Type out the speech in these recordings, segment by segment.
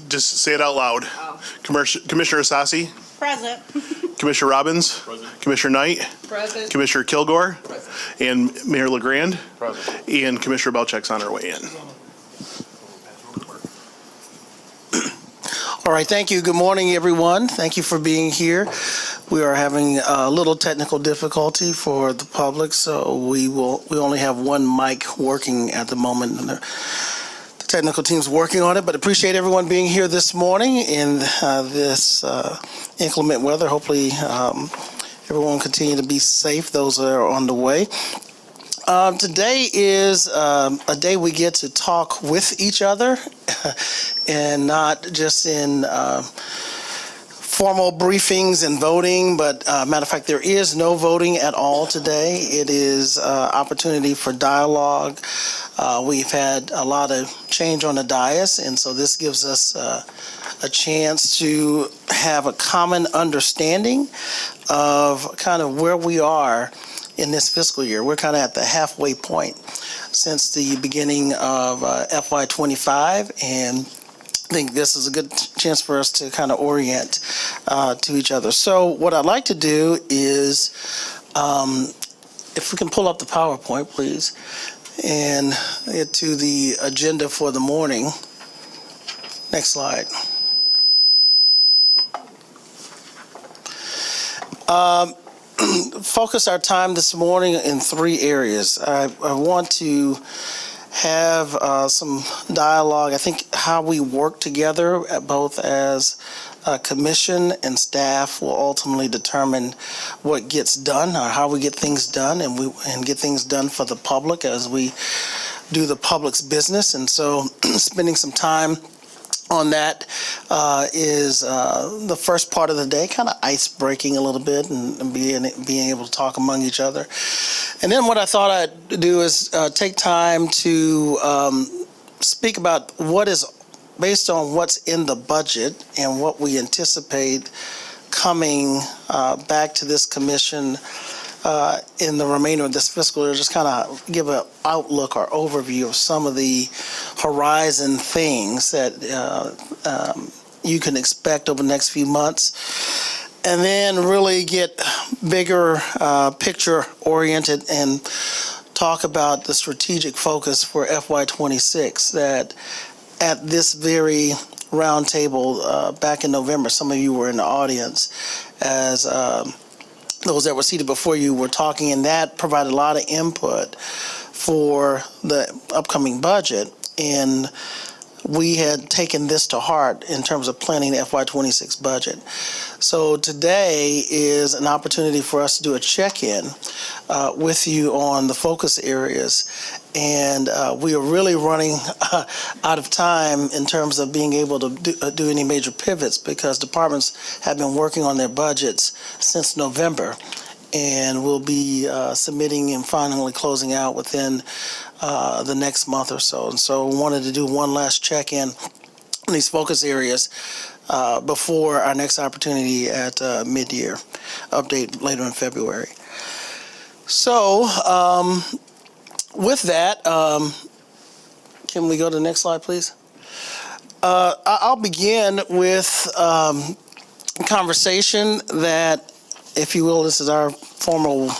Just say it out loud. Oh. Commissioner Asasi, Present. Commissioner Robbins, Present. Commissioner Knight, Present. Commissioner Kilgore, Present. and Mayor LeGrand, Present. and Commissioner Belcheck's on her way in. All right, thank you. Good morning, everyone. Thank you for being here. We are having a little technical difficulty for the public, so we only have one mic working at the moment. And the technical team's working on it, but appreciate everyone being here this morning in this inclement weather. Hopefully, everyone continue to be safe, those that are on the way. Today is a day we get to talk with each other and not just in formal briefings and voting, but matter of fact, there is no voting at all today. It is opportunity for dialogue. We've had a lot of change on the dais, and so this gives us a chance to have a common understanding of kind of where we are in this fiscal year. We're kind of at the halfway point since the beginning of FY25, and I think this is a good chance for us to kind of orient to each other. So what I'd like to do is, if we can pull up the PowerPoint, please, and get to the agenda for the morning. Next slide. Focus our time this morning in three areas. I want to have some dialogue. I think how we work together, both as a commission and staff, will ultimately determine what gets done, or how we get things done, and get things done for the public as we do the public's business. And so spending some time on that is the first part of the day, kind of ice breaking a little bit and being able to talk among each other. And then what I thought I'd do is take time to speak about what is based on what's in the budget and what we anticipate coming back to this commission in the remainder of this fiscal year. Just kind of give an outlook or overview of some of the horizon things that you can expect over the next few months, and then really get bigger picture oriented and talk about the strategic focus for FY26 that at this very roundtable back in November, some of you were in the audience as those that were seated before you were talking, and that provided a lot of input for the upcoming budget. And we had taken this to heart in terms of planning the FY26 budget. So today is an opportunity for us to do a check-in with you on the focus areas. And we are really running out of time in terms of being able to do any major pivots, because departments have been working on their budgets since November, and we'll be submitting and finally closing out within the next month or so. And so we wanted to do one last check-in on these focus areas before our next opportunity at mid-year update later in February. So with that, can we go to the next slide, please? I'll begin with a conversation that, if you will, this is our formal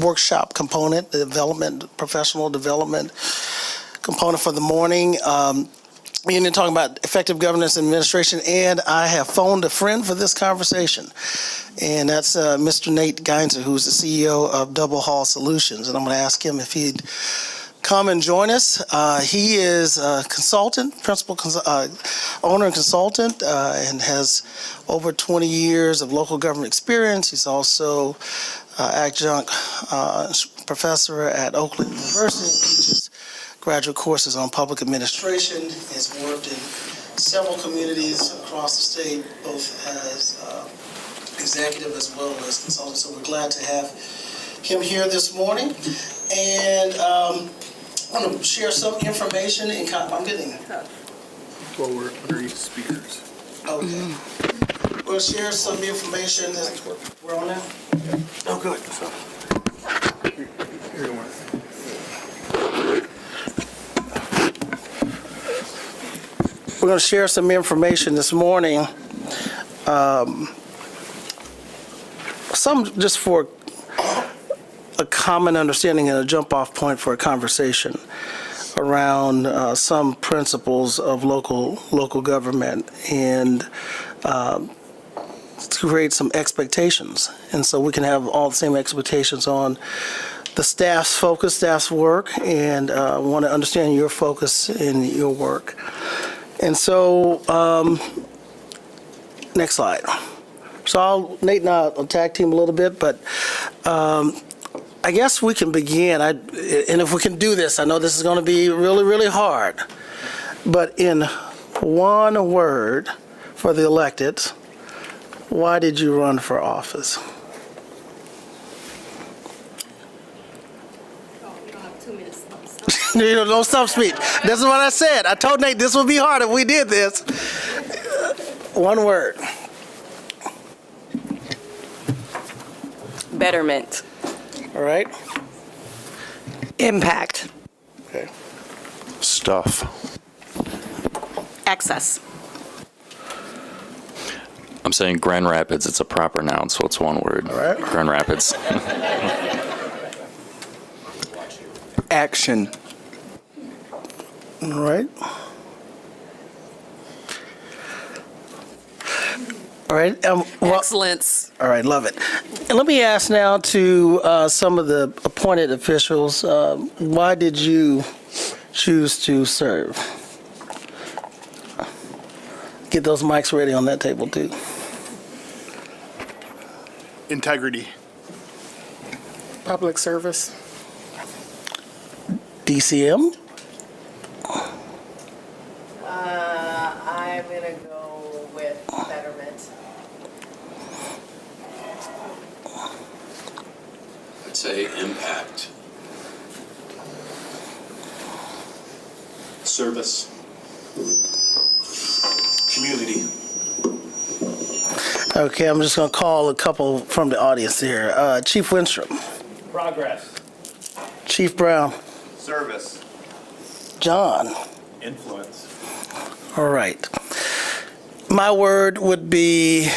workshop component, the professional development component for the morning. We're going to talk about effective governance and administration, and I have phoned a friend for this conversation, and that's Mr. Nate Geinzer, who's the CEO of Double Hall Solutions, and I'm going to ask him if he'd come and join us. He is a consultant, owner and consultant, and has over 20 years of local government experience. He's also adjunct professor at Oakland University, teaches graduate courses on public administration. Has worked in several communities across the state, both as executive as well as consultant. So we're glad to have him here this morning. And I want to share some information. I'm getting. Well, we're under speakers. Okay. We'll share some information. We're on now? Oh, good. Here you are. we're going to share some information this morning. Some just for a common understanding and a jump-off point for a conversation around some principles of local government and to create some expectations. And so we can have all the same expectations on the staff's focus, staff's work, and want to understand your focus in your work. And so, next slide. So Nate and I will tag team a little bit, but I guess we can begin. And if we can do this, I know this is going to be really, really hard. But in one word for the elected, why did you run for office? No stump speech. This is what I said. I told Nate this would be hard if we did this. One word. Betterment. All right. Impact. Okay. Stuff. Access. I'm saying Grand Rapids. It's a proper noun, so it's one word. All right. Grand Rapids. Action. All right. All right. Excellence. All right. Love it. And let me ask now to some of the appointed officials, why did you choose to serve? Get those mics ready on that table, too. Integrity. Public service. DCM? I'm going to go with betterment. I'd say impact. Service. Community. Okay, I'm just going to call a couple from the audience here. Chief Winstrom. Progress. Chief Brown. Service. John. Influence. All right. My word would be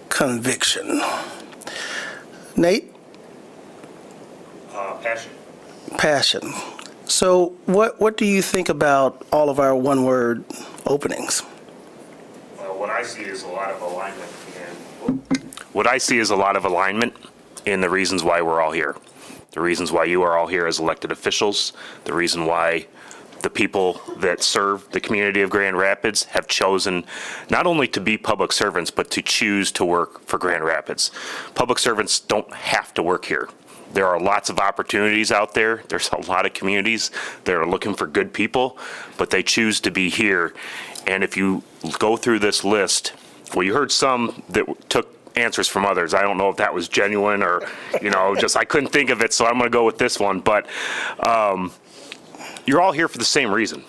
conviction. Nate? Passion. Passion. So what do you think about all of our one-word openings? What I see is a lot of alignment. What I see is a lot of alignment in the reasons why we're all here. The reasons why you are all here as elected officials, the reason why the people that serve the community of Grand Rapids have chosen not only to be public servants, but to choose to work for Grand Rapids. Public servants don't have to work here. There are lots of opportunities out there. There's a lot of communities that are looking for good people, but they choose to be here. And if you go through this list, well, you heard some that took answers from others. I don't know if that was genuine or, just I couldn't think of it, so I'm going to go with this one. But you're all here for the same reason.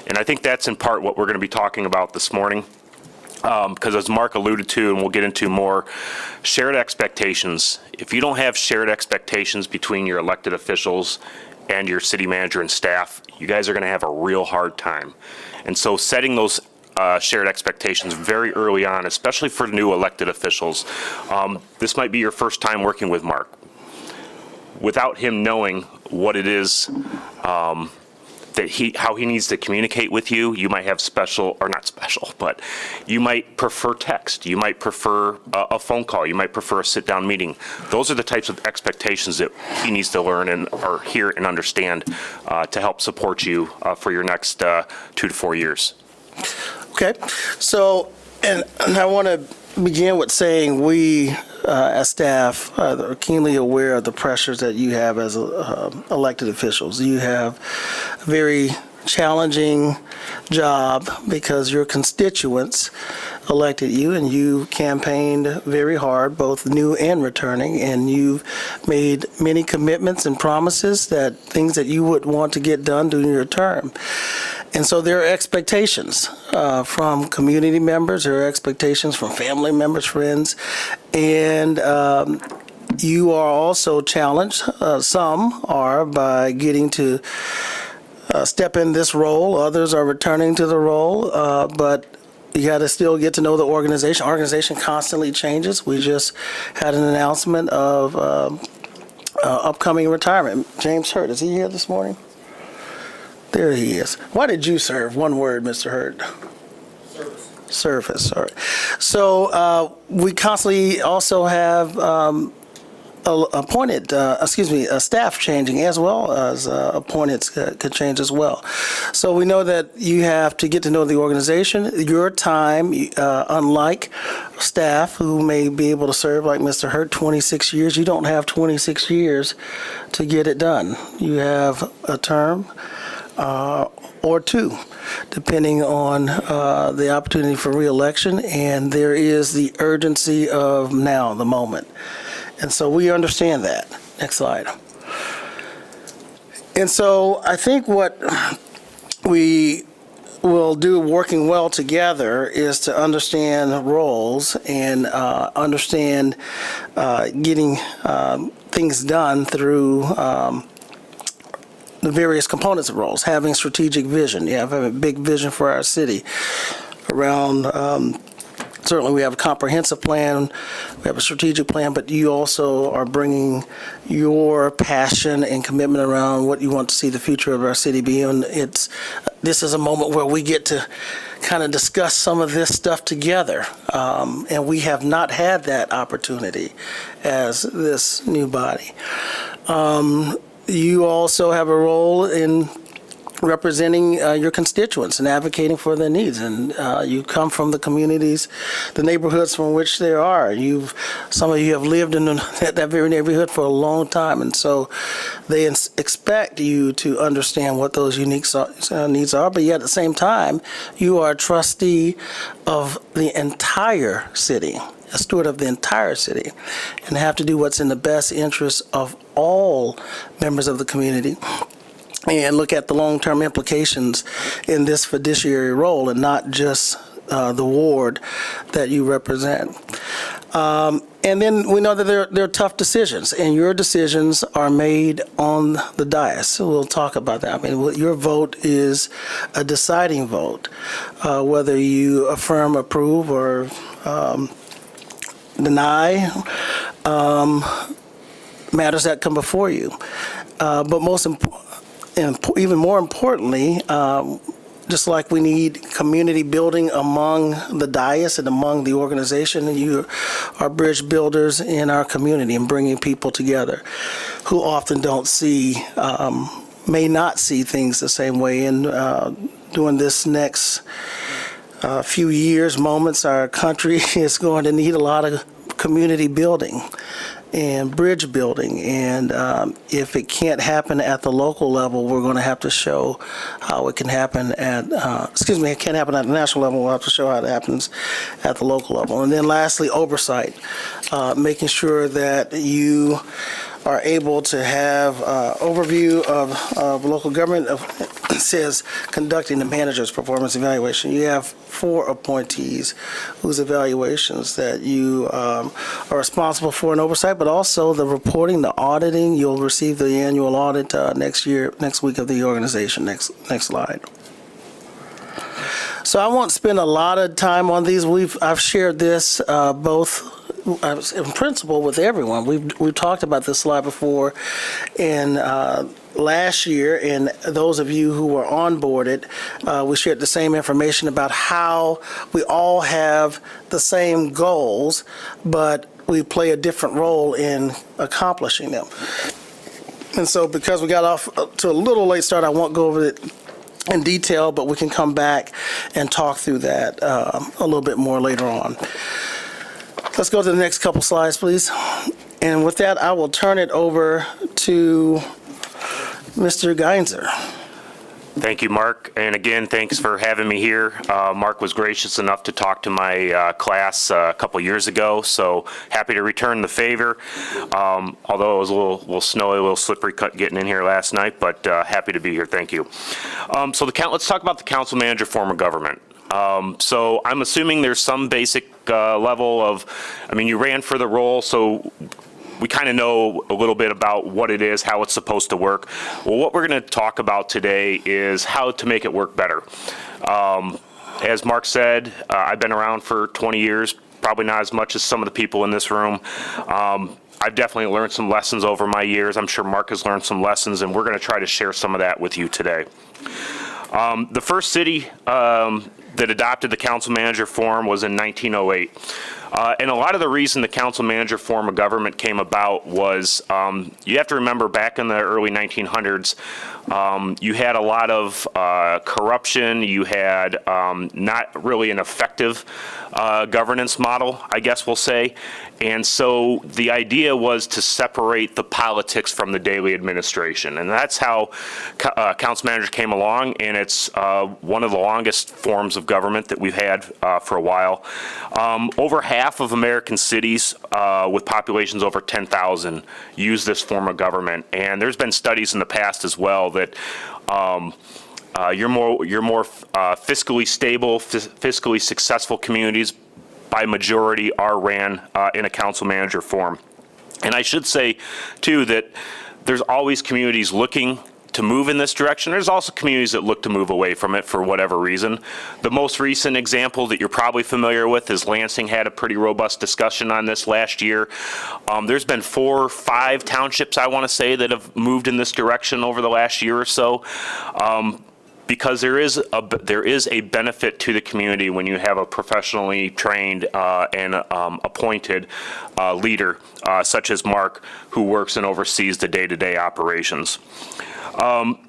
And I think that's in part what we're going to be talking about this morning. Because as Mark alluded to, and we'll get into more, shared expectations. If you don't have shared expectations between your elected officials and your city manager and staff, you guys are going to have a real hard time. And so setting those shared expectations very early on, especially for new elected officials. This might be your first time working with Mark. Without him knowing what it is how he needs to communicate with you, you might have but you might prefer text. You might prefer a phone call. You might prefer a sit-down meeting. Those are the types of expectations that he needs to learn or hear and understand to help support you for your next 2 to 4 years. Okay, so, and I want to begin with saying we, as staff, are keenly aware of the pressures that you have as elected officials. You have a very challenging job because your constituents elected you and you campaigned very hard, both new and returning, and you've made many commitments and promises that things that you would want to get done during your term. And so there are expectations from community members, there are expectations from family members, friends, and you are also challenged, some are, by getting to step in this role. Others are returning to the role, but you got to still get to know the organization. Organization constantly changes. We just had an announcement of upcoming retirement. James Hurt, is he here this morning? There he is. Why did you serve? One word, Mr. Hurt. Service. All right. So we constantly also have staff changing as well as appointeds could change as well. So we know that you have to get to know the organization. Your time, unlike staff who may be able to serve like Mr. Hurt 26 years, you don't have 26 years to get it done. You have a term or two, depending on the opportunity for reelection, and there is the urgency of now, the moment. And so we understand that. Next slide. And so I think what we will do working well together is to understand roles and understand getting things done through the various components of roles, having strategic vision. You have a big vision for our city around, certainly we have a comprehensive plan, we have a strategic plan, but you also are bringing your passion and commitment around what you want to see the future of our city be. And this is a moment where we get to kind of discuss some of this stuff together. And we have not had that opportunity as this new body. You also have a role in representing your constituents and advocating for their needs. And you come from the communities, the neighborhoods from which they are. Some of you have lived in that very neighborhood for a long time. And so they expect you to understand what those unique needs are. But yet at the same time, you are a trustee of the entire city, a steward of the entire city, and have to do what's in the best interest of all members of the community and look at the long-term implications in this fiduciary role and not just the ward that you represent. And then we know that there are tough decisions, and your decisions are made on the dais. So we'll talk about that. I mean, your vote is a deciding vote, whether you affirm, approve, or deny matters that come before you. But even more importantly, just like we need community building among the dais and among the organization, and you are bridge builders in our community and bringing people together who often may not see things the same way. And during this next few years, moments, our country is going to need a lot of community building and bridge building. And if it can't happen at the local level, we're going to have to show how it can happen it can't happen at the national level. We'll have to show how it happens at the local level. And then lastly, oversight, making sure that you are able to have overview of local government. It says conducting the manager's performance evaluation. You have 4 appointees whose evaluations that you are responsible for and oversight, but also the reporting, the auditing. You'll receive the annual audit next week of the organization. Next slide. So I won't spend a lot of time on these. I've shared this both in principle with everyone. We've talked about this slide before, and last year, and those of you who were onboarded, we shared the same information about how we all have the same goals, but we play a different role in accomplishing them. And so because we got off to a little late start, I won't go over it in detail, but we can come back and talk through that a little bit more later on. Let's go to the next couple slides, please. And with that, I will turn it over to Mr. Geinzer. Thank you, Mark. And again, thanks for having me here. Mark was gracious enough to talk to my class a couple years ago, so happy to return the favor. Although it was a little snowy, a little slippery getting in here last night, but happy to be here. Thank you. So let's talk about the council manager form of government. So I'm assuming there's some basic level of, you ran for the role, so we kind of know a little bit about what it is, how it's supposed to work. Well, what we're going to talk about today is how to make it work better. As Mark said, I've been around for 20 years, probably not as much as some of the people in this room. I've definitely learned some lessons over my years. I'm sure Mark has learned some lessons, and we're going to try to share some of that with you today. The first city that adopted the council manager form was in 1908. And a lot of the reason the council manager form of government came about was, you have to remember back in the early 1900s, you had a lot of corruption, you had not really an effective governance model, I guess we'll say. And so the idea was to separate the politics from the daily administration. And that's how council manager came along, and it's one of the longest forms of government that we've had for a while. Over half of American cities with populations over 10,000 use this form of government. And there's been studies in the past as well that your more fiscally stable, fiscally successful communities by majority are ran in a council manager form. And I should say, too, that there's always communities looking to move in this direction. There's also communities that look to move away from it for whatever reason. The most recent example that you're probably familiar with is Lansing had a pretty robust discussion on this last year. There's been 4 or 5 townships, I want to say, that have moved in this direction over the last year or so. Because there is a benefit to the community when you have a professionally trained and appointed leader, such as Mark, who works and oversees the day-to-day operations.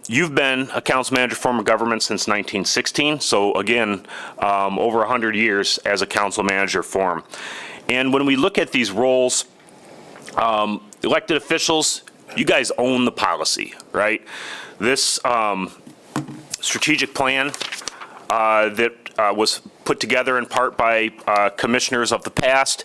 You've been a council manager form of government since 1916, so again, over 100 years as a council manager form. And when we look at these roles, elected officials, you guys own the policy, right? This strategic plan that was put together in part by commissioners of the past.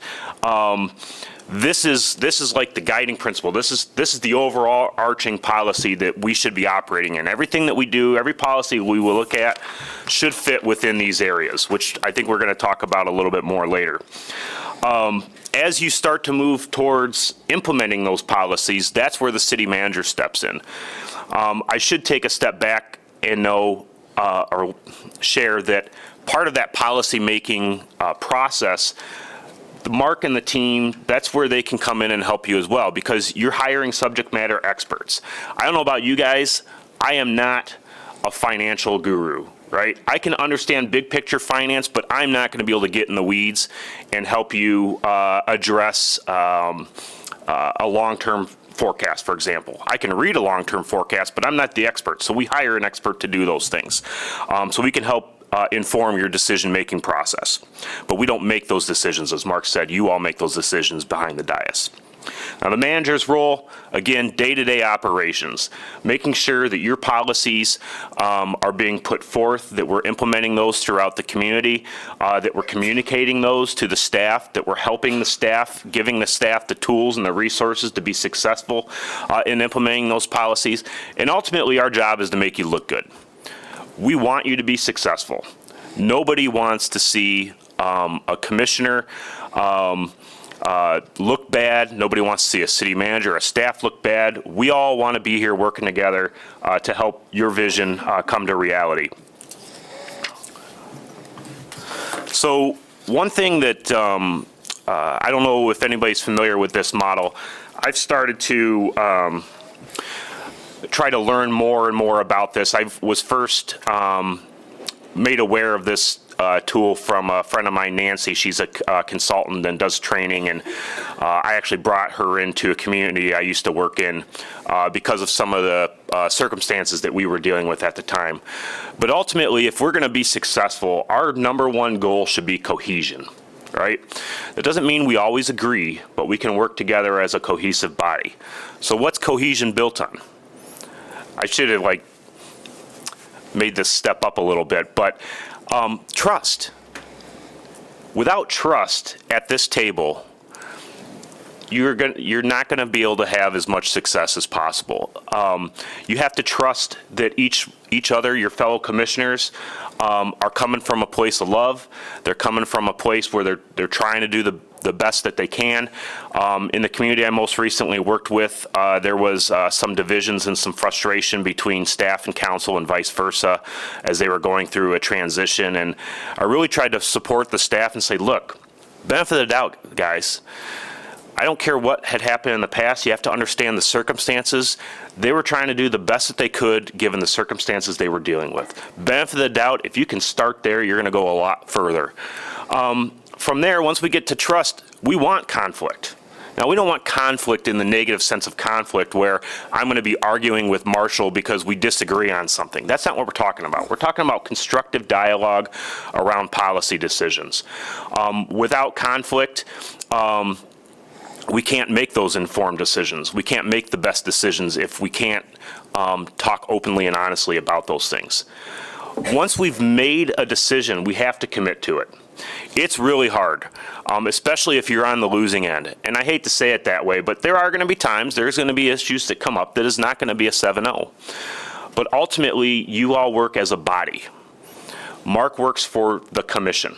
This is like the guiding principle. This is the overall arching policy that we should be operating in. Everything that we do, every policy we will look at should fit within these areas, which I think we're going to talk about a little bit more later. As you start to move towards implementing those policies, that's where the city manager steps in. I should take a step back and know or share that part of that policy-making process, Mark and the team, that's where they can come in and help you as well, because you're hiring subject matter experts. I don't know about you guys, I am not a financial guru, right? I can understand big picture finance, but I'm not going to be able to get in the weeds and help you address a long-term forecast, for example. I can read a long-term forecast, but I'm not the expert. So we hire an expert to do those things. So we can help inform your decision-making process. But we don't make those decisions, as Mark said. You all make those decisions behind the dais. Now, the manager's role, again, day-to-day operations, making sure that your policies are being put forth, that we're implementing those throughout the community, that we're communicating those to the staff, that we're helping the staff, giving the staff the tools and the resources to be successful in implementing those policies. And ultimately, our job is to make you look good. We want you to be successful. Nobody wants to see a commissioner look bad. Nobody wants to see a city manager or a staff look bad. We all want to be here working together to help your vision come to reality. So one thing that I don't know if anybody's familiar with this model, I've started to try to learn more and more about this. I was first made aware of this tool from a friend of mine, Nancy. She's a consultant and does training, and I actually brought her into a community I used to work in because of some of the circumstances that we were dealing with at the time. But ultimately, if we're going to be successful, our number one goal should be cohesion, right? That doesn't mean we always agree, but we can work together as a cohesive body. So what's cohesion built on? I should have made this step up a little bit, but trust. Without trust at this table, you're not going to be able to have as much success as possible. You have to trust that each other, your fellow commissioners, are coming from a place of love. They're coming from a place where they're trying to do the best that they can. In the community I most recently worked with, there was some divisions and some frustration between staff and council and vice versa as they were going through a transition. And I really tried to support the staff and say, look, benefit of the doubt, guys. I don't care what had happened in the past. You have to understand the circumstances. They were trying to do the best that they could given the circumstances they were dealing with. Benefit of the doubt, if you can start there, you're going to go a lot further. From there, once we get to trust, we want conflict. Now, we don't want conflict in the negative sense of conflict where I'm going to be arguing with Marshall because we disagree on something. That's not what we're talking about. We're talking about constructive dialogue around policy decisions. Without conflict, we can't make those informed decisions. We can't make the best decisions if we can't talk openly and honestly about those things. Once we've made a decision, we have to commit to it. It's really hard, especially if you're on the losing end. And I hate to say it that way, but there are going to be times, there's going to be issues that come up that is not going to be a 7-0. But ultimately, you all work as a body. Mark works for the commission.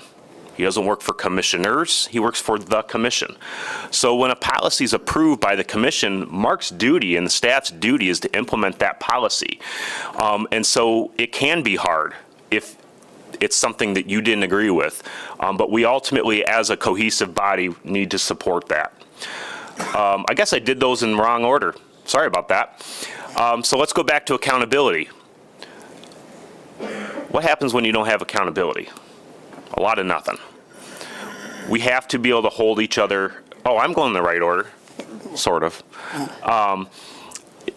He doesn't work for commissioners, he works for the commission. So when a policy is approved by the commission, Mark's duty and the staff's duty is to implement that policy. And so it can be hard if it's something that you didn't agree with. But we ultimately, as a cohesive body, need to support that. I guess I did those in the wrong order. Sorry about that. So let's go back to accountability. What happens when you don't have accountability? A lot of nothing. We have to be able to hold each other. Oh, I'm going in the right order, sort of.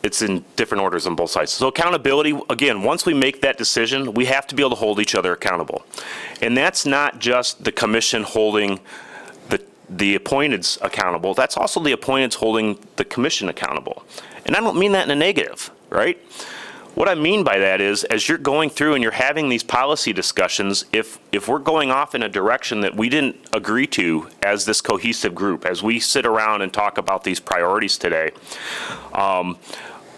It's in different orders on both sides. So accountability, again, once we make that decision, we have to be able to hold each other accountable. And that's not just the commission holding the appointeds accountable. That's also the appointeds holding the commission accountable. And I don't mean that in a negative, right? What I mean by that is, as you're going through and you're having these policy discussions, if we're going off in a direction that we didn't agree to as this cohesive group, as we sit around and talk about these priorities today,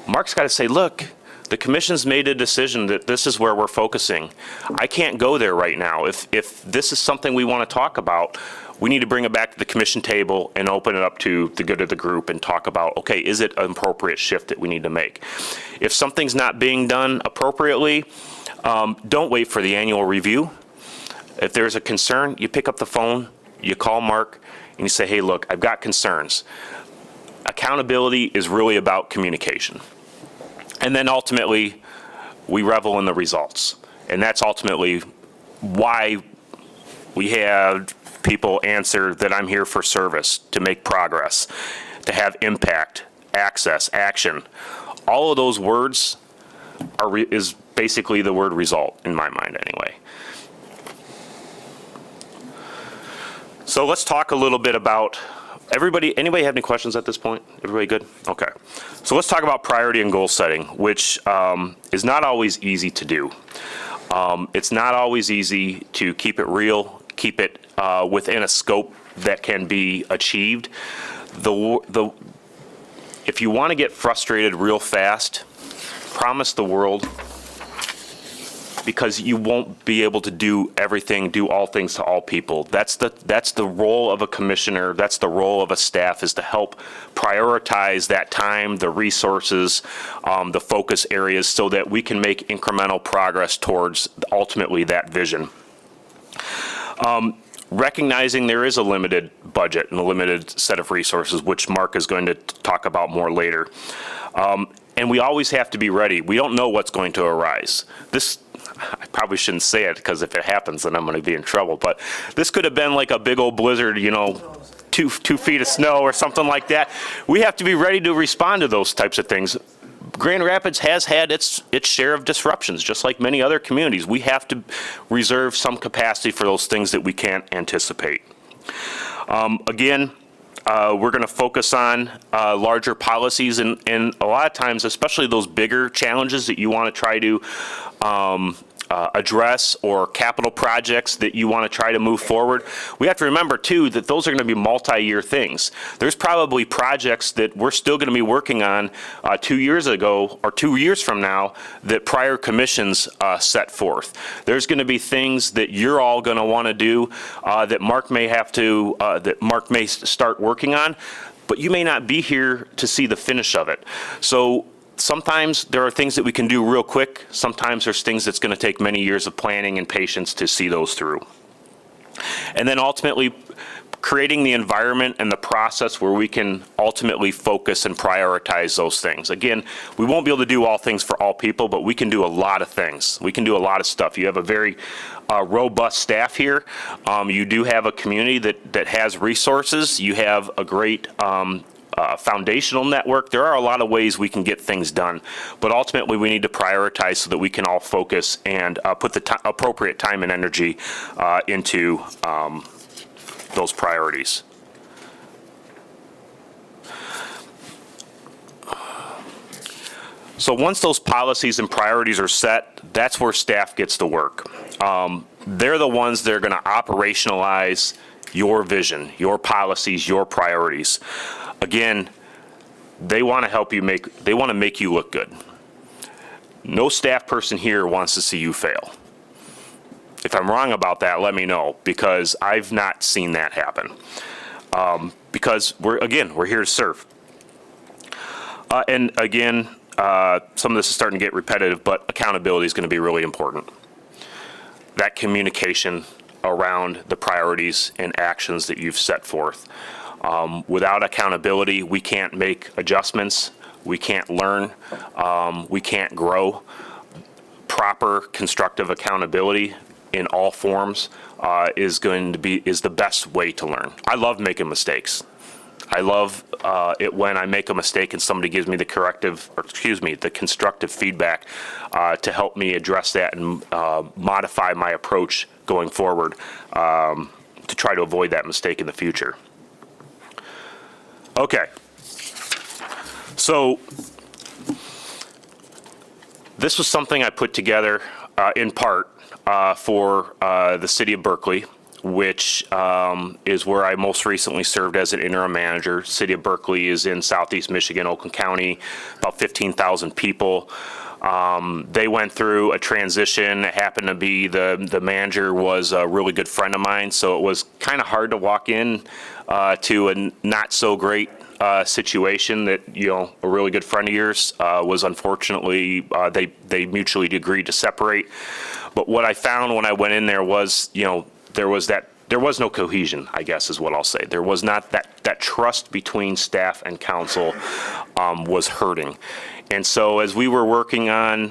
Mark's got to say, look, the commission's made a decision that this is where we're focusing. I can't go there right now. If this is something we want to talk about, we need to bring it back to the commission table and open it up to the good of the group and talk about, okay, is it an appropriate shift that we need to make? If something's not being done appropriately, don't wait for the annual review. If there's a concern, you pick up the phone, you call Mark, and you say, hey, look, I've got concerns. Accountability is really about communication. And then ultimately, we revel in the results. And that's ultimately why we have people answer that I'm here for service, to make progress, to have impact, access, action. All of those words is basically the word result in my mind anyway. So let's talk a little bit about anybody have any questions at this point? Everybody good? Okay. So let's talk about priority and goal setting, which is not always easy to do. It's not always easy to keep it real, keep it within a scope that can be achieved. If you want to get frustrated real fast, promise the world, because you won't be able to do everything, do all things to all people. That's the role of a commissioner, that's the role of a staff, is to help prioritize that time, the resources, the focus areas, so that we can make incremental progress towards ultimately that vision. Recognizing there is a limited budget and a limited set of resources, which Mark is going to talk about more later. And we always have to be ready. We don't know what's going to arise. I probably shouldn't say it, because if it happens, then I'm going to be in trouble. But this could have been like a big old blizzard, 2 feet of snow or something like that. We have to be ready to respond to those types of things. Grand Rapids has had its share of disruptions, just like many other communities. We have to reserve some capacity for those things that we can't anticipate. Again, we're going to focus on larger policies, and a lot of times, especially those bigger challenges that you want to try to address or capital projects that you want to try to move forward, we have to remember too that those are going to be multi-year things. There's probably projects that we're still going to be working on 2 years ago or 2 years from now that prior commissions set forth. There's going to be things that you're all going to want to do that Mark may start working on, but you may not be here to see the finish of it. So sometimes there are things that we can do real quick. Sometimes there's things that's going to take many years of planning and patience to see those through. And then ultimately, creating the environment and the process where we can ultimately focus and prioritize those things. Again, we won't be able to do all things for all people, but we can do a lot of things. We can do a lot of stuff. You have a very robust staff here. You do have a community that has resources. You have a great foundational network. There are a lot of ways we can get things done, but ultimately we need to prioritize so that we can all focus and put the appropriate time and energy into those priorities. So once those policies and priorities are set, that's where staff gets to work. They're the ones that are going to operationalize your vision, your policies, your priorities. Again, they want to help you they want to make you look good. No staff person here wants to see you fail. If I'm wrong about that, let me know, because I've not seen that happen. Because we're here to serve. And again, some of this is starting to get repetitive, but accountability is going to be really important. That communication around the priorities and actions that you've set forth. Without accountability, we can't make adjustments, we can't learn, we can't grow. Proper constructive accountability in all forms is the best way to learn. I love making mistakes. I love it when I make a mistake and somebody gives me the constructive feedback to help me address that and modify my approach going forward to try to avoid that mistake in the future. Okay. So this was something I put together in part for the city of Berkeley, which is where I most recently served as an interim manager. City of Berkeley is in southeast Michigan, Oakland County, about 15,000 people. They went through a transition. It happened to be the manager was a really good friend of mine, so it was kind of hard to walk in to a not so great situation that, a really good friend of yours was unfortunately, they mutually agreed to separate. But what I found when I went in there was, there was no cohesion, I guess is what I'll say. There was not that trust between staff and council was hurting. And so as we were working on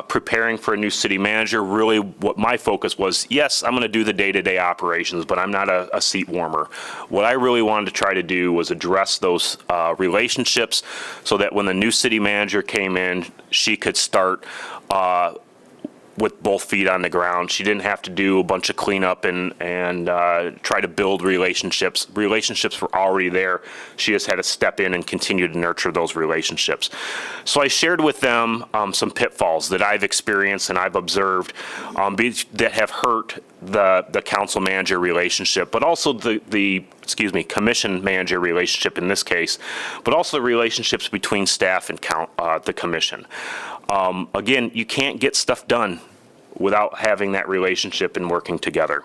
preparing for a new city manager, really what my focus was, yes, I'm going to do the day-to-day operations, but I'm not a seat warmer. What I really wanted to try to do was address those relationships so that when the new city manager came in, she could start with both feet on the ground. She didn't have to do a bunch of cleanup and try to build relationships. Relationships were already there. She just had to step in and continue to nurture those relationships. So I shared with them some pitfalls that I've experienced and I've observed that have hurt the council manager relationship, but also the commission manager relationship in this case, but also the relationships between staff and the commission. Again, you can't get stuff done without having that relationship and working together.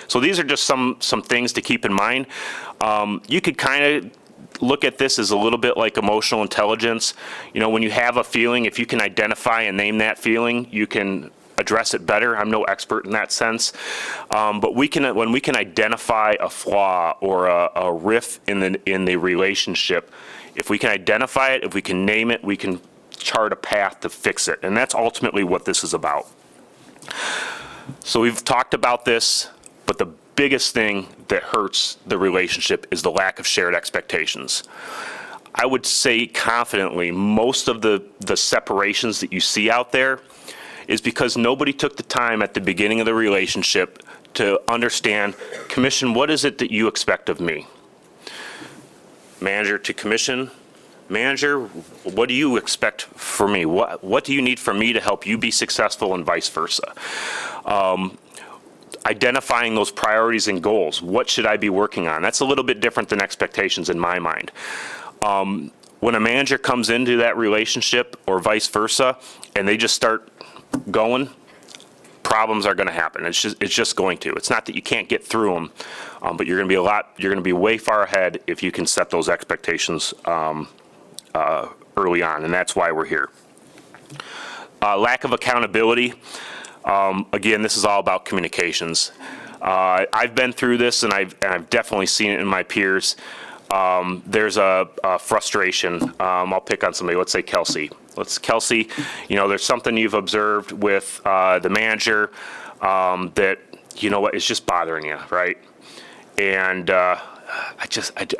So these are just some things to keep in mind. You could kind of look at this as a little bit like emotional intelligence. When you have a feeling, if you can identify and name that feeling, you can address it better. I'm no expert in that sense. But when we can identify a flaw or a riff in the relationship, if we can identify it, if we can name it, we can chart a path to fix it. And that's ultimately what this is about. So we've talked about this, but the biggest thing that hurts the relationship is the lack of shared expectations. I would say confidently most of the separations that you see out there is because nobody took the time at the beginning of the relationship to understand, commission, what is it that you expect of me? Manager to commission, manager, what do you expect from me? What do you need from me to help you be successful and vice versa? Identifying those priorities and goals. What should I be working on? That's a little bit different than expectations in my mind. When a manager comes into that relationship or vice versa, and they just start going, problems are going to happen. It's just going to. It's not that you can't get through them, but you're going to be way far ahead if you can set those expectations early on, and that's why we're here. Lack of accountability. Again, this is all about communications. I've been through this, and I've definitely seen it in my peers. There's a frustration. I'll pick on somebody. Let's say Kelsey. Kelsey, there's something you've observed with the manager that, is just bothering you, right? And I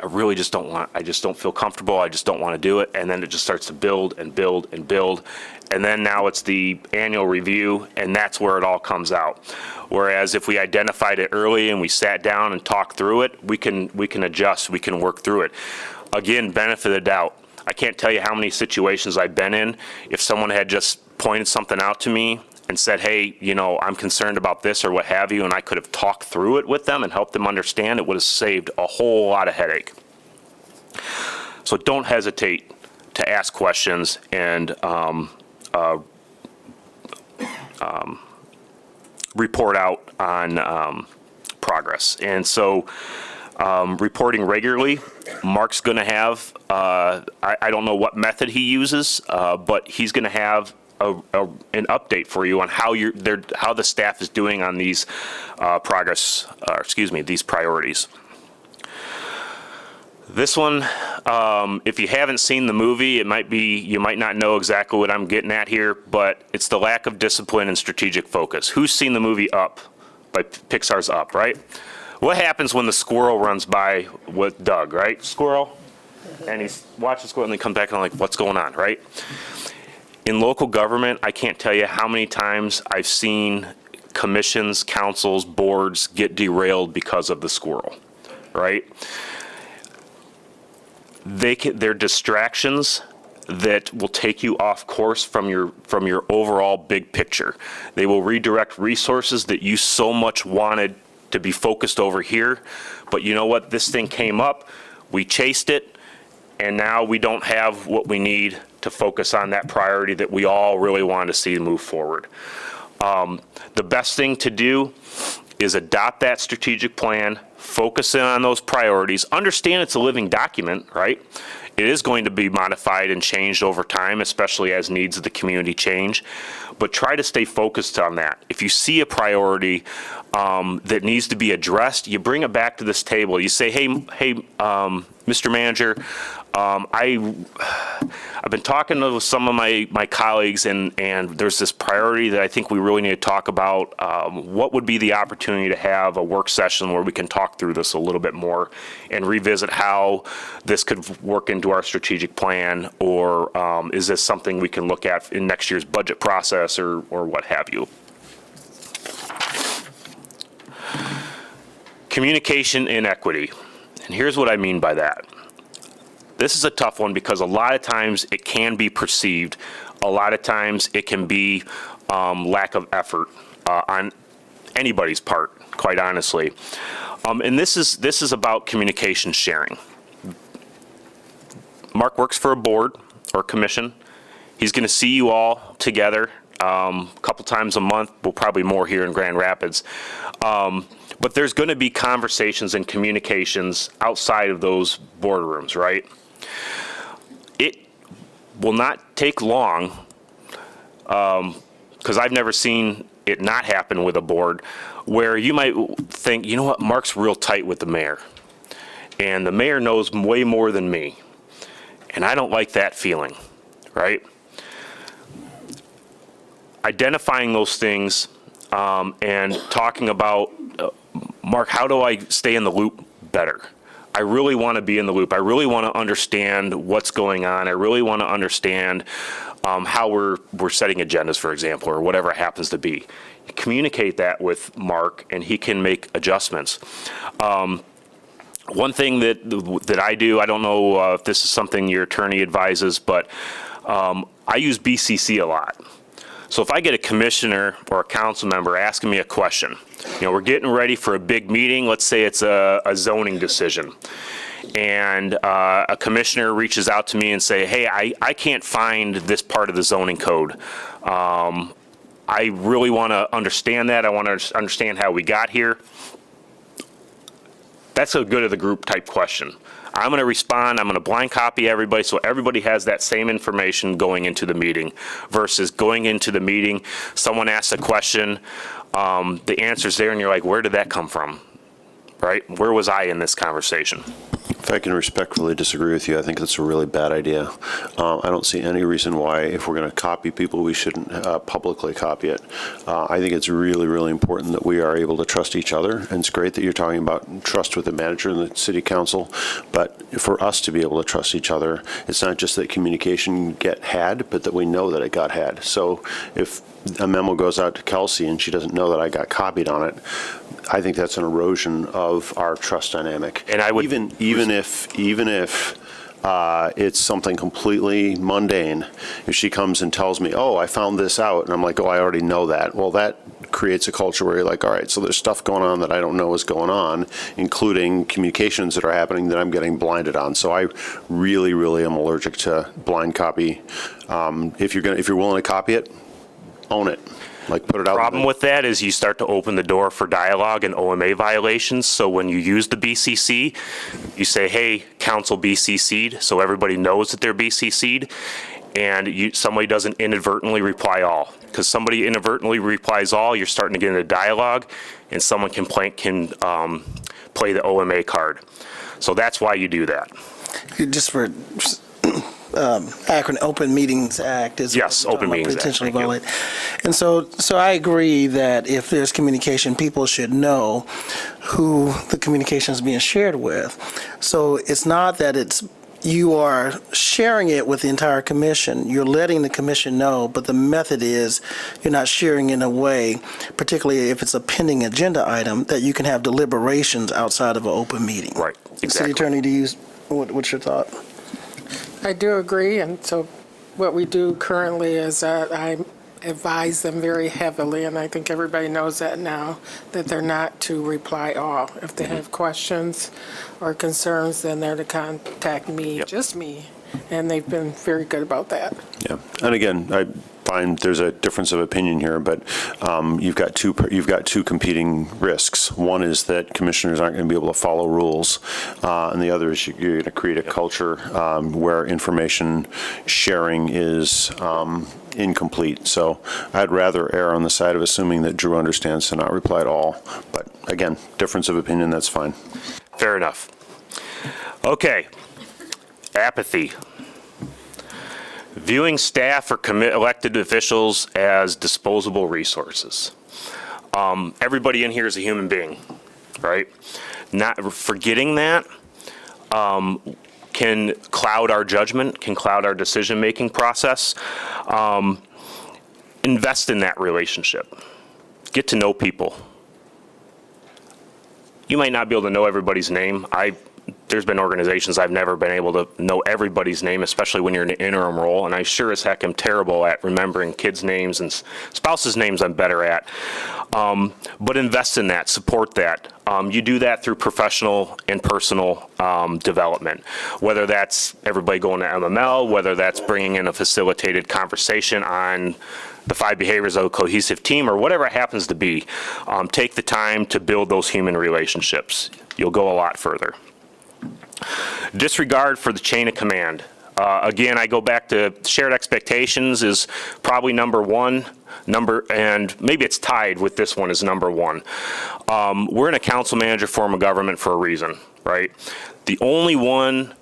really just don't want, I just don't feel comfortable. I just don't want to do it. And then it just starts to build and build and build. And then now it's the annual review, and that's where it all comes out. Whereas if we identified it early and we sat down and talked through it, we can adjust, we can work through it. Again, benefit of the doubt. I can't tell you how many situations I've been in. If someone had just pointed something out to me and said, hey, I'm concerned about this or what have you, and I could have talked through it with them and helped them understand, it would have saved a whole lot of headache. So don't hesitate to ask questions and report out on progress. And so reporting regularly, Mark's going to have, I don't know what method he uses, but he's going to have an update for you on how the staff is doing on these these priorities. This one, if you haven't seen the movie, you might not know exactly what I'm getting at here, but it's the lack of discipline and strategic focus. Who's seen the movie Up by Pixar's Up, right? What happens when the squirrel runs by with Doug, right? Squirrel, and he's watching the squirrel, and they come back and I'm like, what's going on, right? In local government, I can't tell you how many times I've seen commissions, councils, boards get derailed because of the squirrel, right? They're distractions that will take you off course from your overall big picture. They will redirect resources that you so much wanted to be focused over here, but you know what? This thing came up, we chased it, and now we don't have what we need to focus on that priority that we all really want to see move forward. The best thing to do is adopt that strategic plan, focus in on those priorities, understand it's a living document, right? It is going to be modified and changed over time, especially as needs of the community change, but try to stay focused on that. If you see a priority that needs to be addressed, you bring it back to this table. You say, hey, Mr. Manager, I've been talking to some of my colleagues, and there's this priority that I think we really need to talk about. What would be the opportunity to have a work session where we can talk through this a little bit more and revisit how this could work into our strategic plan, or is this something we can look at in next year's budget process or what have you? Communication inequity. And here's what I mean by that. This is a tough one because a lot of times it can be perceived. A lot of times it can be lack of effort on anybody's part, quite honestly. And this is about communication sharing. Mark works for a board or commission. He's going to see you all together a couple times a month. Well, probably more here in Grand Rapids. But there's going to be conversations and communications outside of those boardrooms, right? It will not take long, because I've never seen it not happen with a board, where you might think, you know what, Mark's real tight with the mayor, and the mayor knows way more than me, and I don't like that feeling, right? Identifying those things and talking about, Mark, how do I stay in the loop better? I really want to be in the loop. I really want to understand what's going on. I really want to understand how we're setting agendas, for example, or whatever it happens to be. Communicate that with Mark, and he can make adjustments. One thing that I do, I don't know if this is something your attorney advises, but I use BCC a lot. So if I get a commissioner or a council member asking me a question, we're getting ready for a big meeting, let's say it's a zoning decision, and a commissioner reaches out to me and say, hey, I can't find this part of the zoning code. I really want to understand that. I want to understand how we got here. That's a good of the group type question. I'm going to respond, I'm going to blind copy everybody so everybody has that same information going into the meeting versus going into the meeting, someone asks a question, the answer's there and you're like, where did that come from? Right? Where was I in this conversation? If I can respectfully disagree with you, I think that's a really bad idea. I don't see any reason why, if we're going to copy people, we shouldn't publicly copy it. I think it's really, really important that we are able to trust each other, and it's great that you're talking about trust with the manager and the city council, but for us to be able to trust each other, it's not just that communication get had, but that we know that it got had. So if a memo goes out to Kelsey and she doesn't know that I got copied on it, I think that's an erosion of our trust dynamic. And I would even if it's something completely mundane, if she comes and tells me, oh, I found this out, and I'm like, oh, I already know that. Well, that creates a culture where you're like, all right, so there's stuff going on that I don't know is going on, including communications that are happening that I'm getting blinded on. So I really, really am allergic to blind copy. If you're willing to copy it, own it. Like, put it out. Problem with that is you start to open the door for dialogue and OMA violations. So when you use the BCC, you say, hey, council BCC'd, so everybody knows that they're BCC'd, and somebody doesn't inadvertently reply all. Because somebody inadvertently replies all, you're starting to get into dialogue, and someone can play the OMA card. So that's why you do that. Just for Akron Open Meetings Act is Yes, what Open we're Meetings Act, potentially thank you. violate. And so I agree that if there's communication, people should know who the communication is being shared with. So it's not that you are sharing it with the entire commission. You're letting the commission know, but the method is you're not sharing in a way, particularly if it's a pending agenda item, that you can have deliberations outside of an open meeting. Right, City exactly. Attorney, what's your thought? I do agree, and so what we do currently is that I advise them very heavily, and I think everybody knows that now, that they're not to reply all. If they have questions or concerns, then they're to contact me, Yep. just me, and they've been very good about that. Yeah, and again, I find there's a difference of opinion here, but you've got two competing risks. One is that commissioners aren't going to be able to follow rules, and the other is you're going to create a culture where information sharing is incomplete. So I'd rather err on the side of assuming that Drew understands to not reply at all. But again, difference of opinion, that's fine. Fair enough. Okay. Apathy. Viewing staff or elected officials as disposable resources. Everybody in here is a human being, right? Not forgetting that can cloud our judgment, can cloud our decision-making process. Invest in that relationship. Get to know people. You might not be able to know everybody's name. There's been organizations I've never been able to know everybody's name, especially when you're in an interim role, and I sure as heck am terrible at remembering kids' names and spouses' names I'm better at. But invest in that, support that. You do that through professional and personal development, whether that's everybody going to MML, whether that's bringing in a facilitated conversation on the 5 behaviors of a cohesive team, or whatever it happens to be. Take the time to build those human relationships. You'll go a lot further. Disregard for the chain of command. Again, I go back to shared expectations is probably number one. And maybe it's tied with this one as number one. We're in a council manager form of government for a reason, right? The only one,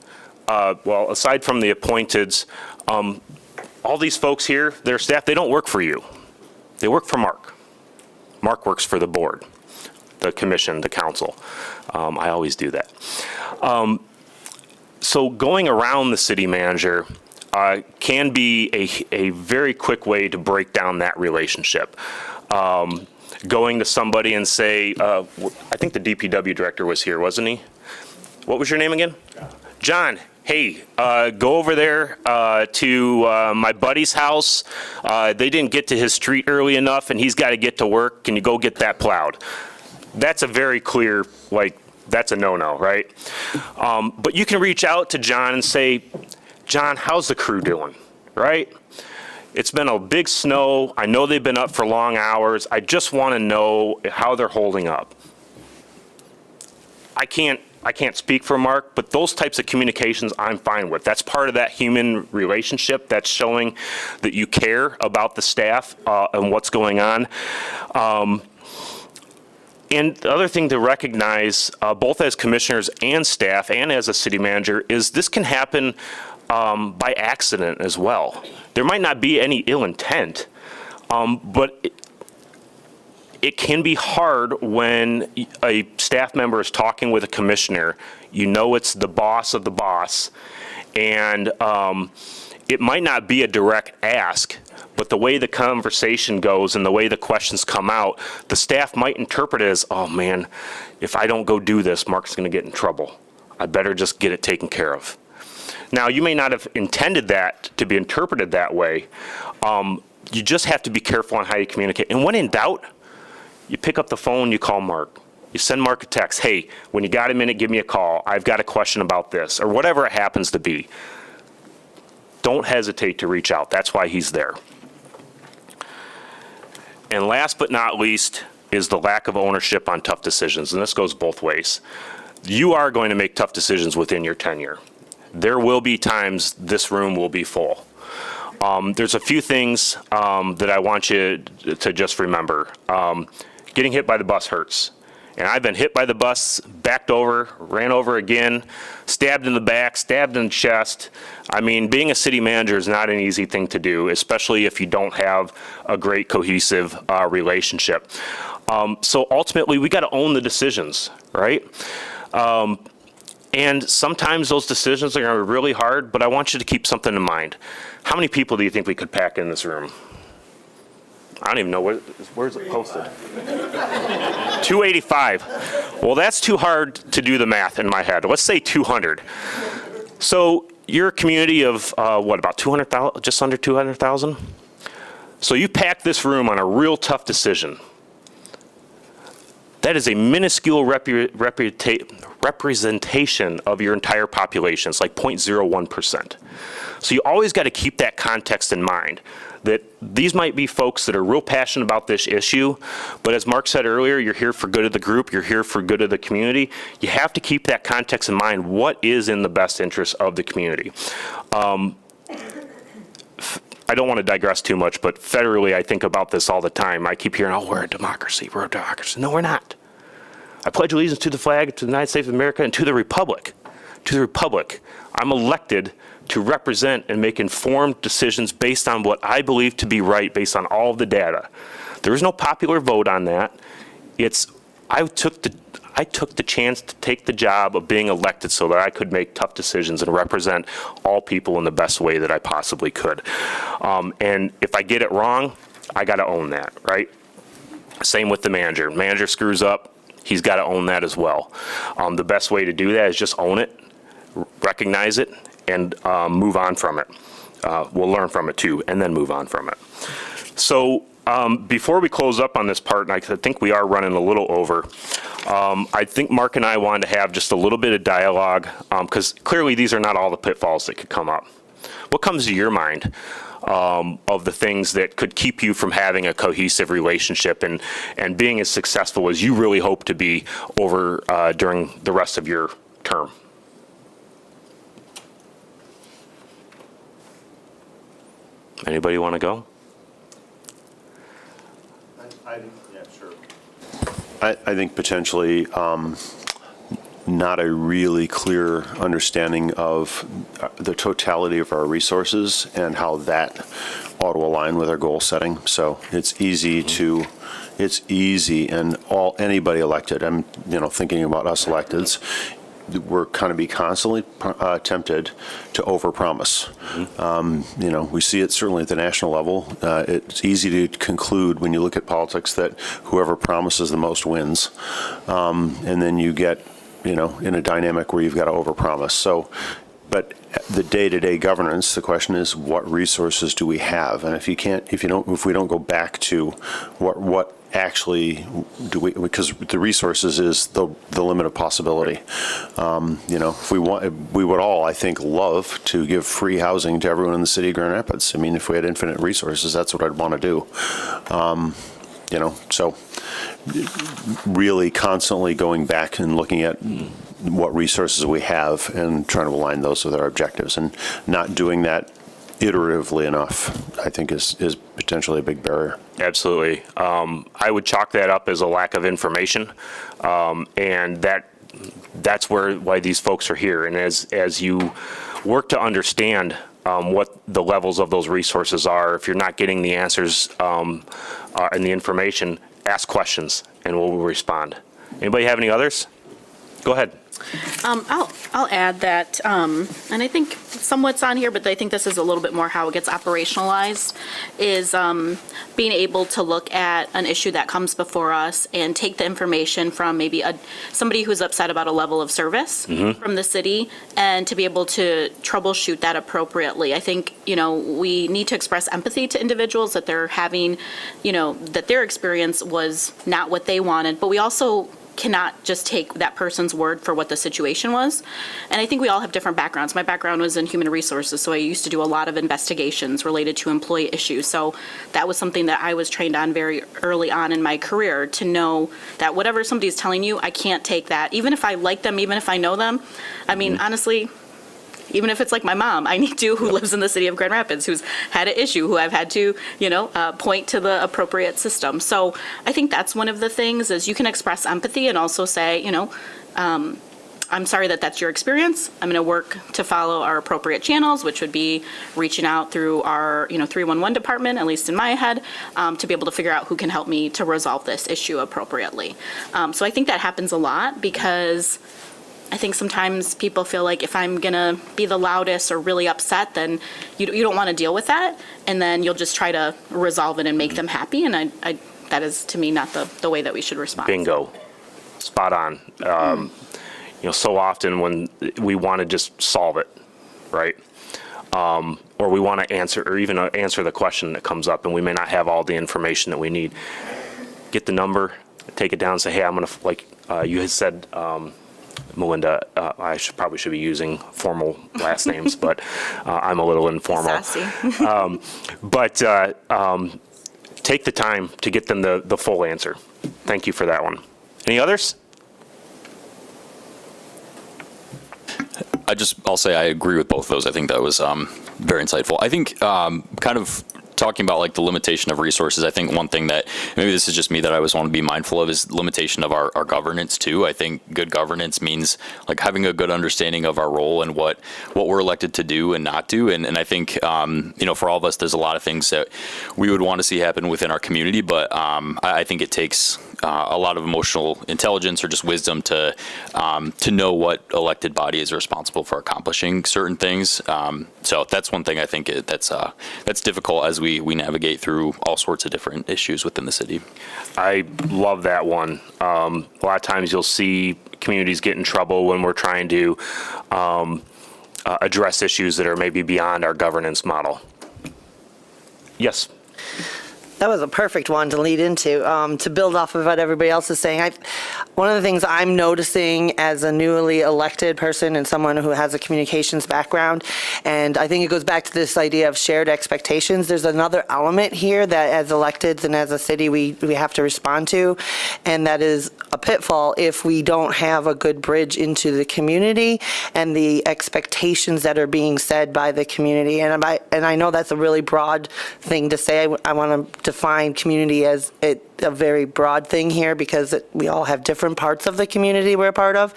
well, aside from the appointeds, all these folks here, their staff, they don't work for you. They work for Mark. Mark works for the board, the commission, the council. I always do that. So going around the city manager can be a very quick way to break down that relationship. Going to somebody and say, I think the DPW director was here, wasn't he? What was your name again? John. Hey, go over there to my buddy's house. They didn't get to his street early enough, and he's got to get to work. Can you go get that plowed? That's a very clear, that's a no-no, right? But you can reach out to John and say, John, how's the crew doing, right? It's been a big snow. I know they've been up for long hours. I just want to know how they're holding up. I can't speak for Mark, but those types of communications I'm fine with. That's part of that human relationship. That's showing that you care about the staff and what's going on. And the other thing to recognize, both as commissioners and staff and as a city manager, is this can happen by accident as well. There might not be any ill intent, but it can be hard when a staff member is talking with a commissioner. You know it's the boss of the boss, and it might not be a direct ask, but the way the conversation goes and the way the questions come out, the staff might interpret it as, oh man, if I don't go do this, Mark's going to get in trouble. I better just get it taken care of. Now, you may not have intended that to be interpreted that way. You just have to be careful on how you communicate. And when in doubt, you pick up the phone, you call Mark. You send Mark a text, hey, when you got a minute, give me a call. I've got a question about this, or whatever it happens to be. Don't hesitate to reach out. That's why he's there. And last but not least is the lack of ownership on tough decisions, and this goes both ways. You are going to make tough decisions within your tenure. There will be times this room will be full. There's a few things that I want you to just remember. Getting hit by the bus hurts. And I've been hit by the bus, backed over, ran over again, stabbed in the back, stabbed in the chest. I mean, being a city manager is not an easy thing to do, especially if you don't have a great cohesive relationship. So ultimately, we got to own the decisions, right? And sometimes those decisions are going to be really hard, but I want you to keep something in mind. How many people do you think we could pack in this room? I don't even know, where's it posted? 285. Well, that's too hard to do the math in my head. Let's say 200. So you're a community of, what, about 200,000, just under 200,000? So you pack this room on a real tough decision. That is a minuscule representation of your entire population. It's like 0.01%. So you always got to keep that context in mind, that these might be folks that are real passionate about this issue, but as Mark said earlier, you're here for good of the group, you're here for good of the community. You have to keep that context in mind. What is in the best interest of the community? I don't want to digress too much, but federally, I think about this all the time. I keep hearing, oh, we're a democracy, we're a democracy. No, we're not. I pledge allegiance to the flag, to the United States of America, and to the republic. To the republic. I'm elected to represent and make informed decisions based on what I believe to be right, based on all of the data. There is no popular vote on that. I took the chance to take the job of being elected so that I could make tough decisions and represent all people in the best way that I possibly could. And if I get it wrong, I got to own that, right? Same with the manager. Manager screws up, he's got to own that as well. The best way to do that is just own it, recognize it, and move on from it. We'll learn from it too, and then move on from it. So before we close up on this part, and I think we are running a little over, I think Mark and I wanted to have just a little bit of dialogue, because clearly these are not all the pitfalls that could come up. What comes to your mind of the things that could keep you from having a cohesive relationship and being as successful as you really hope to be over during the rest of your term? Anybody want to go? Yeah, sure. I think potentially not a really clear understanding of the totality of our resources and how that ought to align with our goal setting. So it's easy, and anybody elected, I'm thinking about us electeds, we're kind of be constantly tempted to overpromise. We see it certainly at the national level. It's easy to conclude when you look at politics that whoever promises the most wins. And then you get in a dynamic where you've got to overpromise. So, but the day-to-day governance, the question is, what resources do we have? And if we don't go back to what actually do we, because the resources is the limit of possibility. If we would all, I think, love to give free housing to everyone in the city of Grand Rapids. I mean, if we had infinite resources, that's what I'd want to do. So really constantly going back and looking at what resources we have and trying to align those with our objectives, and not doing that iteratively enough, I think is potentially a big barrier. Absolutely. I would chalk that up as a lack of information, and that's why these folks are here. And as you work to understand what the levels of those resources are, if you're not getting the answers and the information, ask questions, and we'll respond. Anybody have any others? Go ahead. I'll add that, and I think somewhat's on here, but I think this is a little bit more how it gets operationalized, is being able to look at an issue that comes before us and take the information from maybe somebody who's upset about a level of service from the city, and to be able to troubleshoot that appropriately. I think, we need to express empathy to individuals that they're having, that their experience was not what they wanted, but we also cannot just take that person's word for what the situation was. And I think we all have different backgrounds. My background was in human resources, so I used to do a lot of investigations related to employee issues. So that was something that I was trained on very early on in my career, to know that whatever somebody's telling you, I can't take that. Even if I like them, even if I know them. I mean, honestly, even if it's like my mom, I need to, who lives in the city of Grand Rapids, who's had an issue, who I've had to, point to the appropriate system. So I think that's one of the things, is you can express empathy and also say, I'm sorry that that's your experience. I'm going to work to follow our appropriate channels, which would be reaching out through our, 311 department, at least in my head, to be able to figure out who can help me to resolve this issue appropriately. So I think that happens a lot, because I think sometimes people feel like if I'm going to be the loudest or really upset, then you don't want to deal with that, and then you'll just try to resolve it and make them happy, and I that is, to me, not the way that we should respond. Bingo. Spot on. So often when we want to just solve it, right? Or we want to answer the question that comes up, and we may not have all the information that we need. Get the number, take it down, and say, hey, I'm going to, like you had said, Melinda, I probably should be using formal last names, but I'm a little informal. Sassy. But take the time to get them the full answer. Thank you for that one. Any others? I'll say I agree with both of those. I think that was very insightful. I think kind of talking about like the limitation of resources, I think one thing that, maybe this is just me, that I always want to be mindful of, is limitation of our governance too. I think good governance means like having a good understanding of our role and what we're elected to do and not do. And I think, for all of us, there's a lot of things that we would want to see happen within our community, but I think it takes a lot of emotional intelligence or just wisdom to know what elected body is responsible for accomplishing certain things. So that's one thing I think that's difficult as we navigate through all sorts of different issues within the city. I love that one. A lot of times you'll see communities get in trouble when we're trying to address issues that are maybe beyond our governance model. Yes. That was a perfect one to lead into, to build off of what everybody else is saying. One of the things I'm noticing as a newly elected person and someone who has a communications background, and I think it goes back to this idea of shared expectations. There's another element here that as electeds and as a city we have to respond to, and that is a pitfall if we don't have a good bridge into the community and the expectations that are being said by the community. And I know that's a really broad thing to say. I want to define community as a very broad thing here, because we all have different parts of the community we're a part of.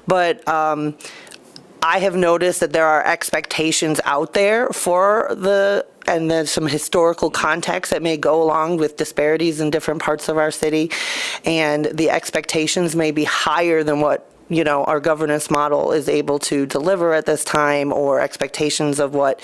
But I have noticed that there are expectations out there and there's some historical context that may go along with disparities in different parts of our city, and the expectations may be higher than what our governance model is able to deliver at this time, or expectations of what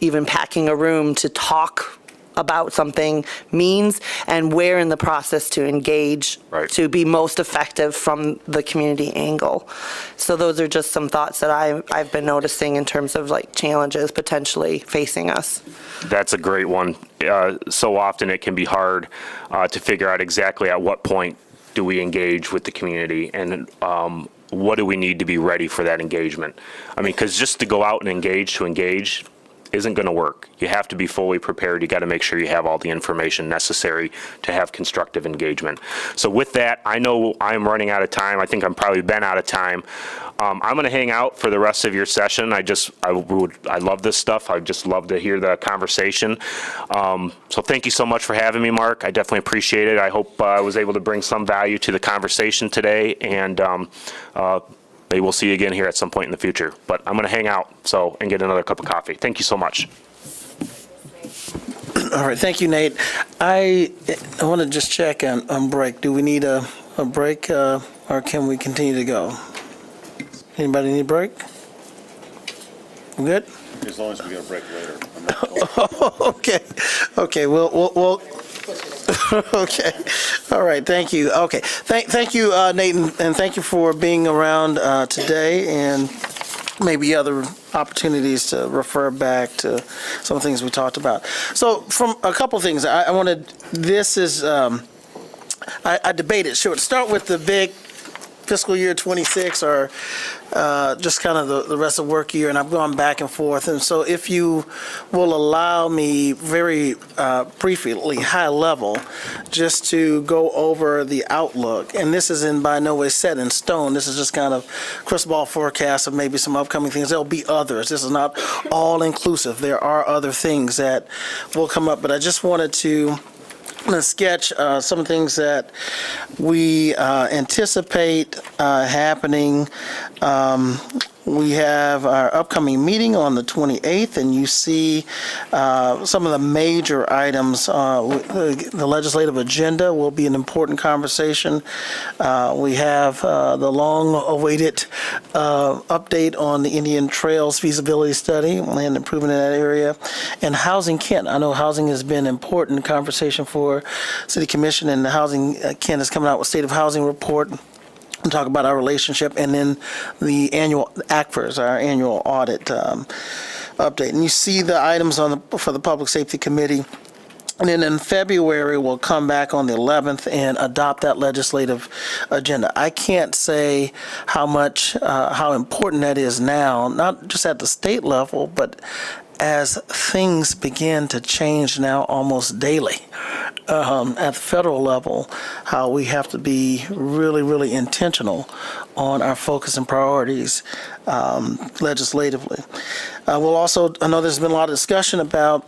even packing a room to talk about something means and where in the process to engage Right. to be most effective from the community angle. So those are just some thoughts that I've been noticing in terms of like challenges potentially facing us. That's a great one. So often it can be hard to figure out exactly at what point do we engage with the community and what do we need to be ready for that engagement. I mean, because just to go out and engage isn't going to work. You have to be fully prepared. You got to make sure you have all the information necessary to have constructive engagement. So with that, I know I'm running out of time. I think I'm probably been out of time. I'm going to hang out for the rest of your session. I love this stuff. I just love to hear the conversation. So thank you so much for having me, Mark. I definitely appreciate it. I hope I was able to bring some value to the conversation today, and maybe we'll see you again here at some point in the future. But I'm going to hang out and get another cup of coffee. Thank you so much. All right, thank you, Nate. I want to just check on break. Do we need a break or can we continue to go? Anybody need a break? We good? As long as we get a break later. Okay, we'll okay. All right, thank you. Okay, thank you, Nate, and thank you for being around today, and maybe other opportunities to refer back to some of the things we talked about. So from a couple things, I wanted, this is, I debated, should it start with the big fiscal year 26 or just kind of the rest of the work year, and I've gone back and forth. And so if you will allow me very briefly, high level, just to go over the outlook. And this is by no way set in stone. This is just kind of crystal ball forecast of maybe some upcoming things. There'll be others. This is not all inclusive. There are other things that will come up, but I just wanted to sketch some things that we anticipate happening. We have our upcoming meeting on the 28th, and you see some of the major items. The legislative agenda will be an important conversation. We have the long-awaited update on the Indian Trails feasibility study, land improvement in that area, and Housing Kent. I know housing has been an important conversation for City Commission, and the Housing Kent is coming out with State of Housing report. And talk about our relationship, and then the annual ACFRS, our annual audit update. And you see the items for the Public Safety Committee. And then in February, we'll come back on the 11th and adopt that legislative agenda. I can't say how important that is now, not just at the state level, but as things begin to change now almost daily at the federal level, how we have to be really, really intentional on our focus and priorities legislatively. We'll also, I know there's been a lot of discussion about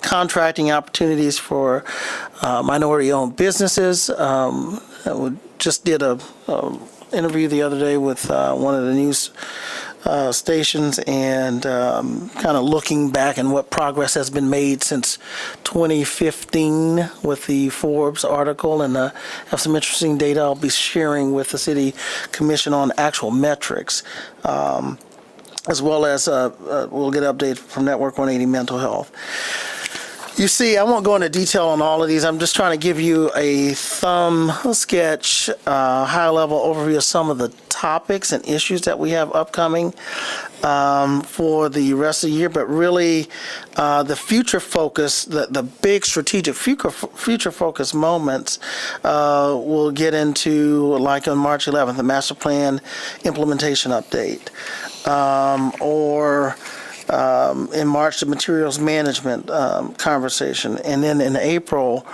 contracting opportunities for minority-owned businesses. We just did a interview the other day with one of the news stations, and kind of looking back and what progress has been made since 2015 with the Forbes article, and have some interesting data I'll be sharing with the City Commission on actual metrics, as well as we'll get an update from Network 180 Mental Health. You see, I won't go into detail on all of these. I'm just trying to give you a thumb sketch, high-level overview of some of the topics and issues that we have upcoming for the rest of the year. But really, the future focus, the big strategic future focus moments, we'll get into, like on March 11th, the master plan implementation update, or in March, the materials management conversation. And then in April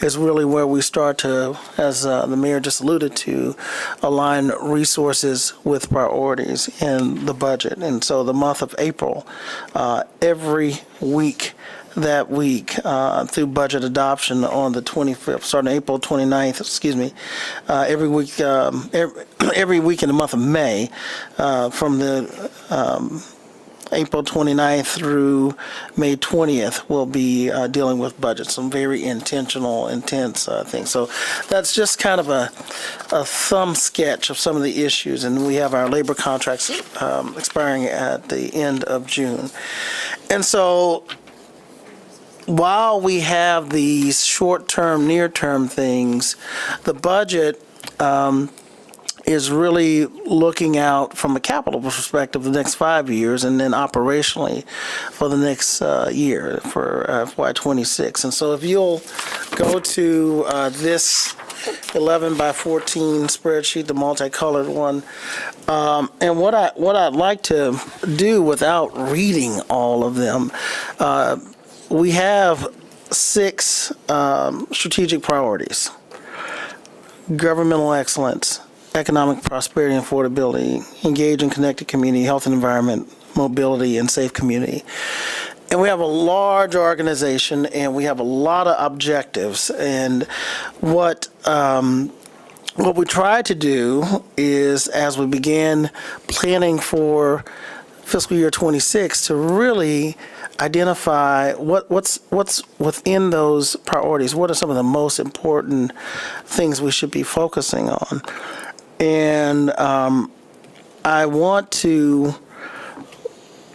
is really where we start to, as the mayor just alluded to, align resources with priorities in the budget. And so the month of April, every week that week through budget adoption on the 25th, starting April 29th, every week in the month of May, from the April 29th through May 20th, we'll be dealing with budgets, some very intentional, intense things. So that's just kind of a thumb sketch of some of the issues. And we have our labor contracts expiring at the end of June. And so while we have these short-term, near-term things, the budget is really looking out from a capital perspective the next 5 years, and then operationally for the next year, for FY26. And so if you'll go to this 11 by 14 spreadsheet, the multicolored one, and what I'd like to do without reading all of them, we have 6 strategic priorities: governmental excellence, economic prosperity and affordability, engage in connected community, health and environment, mobility, and safe community. And we have a large organization, and we have a lot of objectives. And what we try to do is, as we begin planning for fiscal year 26, to really identify what's within those priorities. What are some of the most important things we should be focusing on? And I want to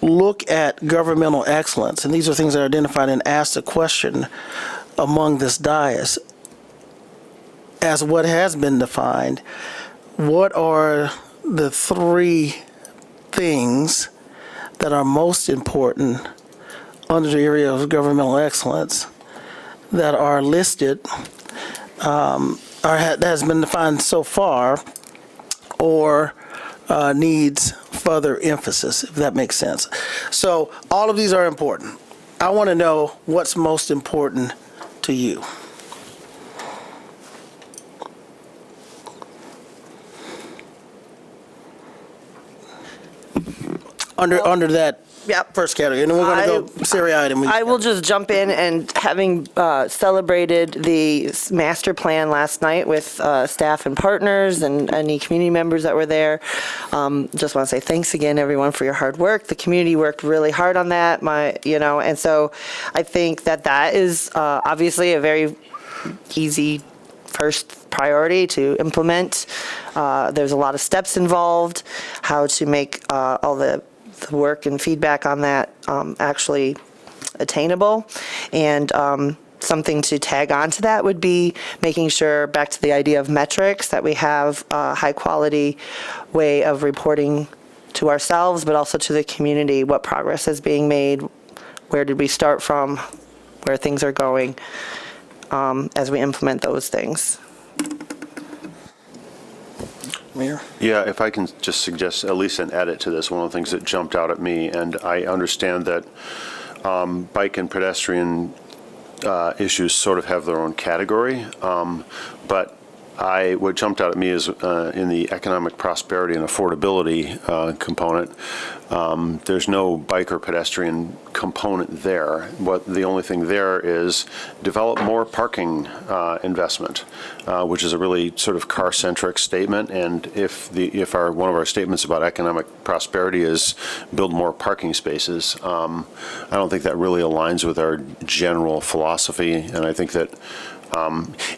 look at governmental excellence, and these are things that are identified, and ask the question among this dais, as what has been defined, what are the 3 things that are most important under the area of governmental excellence that are listed, that has been defined so far, or needs further emphasis, if that makes sense. So all of these are important. I want to know what's most important to you. Under that Yep. first category, and then we're going to go seriatim. I will just jump in, and having celebrated the master plan last night with staff and partners and any community members that were there, just want to say thanks again, everyone, for your hard work. The community worked really hard on that, and so I think that is obviously a very easy first priority to implement. There's a lot of steps involved, how to make all the work and feedback on that actually attainable. And something to tag on to that would be making sure, back to the idea of metrics, that we have a high quality way of reporting to ourselves, but also to the community, what progress is being made, where did we start from, where things are going as we implement those things. Mayor? Yeah, if I can just suggest at least an edit to this, one of the things that jumped out at me, and I understand that bike and pedestrian issues sort of have their own category, but what jumped out at me is in the economic prosperity and affordability component, there's no bike or pedestrian component there. The only thing there is develop more parking investment, which is a really sort of car-centric statement. And if one of our statements about economic prosperity is build more parking spaces, I don't think that really aligns with our general philosophy. And I think that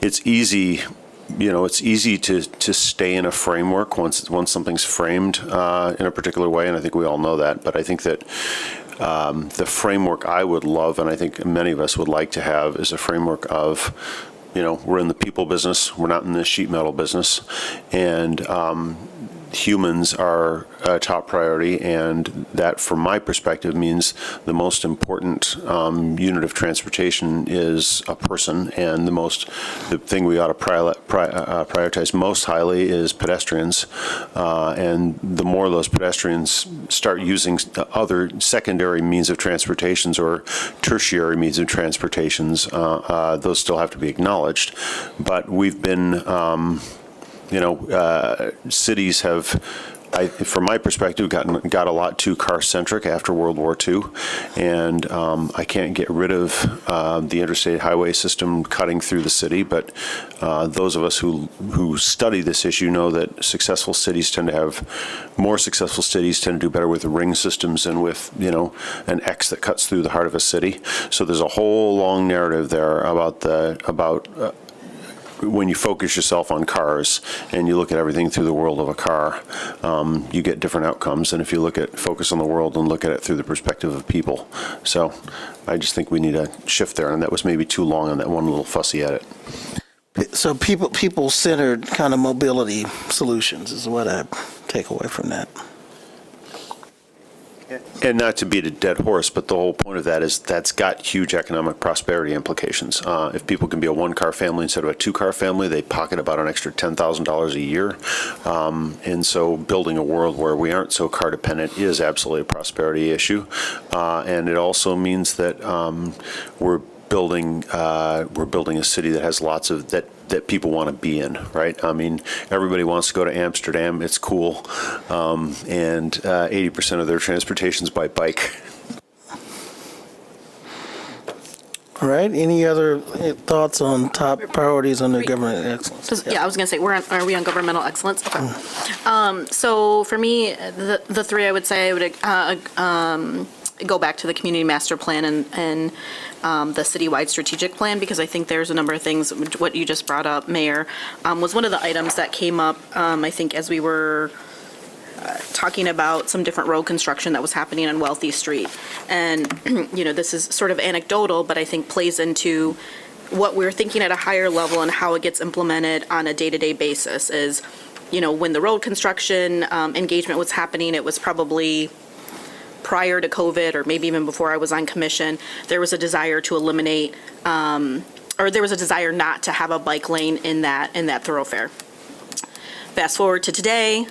it's easy. It's easy to stay in a framework once something's framed in a particular way, and I think we all know that. But I think that the framework I would love, and I think many of us would like to have, is a framework of, we're in the people business, we're not in the sheet metal business, and humans are a top priority, and that, from my perspective, means the most important unit of transportation is a person, and the thing we ought to prioritize most highly is pedestrians, and the more those pedestrians start using other secondary means of transportations or tertiary means of transportations, those still have to be acknowledged. But we've been cities have, from my perspective, got a lot too car-centric after World War II, and I can't get rid of the interstate highway system cutting through the city. But those of us who study this issue know that more successful cities tend to do better with ring systems and with an X that cuts through the heart of a city. So there's a whole long narrative there about when you focus yourself on cars and you look at everything through the world of a car, you get different outcomes. And if you focus on the world and look at it through the perspective of people. So I just think we need a shift there, and that was maybe too long on that one little fussy edit. So people-centered kind of mobility solutions is what I take away from that. And not to beat a dead horse, but the whole point of that is that's got huge economic prosperity implications. If people can be a one-car family instead of a two-car family, they pocket about an extra $10,000 a year. And so building a world where we aren't so car dependent is absolutely a prosperity issue. And it also means that we're building a city that has lots of that people want to be in, right? I mean, everybody wants to go to Amsterdam. It's cool. And 80% of their transportation is by bike. All right. Any other thoughts on top priorities under government excellence? Yeah, I was going to say, are we on governmental excellence? Okay. So for me, the three I would say I would go back to the community master plan and the citywide strategic plan, because I think there's a number of things. What you just brought up, Mayor, was one of the items that came up, I think, as we were talking about some different road construction that was happening on Wealthy Street. And, this is sort of anecdotal, but I think plays into what we're thinking at a higher level and how it gets implemented on a day-to-day basis is, when the road construction engagement was happening, it was probably prior to COVID, or maybe even before I was on commission, there was a desire to eliminate, or there was a desire not to have a bike lane in that thoroughfare. Fast forward to today,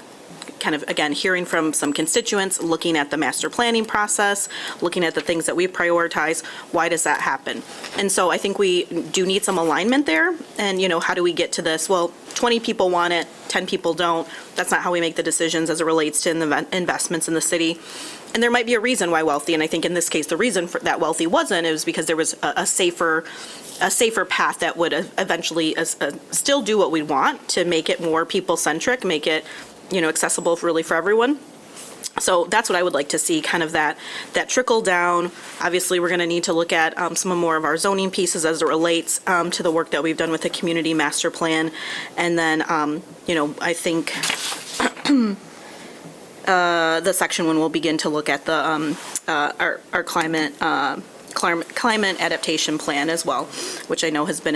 kind of, again, hearing from some constituents, looking at the master planning process, looking at the things that we prioritize, why does that happen? And so I think we do need some alignment there. And, how do we get to this? Well, 20 people want it, 10 people don't. That's not how we make the decisions as it relates to investments in the city. And there might be a reason why Wealthy, and I think in this case, the reason for that Wealthy wasn't, it was because there was a safer path that would eventually still do what we want to make it more people-centric, make it, accessible really for everyone. So that's what I would like to see, kind of that trickle down. Obviously, we're going to need to look at some more of our zoning pieces as it relates to the work that we've done with the community master plan. And then, I think the section when we'll begin to look at the our climate adaptation plan as well, which I know has been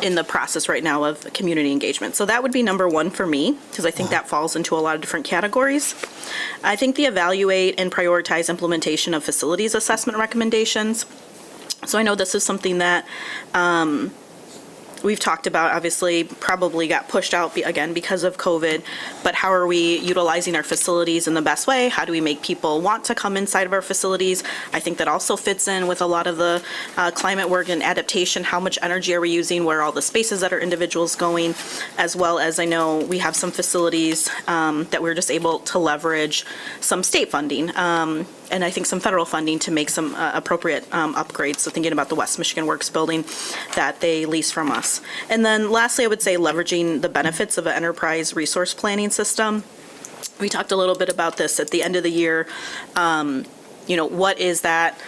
in the process right now of community engagement. So that would be number one for me, because I think that falls into a lot of different categories. I think the evaluate and prioritize implementation of facilities assessment recommendations. So I know this is something that we've talked about, obviously, probably got pushed out again because of COVID, but how are we utilizing our facilities in the best way? How do we make people want to come inside of our facilities? I think that also fits in with a lot of the climate work and adaptation. How much energy are we using? Where are all the spaces that our individuals going? As well as I know we have some facilities that we're just able to leverage some state funding. And I think some federal funding to make some appropriate upgrades. So thinking about the West Michigan Works building that they lease from us. And then lastly, I would say leveraging the benefits of an enterprise resource planning system. We talked a little bit about this at the end of the year. What is that?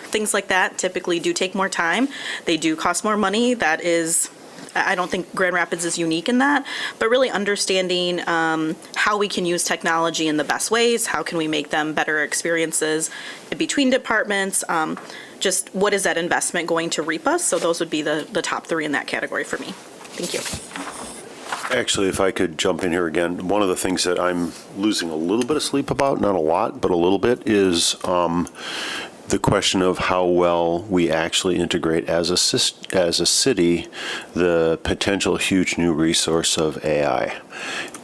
Things like that typically do take more time. They do cost more money. That is, I don't think Grand Rapids is unique in that, but really understanding how we can use technology in the best ways, how can we make them better experiences between departments, just what is that investment going to reap us? So those would be the top three in that category for me. Thank you. Actually, if I could jump in here again, one of the things that I'm losing a little bit of sleep about, not a lot, but a little bit, is the question of how well we actually integrate as a city the potential huge new resource of AI.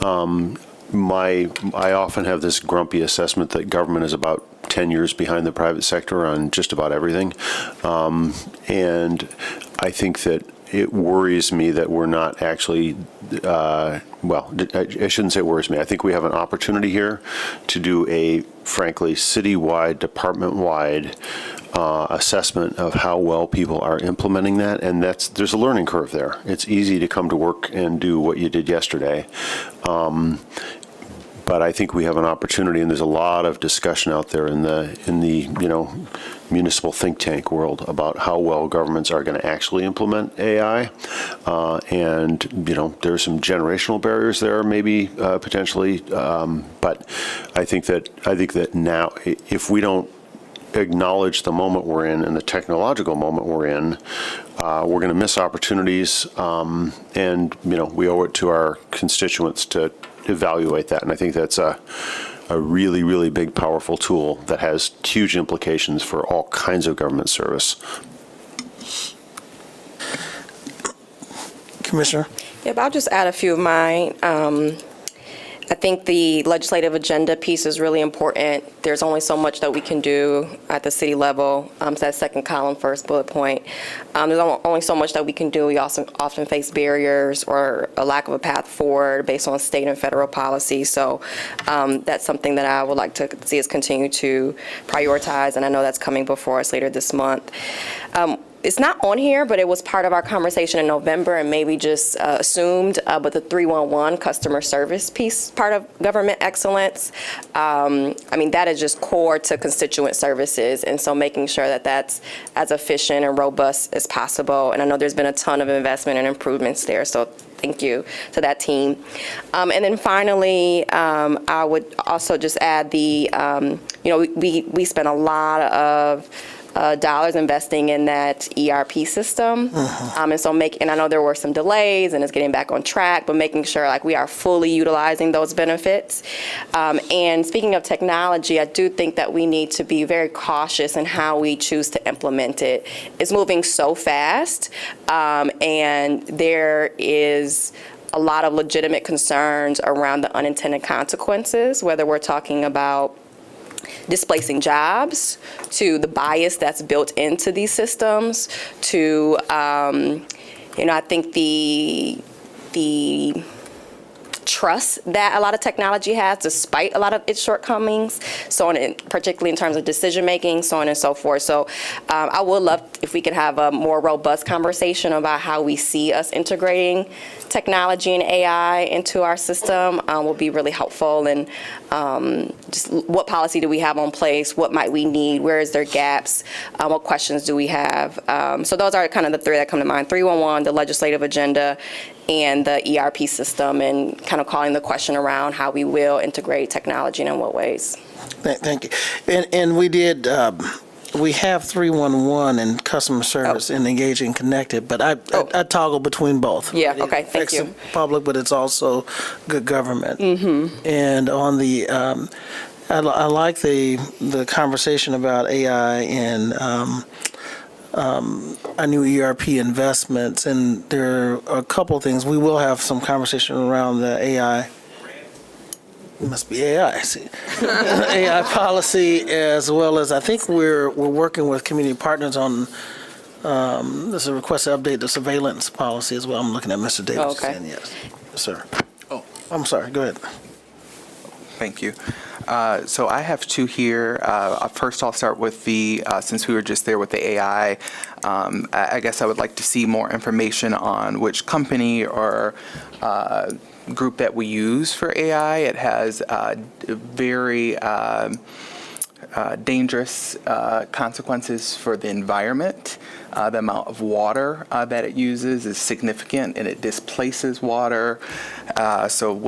I often have this grumpy assessment that government is about 10 years behind the private sector on just about everything. And I think that it worries me that we're not actually, I shouldn't say it worries me. I think we have an opportunity here to do a, frankly, citywide, department-wide assessment of how well people are implementing that. And there's a learning curve there. It's easy to come to work and do what you did yesterday. But I think we have an opportunity, and there's a lot of discussion out there in the municipal think tank world about how well governments are going to actually implement AI. And there's some generational barriers there, maybe potentially. But I think that now, if we don't acknowledge the moment we're in and the technological moment we're in, we're going to miss opportunities, and we owe it to our constituents to evaluate that. And I think that's a really, really big, powerful tool that has huge implications for all kinds of government service. Commissioner? Yeah, but I'll just add a few of mine. I think the legislative agenda piece is really important. There's only so much that we can do at the city level. So that second column, first bullet point. There's only so much that we can do. We also often face barriers or a lack of a path forward based on state and federal policy. So that's something that I would like to see us continue to prioritize, and I know that's coming before us later this month. It's not on here, but it was part of our conversation in November and maybe just assumed, but the 311 customer service piece, part of government excellence, that is just core to constituent services. And so making sure that that's as efficient and robust as possible. And I know there's been a ton of investment and improvements there. So thank you to that team. And then finally, I would also just add we spent a lot of dollars investing in that ERP system. And so and I know there were some delays and it's getting back on track, but making sure we are fully utilizing those benefits. And speaking of technology, I do think that we need to be very cautious in how we choose to implement it. It's moving so fast, and there is a lot of legitimate concerns around the unintended consequences, whether we're talking about displacing jobs, to the bias that's built into these systems, to, I think the trust that a lot of technology has, despite a lot of its shortcomings, so on, particularly in terms of decision making, so on and so forth. So I would love if we could have a more robust conversation about how we see us integrating technology and AI into our system. Will be really helpful. And just what policy do we have on place? What might we need? Where is there gaps? What questions do we have? So those are kind of the three that come to mind: 311, the legislative agenda, and the ERP system, and kind of calling the question around how we will integrate technology and in what ways. Thank you. And we did, we have 311 and customer service and engaging connected, but I toggle between both. Yeah, right? okay, thank It's you. public, but it's also good government. And on the, I like the conversation about AI and our new ERP investments, and there are a couple of things. We will have some conversation around the AI. It must be AI. See, AI policy, as well as I think we're working with community partners on. There's a request to update the surveillance policy as well. I'm looking at Mr. Davis. Okay. Saying yes, sir. Oh, I'm sorry. Go ahead. Thank you. So I have two here. First, I'll start with since we were just there with the AI, I guess I would like to see more information on which company or group that we use for AI. It has very dangerous consequences for the environment. The amount of water that it uses is significant, and it displaces water. So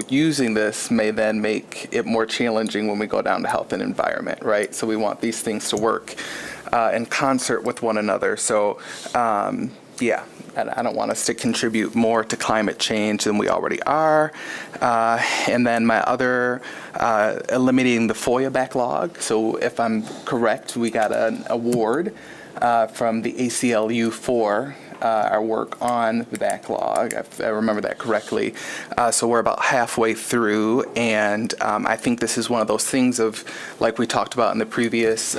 using this may then make it more challenging when we go down to health and environment, right? So we want these things to work in concert with one another. So I don't want us to contribute more to climate change than we already are. And then my other, eliminating the FOIA backlog. So if I'm correct, we got an award from the ACLU for our work on the backlog, if I remember that correctly. So we're about halfway through, and I think this is one of those things of, like we talked about in the previous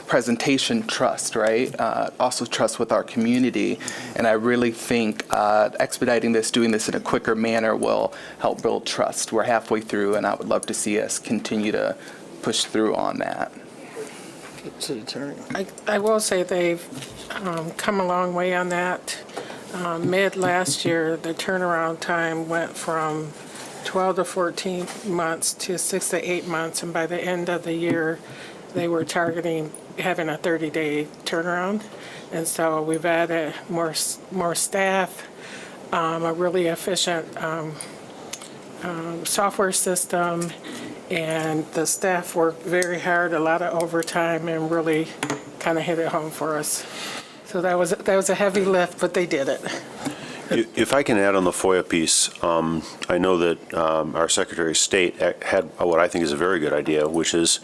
presentation, trust, right? Also trust with our community. And I really think expediting this, doing this in a quicker manner will help build trust. We're halfway through, and I would love to see us continue to push through on that. I will say they've come a long way on that. Mid last year, the turnaround time went from 12 to 14 months to 6 to 8 months, and by the end of the year, they were targeting having a 30-day turnaround. And so we've added more staff, a really efficient software system, and the staff worked very hard, a lot of overtime, and really kind of hit it home for us. So that was a heavy lift, but they did it. If I can add on the FOIA piece, I know that our Secretary of State had what I think is a very good idea, which is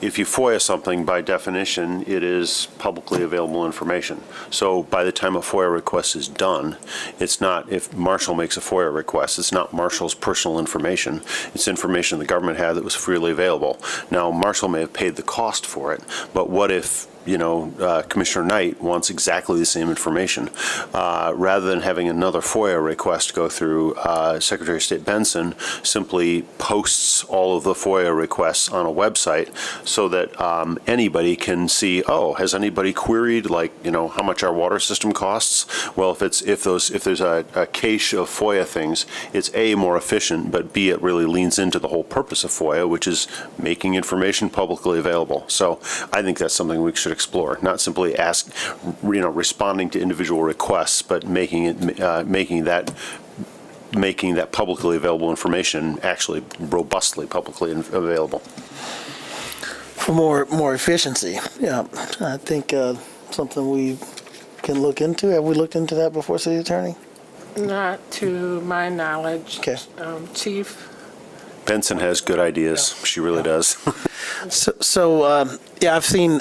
if you FOIA something, by definition, it is publicly available information. So by the time a FOIA request is done, it's not, if Marshall makes a FOIA request, it's not Marshall's personal information. It's information the government had that was freely available. Now, Marshall may have paid the cost for it, but what if Commissioner Knight wants exactly the same information? Rather than having another FOIA request go through, Secretary of State Benson simply posts all of the FOIA requests on a website so that anybody can see, oh, has anybody queried, how much our water system costs? Well, if there's a cache of FOIA things, it's A, more efficient, but B, it really leans into the whole purpose of FOIA, which is making information publicly available. So I think that's something we should explore, not simply responding to individual requests, but making that publicly available information actually robustly publicly available. For more efficiency, yeah, I think something we can look into. Have we looked into that before, City Attorney? Not to my knowledge. Okay. Chief? Benson has good ideas. She really does. So yeah, I've seen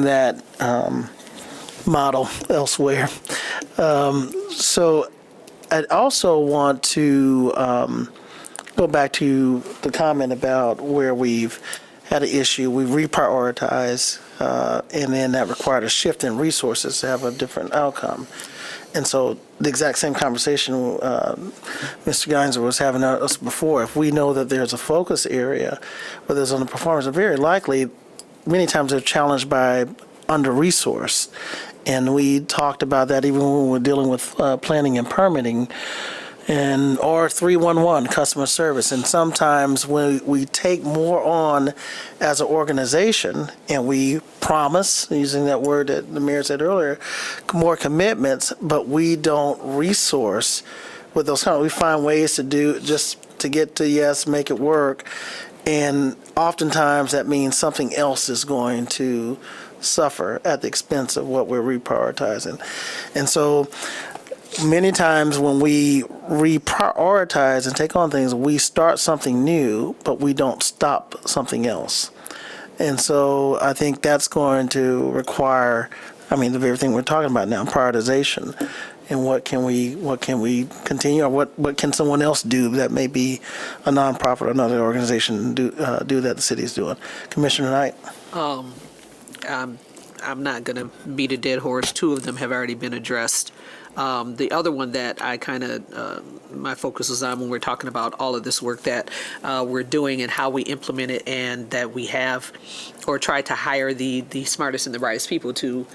that model elsewhere. So I'd also want to go back to the comment about where we've had an issue, we reprioritize, and then that required a shift in resources to have a different outcome. And so the exact same conversation Mr. Geinzer was having us before. If we know that there's a focus area, whether it's on the performance, very likely, many times they're challenged by under-resourced. And we talked about that even when we were dealing with planning and permitting and or 311 customer service. And sometimes when we take more on as an organization and we promise, using that word that the mayor said earlier, more commitments, but we don't resource with those we find ways to do just to get to yes, make it work. And oftentimes that means something else is going to suffer at the expense of what we're reprioritizing. And so many times when we reprioritize and take on things, we start something new, but we don't stop something else. And so I think that's going to require, the very thing we're talking about now, prioritization. And what can we continue, or what can someone else do that may be a nonprofit or another organization do that the city is doing? Commissioner Knight. I'm not going to beat a dead horse. Two of them have already been addressed. The other one that I my focus is on when we're talking about all of this work that we're doing and how we implement it, and that we have or try to hire the smartest and the brightest people to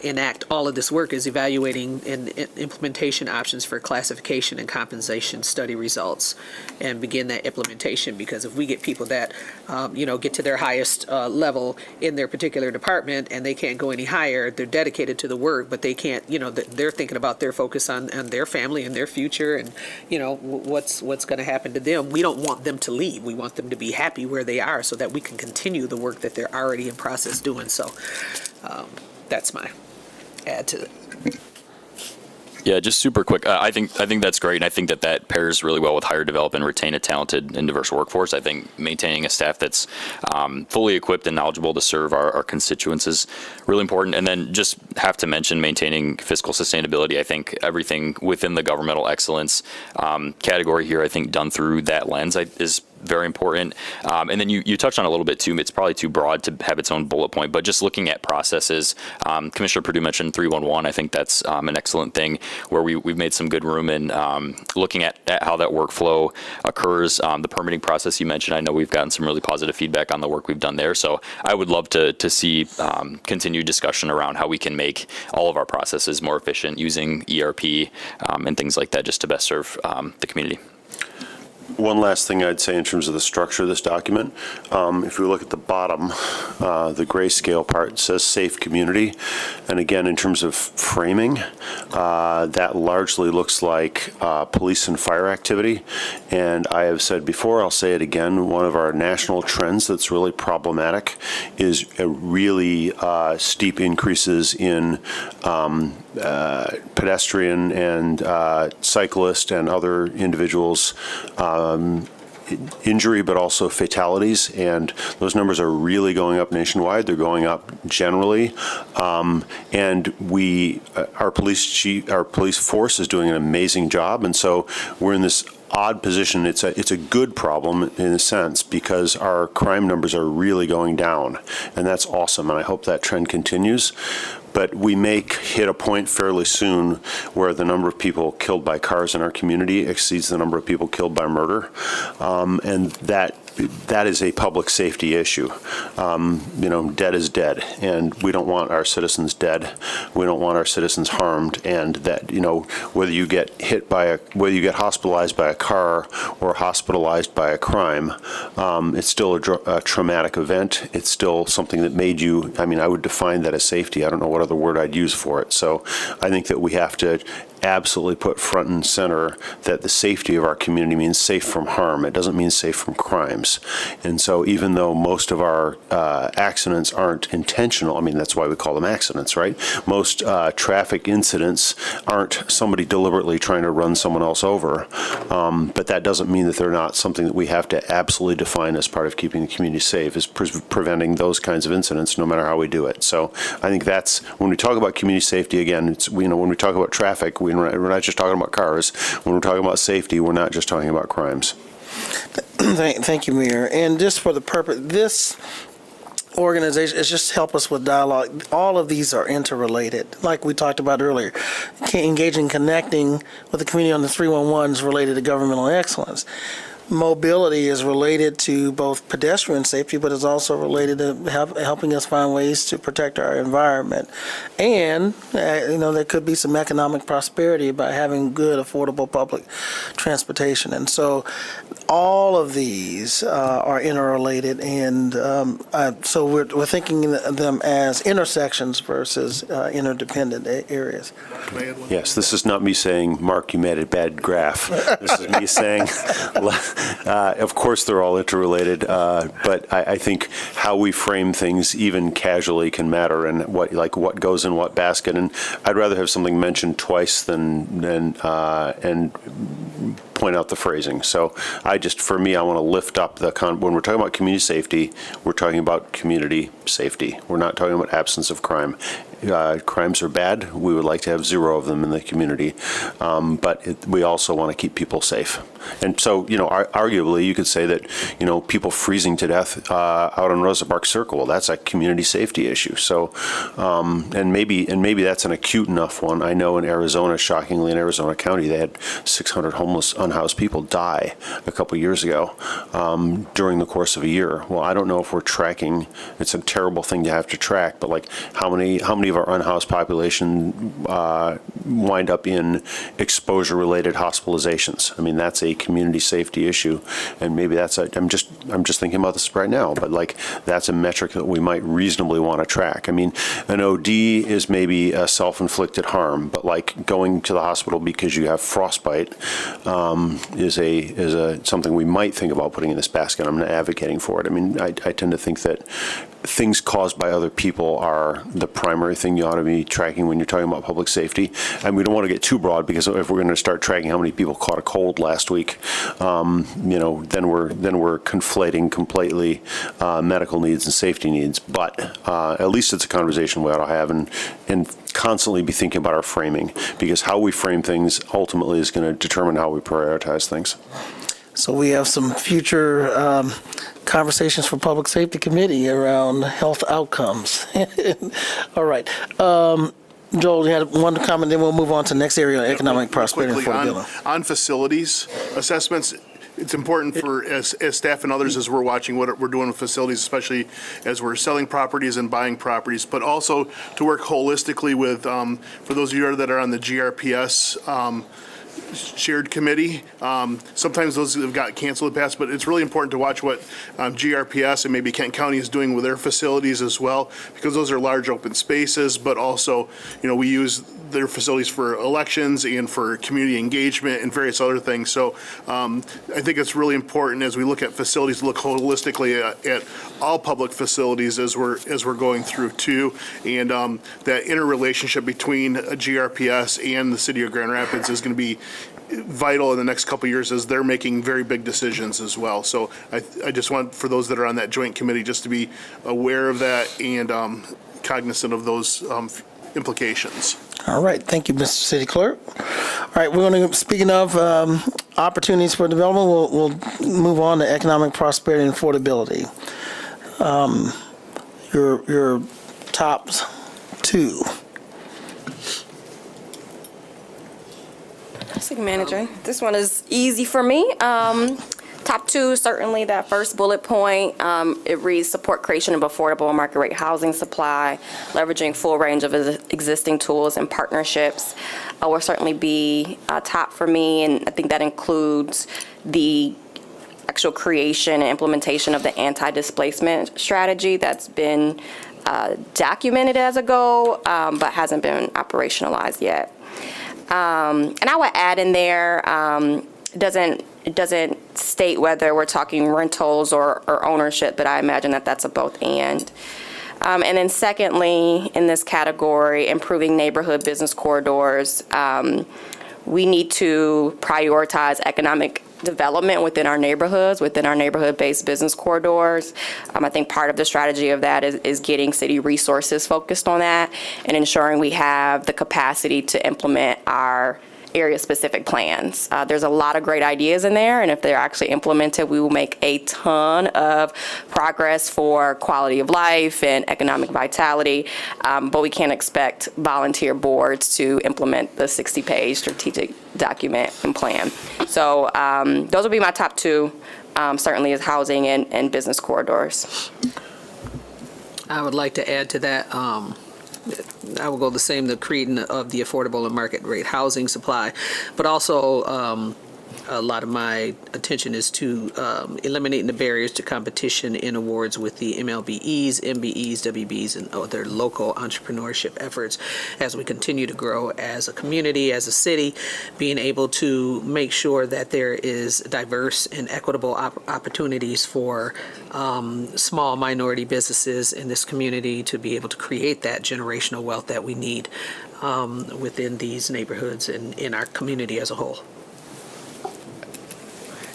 enact all of this work, is evaluating and implementation options for classification and compensation study results and begin that implementation. Because if we get people that, get to their highest level in their particular department and they can't go any higher, they're dedicated to the work, but they can't, they're thinking about their focus on their family and their future and, what's going to happen to them. We don't want them to leave. We want them to be happy where they are so that we can continue the work that they're already in process doing. So, that's my add to it. Yeah, just super quick. I think that's great, and I think that pairs really well with hire, develop, and retain a talented and diverse workforce. I think maintaining a staff that's fully equipped and knowledgeable to serve our constituents is really important. And then just have to mention maintaining fiscal sustainability. I think everything within the governmental excellence category here, I think done through that lens is very important. And then you touched on it a little bit too. It's probably too broad to have its own bullet point, but just looking at processes, Commissioner Perdue mentioned 311. I think that's an excellent thing where we've made some good room in looking at how that workflow occurs. The permitting process you mentioned, I know we've gotten some really positive feedback on the work we've done there. So I would love to see continued discussion around how we can make all of our processes more efficient using ERP and things like that just to best serve the community. One last thing I'd say in terms of the structure of this document, if we look at the bottom, the grayscale part says safe community. And again, in terms of framing, that largely looks like police and fire activity. And I have said before, I'll say it again, one of our national trends that's really problematic is a really steep increases in pedestrian and cyclist and other individuals injury, but also fatalities, and those numbers are really going up nationwide. They're going up generally, and our police force is doing an amazing job, and so we're in this odd position. It's a good problem in a sense because our crime numbers are really going down, and that's awesome, and I hope that trend continues. But we may hit a point fairly soon where the number of people killed by cars in our community exceeds the number of people killed by murder, and that is a public safety issue. Dead is dead, and we don't want our citizens dead. We don't want our citizens harmed, and that whether you get hospitalized by a car or hospitalized by a crime, it's still a traumatic event. It's still something that made you. I would define that as safety. I don't know what other word I'd use for it. So I think that we have to absolutely put front and center that the safety of our community means safe from harm. It doesn't mean safe from crimes. And so even though most of our accidents aren't intentional, that's why we call them accidents, right? Most traffic incidents aren't somebody deliberately trying to run someone else over. But that doesn't mean that they're not something that we have to absolutely define as part of keeping the community safe, is preventing those kinds of incidents no matter how we do it. So I think that's, when we talk about community safety, again, it's, when we talk about traffic, we're not just talking about cars. When we're talking about safety, we're not just talking about crimes. Thank you, Mayor. And just for the purpose, this organization is just help us with dialogue. All of these are interrelated, like we talked about earlier. Engaging, connecting with the community on the 311 is related to governmental excellence. Mobility is related to both pedestrian safety, but is also related to helping us find ways to protect our environment. And, there could be some economic prosperity by having good, affordable public transportation. And so all of these are interrelated, and so we're thinking of them as intersections versus interdependent areas. Yes, this is not me saying, Mark, you made a bad graph. This is me saying, of course they're all interrelated, but I think how we frame things, even casually, can matter, and what goes in what basket. And I'd rather have something mentioned twice than and point out the phrasing. So for me, I want to lift up when we're talking about community safety, we're talking about community safety. We're not talking about absence of crime. Crimes are bad. We would like to have zero of them in the community, but we also want to keep people safe. And so, arguably, you could say that, people freezing to death out on Rosa Parks Circle, well, that's a community safety issue. So, and maybe that's an acute enough one. I know in Arizona, shockingly, in Arizona County, they had 600 homeless, unhoused people die a couple years ago during the course of a year. Well, I don't know if we're tracking. It's a terrible thing to have to track, but how many of our unhoused population wind up in exposure-related hospitalizations? That's a community safety issue, and maybe I'm just thinking about this right now, but that's a metric that we might reasonably want to track. An OD is maybe a self-inflicted harm, but going to the hospital because you have frostbite is something we might think about putting in this basket. I'm not advocating for it. I tend to think that things caused by other people are the primary thing you ought to be tracking when you're talking about public safety. And we don't want to get too broad, because if we're going to start tracking how many people caught a cold last week, then we're conflating completely medical needs and safety needs. But at least it's a conversation we ought to have and constantly be thinking about our framing, because how we frame things ultimately is going to determine how we prioritize things. So we have some future conversations for Public Safety Committee around health outcomes. All right. Joel, you had one comment, then we'll move on to the next area, economic prosperity and Quickly, affordability. on facilities assessments, it's important for, as staff and others, as we're watching what we're doing with facilities, especially as we're selling properties and buying properties, but also to work holistically with, for those of you that are on the GRPS shared committee. Sometimes those have got canceled in the past, but it's really important to watch what GRPS and maybe Kent County is doing with their facilities as well, because those are large open spaces, but also, we use their facilities for elections and for community engagement and various other things. So I think it's really important as we look at facilities, look holistically at all public facilities as we're going through too, and that interrelationship between GRPS and the city of Grand Rapids is going to be vital in the next couple of years as they're making very big decisions as well. So I just want, for those that are on that joint committee, just to be aware of that and cognizant of those implications. All right, thank you, Mr. City Clerk. All right, we're going to, speaking of opportunities for development, we'll move on to economic prosperity and affordability. Your top two. City Manager, this one is easy for me. Top two, certainly that first bullet point, it reads support creation of affordable market rate housing supply, leveraging full range of existing tools and partnerships will certainly be top for me, and I think that includes the actual creation and implementation of the anti-displacement strategy that's been documented as a goal, but hasn't been operationalized yet. And I would add in there, it doesn't state whether we're talking rentals or ownership, but I imagine that that's a both and. And then secondly, in this category, improving neighborhood business corridors. We need to prioritize economic development within our neighborhoods, within our neighborhood-based business corridors. I think part of the strategy of that is getting city resources focused on that and ensuring we have the capacity to implement our area-specific plans. There's a lot of great ideas in there, and if they're actually implemented, we will make a ton of progress for quality of life and economic vitality, but we can't expect volunteer boards to implement the 60-page strategic document and plan. So those would be my top two, certainly is housing and business corridors. I would like to add to that, I will go the same, the creating of the affordable and market rate housing supply, but also a lot of my attention is to eliminating the barriers to competition in awards with the MLBEs, MBEs, WBs, and other local entrepreneurship efforts as we continue to grow as a community, as a city, being able to make sure that there is diverse and equitable opportunities for small minority businesses in this community to be able to create that generational wealth that we need within these neighborhoods and in our community as a whole.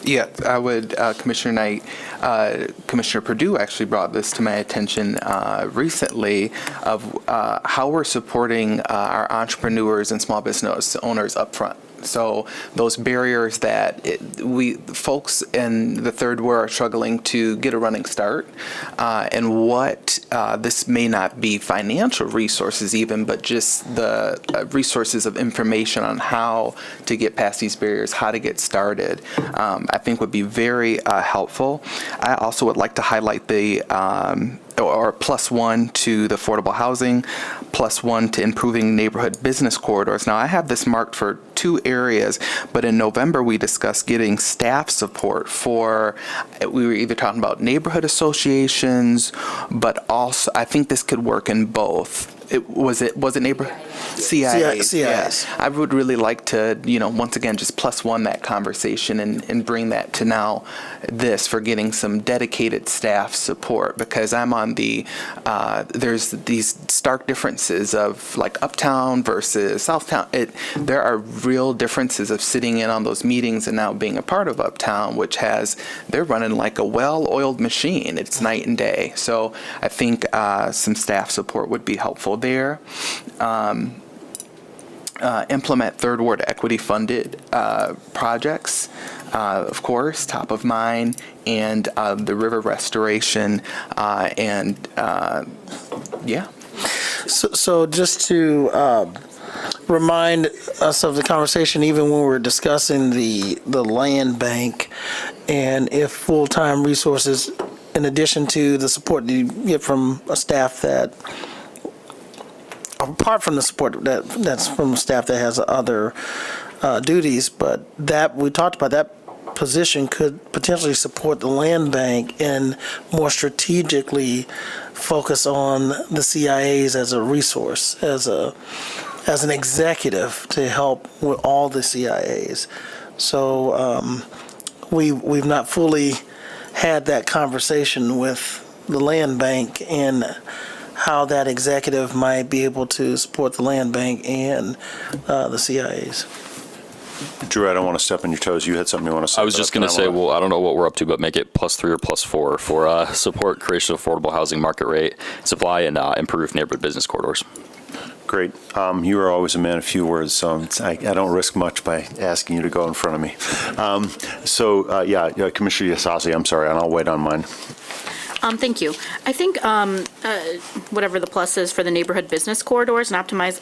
Yeah, I would, Commissioner Knight, Commissioner Perdue actually brought this to my attention recently of how we're supporting our entrepreneurs and small business owners up front. So those barriers that folks in the third world are struggling to get a running start, and what this may not be financial resources even, but just the resources of information on how to get past these barriers, how to get started, I think would be very helpful. I also would like to highlight the or +1 to the affordable housing, +1 to improving neighborhood business corridors. Now, I have this marked for 2 areas, but in November we discussed getting staff support for, we were either talking about neighborhood associations, but also, I think this could work in both. Was it neighborhood? CIAs. CIAs. Yeah. I would really like to, once again, just +1 that conversation and bring that to now this for getting some dedicated staff support, because I'm on there's these stark differences of like uptown versus southtown. There are real differences of sitting in on those meetings and now being a part of uptown, which they're running like a well-oiled machine. It's night and day. So I think some staff support would be helpful there. Implement third ward equity funded projects. of course, top of mind, and the river restoration, yeah. So just to remind us of the conversation, even when we're discussing the land bank, and if full-time resources, in addition to the support that you get from a staff that, apart from the support that's from staff that has other duties, but that we talked about, that position could potentially support the land bank and more strategically focus on the CIAs as a resource, as an executive to help with all the CIAs. So we've not fully had that conversation with the land bank and how that executive might be able to support the land bank and the CIAs. Drew, I don't want to step on your toes. You had something you want to say. I was just going to say, well, I don't know what we're up to, but make it +3 or +4 for support creation of affordable housing market rate supply and improve neighborhood business corridors. Great. You are always a man of few words, so I don't risk much by asking you to go in front of me. Commissioner Yasasi, I'm sorry, and I'll wait on mine. Thank you. I think whatever the plus is for the neighborhood business corridors and optimize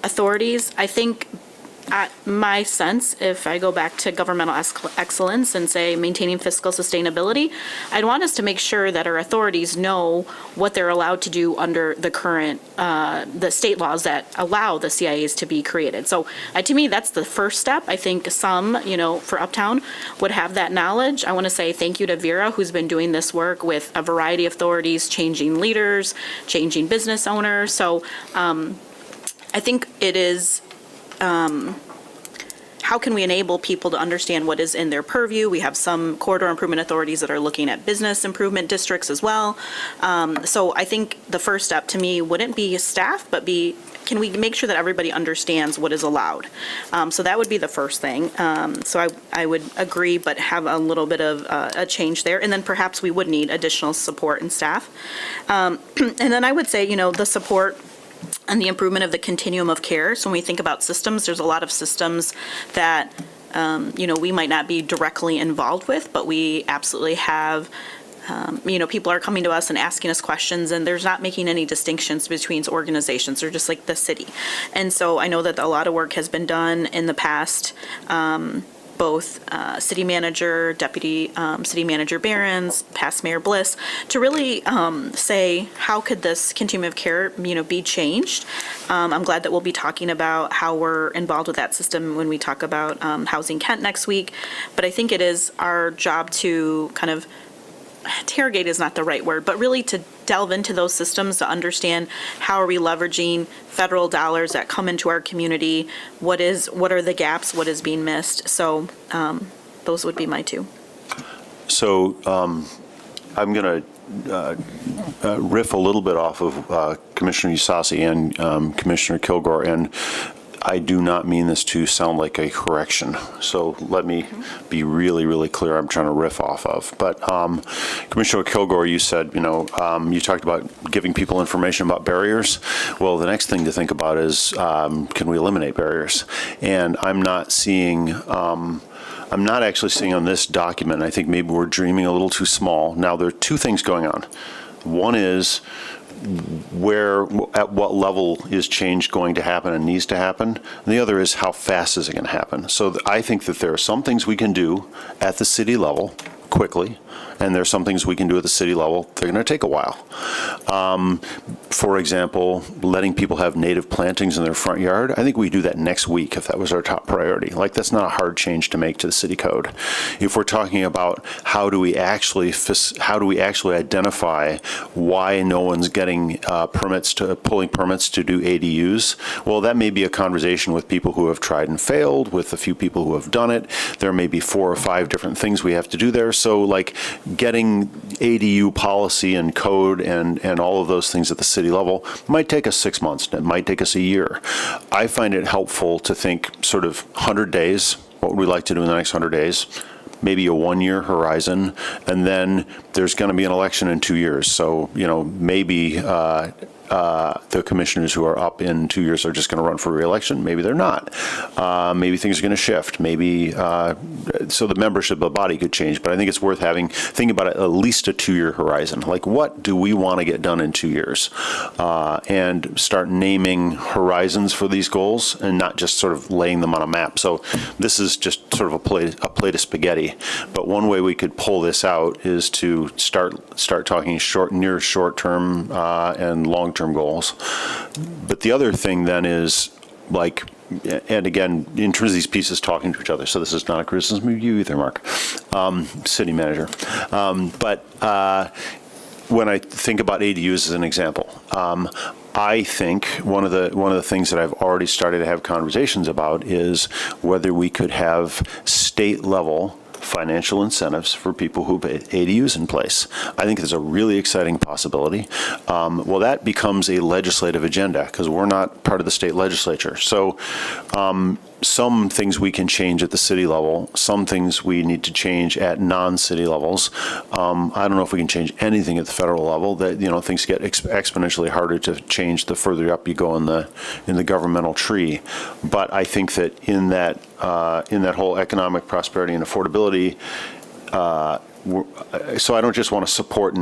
authorities, I think my sense, if I go back to governmental excellence and say maintaining fiscal sustainability, I'd want us to make sure that our authorities know what they're allowed to do under the current, the state laws that allow the CIAs to be created. So to me, that's the first step. I think some, for Uptown would have that knowledge. I want to say thank you to Vera, who's been doing this work with a variety of authorities, changing leaders, changing business owners. So I think it is, how can we enable people to understand what is in their purview? We have some corridor improvement authorities that are looking at business improvement districts as well. So I think the first step to me wouldn't be staff, but can we make sure that everybody understands what is allowed? So that would be the first thing. So I would agree, but have a little bit of a change there. And then perhaps we would need additional support and staff. And then I would say, the support and the improvement of the continuum of care. So when we think about systems, there's a lot of systems that, we might not be directly involved with, but we absolutely have, people are coming to us and asking us questions, and there's not making any distinctions between organizations. They're just like the city. And so I know that a lot of work has been done in the past, both city manager, deputy city manager Barron's, past Mayor Bliss, to really say, how could this continuum of care, be changed? I'm glad that we'll be talking about how we're involved with that system when we talk about Housing Kent next week. But I think it is our job to kind of, interrogate is not the right word, but really to delve into those systems to understand how are we leveraging federal dollars that come into our community, what are the gaps, what is being missed. So those would be my two. So I'm going to riff a little bit off of Commissioner Yasasi and Commissioner Kilgore, and I do not mean this to sound like a correction, so let me be really, really clear. I'm trying to riff off of. But Commissioner Kilgore, you said, you talked about giving people information about barriers. Well, the next thing to think about is, can we eliminate barriers? And I'm not actually seeing on this document, I think maybe we're dreaming a little too small. Now, there are two things going on. One is, at what level is change going to happen and needs to happen, and the other is how fast is it going to happen. So I think that there are some things we can do at the city level quickly, and there's some things we can do at the city level. They're going to take a while. For example, letting people have native plantings in their front yard. I think we do that next week if that was our top priority. Like, that's not a hard change to make to the city code. If we're talking about how do we actually identify why no one's getting pulling permits to do ADUs, well, that may be a conversation with people who have tried and failed, with a few people who have done it. There may be 4 or 5 different things we have to do there. So, like, getting ADU policy and code and all of those things at the city level might take us 6 months. It might take us a year. I find it helpful to think sort of 100 days, what would we like to do in the next 100 days, maybe a 1-year horizon, and then there's going to be an election in 2 years. So, maybe the commissioners who are up in 2 years are just going to run for re-election. Maybe they're not. Maybe things are going to shift. Maybe, so the membership of the body could change. But I think it's worth thinking about at least a 2-year horizon. Like, what do we want to get done in 2 years? And start naming horizons for these goals and not just sort of laying them on a map. So this is just sort of a plate of spaghetti. But one way we could pull this out is to start talking near short-term and long-term goals. But the other thing then is, like, and again, in terms of these pieces talking to each other, so this is not a criticism of you either, Mark, city manager. But when I think about ADUs as an example, I think one of the things that I've already started to have conversations about is whether we could have state-level financial incentives for people who put ADUs in place. I think there's a really exciting possibility. Well, that becomes a legislative agenda because we're not part of the state legislature. So some things we can change at the city level, some things we need to change at non-city levels. I don't know if we can change anything at the federal level. That, you know, things get exponentially harder to change the further up you go in the governmental tree. But I think that in that whole economic prosperity and affordability, so I don't just want to support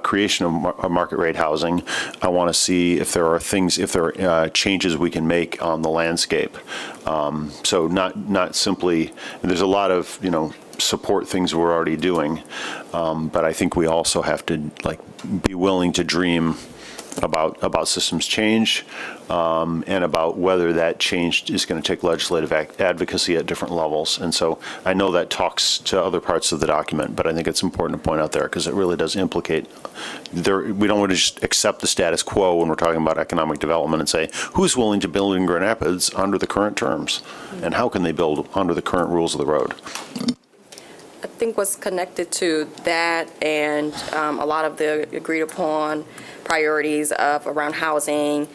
creation of market rate housing. I want to see if there are changes we can make on the landscape. So not simply, there's a lot of, support things we're already doing, but I think we also have to be willing to dream about systems change, and about whether that change is going to take legislative advocacy at different levels. And so I know that talks to other parts of the document, but I think it's important to point out there because it really does implicate. We don't want to just accept the status quo when we're talking about economic development and say, who's willing to build in Grand Rapids under the current terms? And how can they build under the current rules of the road? I think what's connected to that and a lot of the agreed upon priorities of around housing,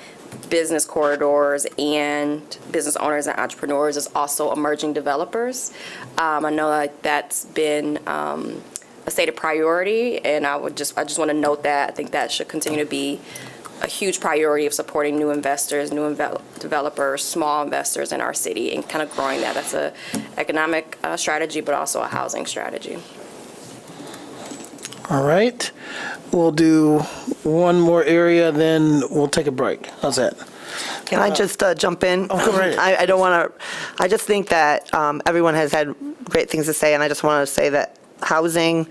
business corridors, and business owners and entrepreneurs is also emerging developers. I know that that's been a stated priority, and I just want to note that I think that should continue to be a huge priority of supporting new investors, developers, small investors in our city, and kind of growing that. That's a economic strategy, but also a housing strategy. All right. We'll do one more area, then we'll take a break. How's that? Can I just jump in? Oh, go right ahead. I don't want to, I just think that everyone has had great things to say, and I just want to say that housing,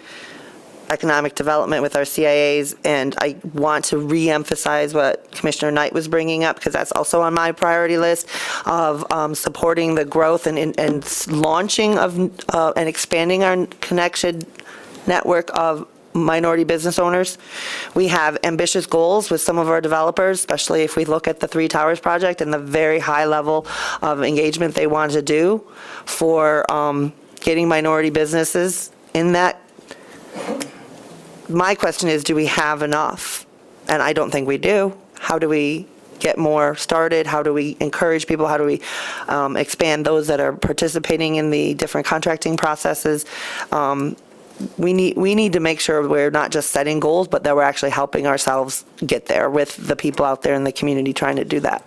economic development with our CIAs, and I want to re-emphasize what Commissioner Knight was bringing up, because that's also on my priority list of supporting the growth and launching of and expanding our connection network of minority business owners. We have ambitious goals with some of our developers, especially if we look at the Three Towers project and the very high level of engagement they want to do for getting minority businesses in that. My question is, do we have enough? And I don't think we do. How do we get more started? How do we encourage people? How do we expand those that are participating in the different contracting processes? We need to make sure we're not just setting goals, but that we're actually helping ourselves get there with the people out there in the community trying to do that.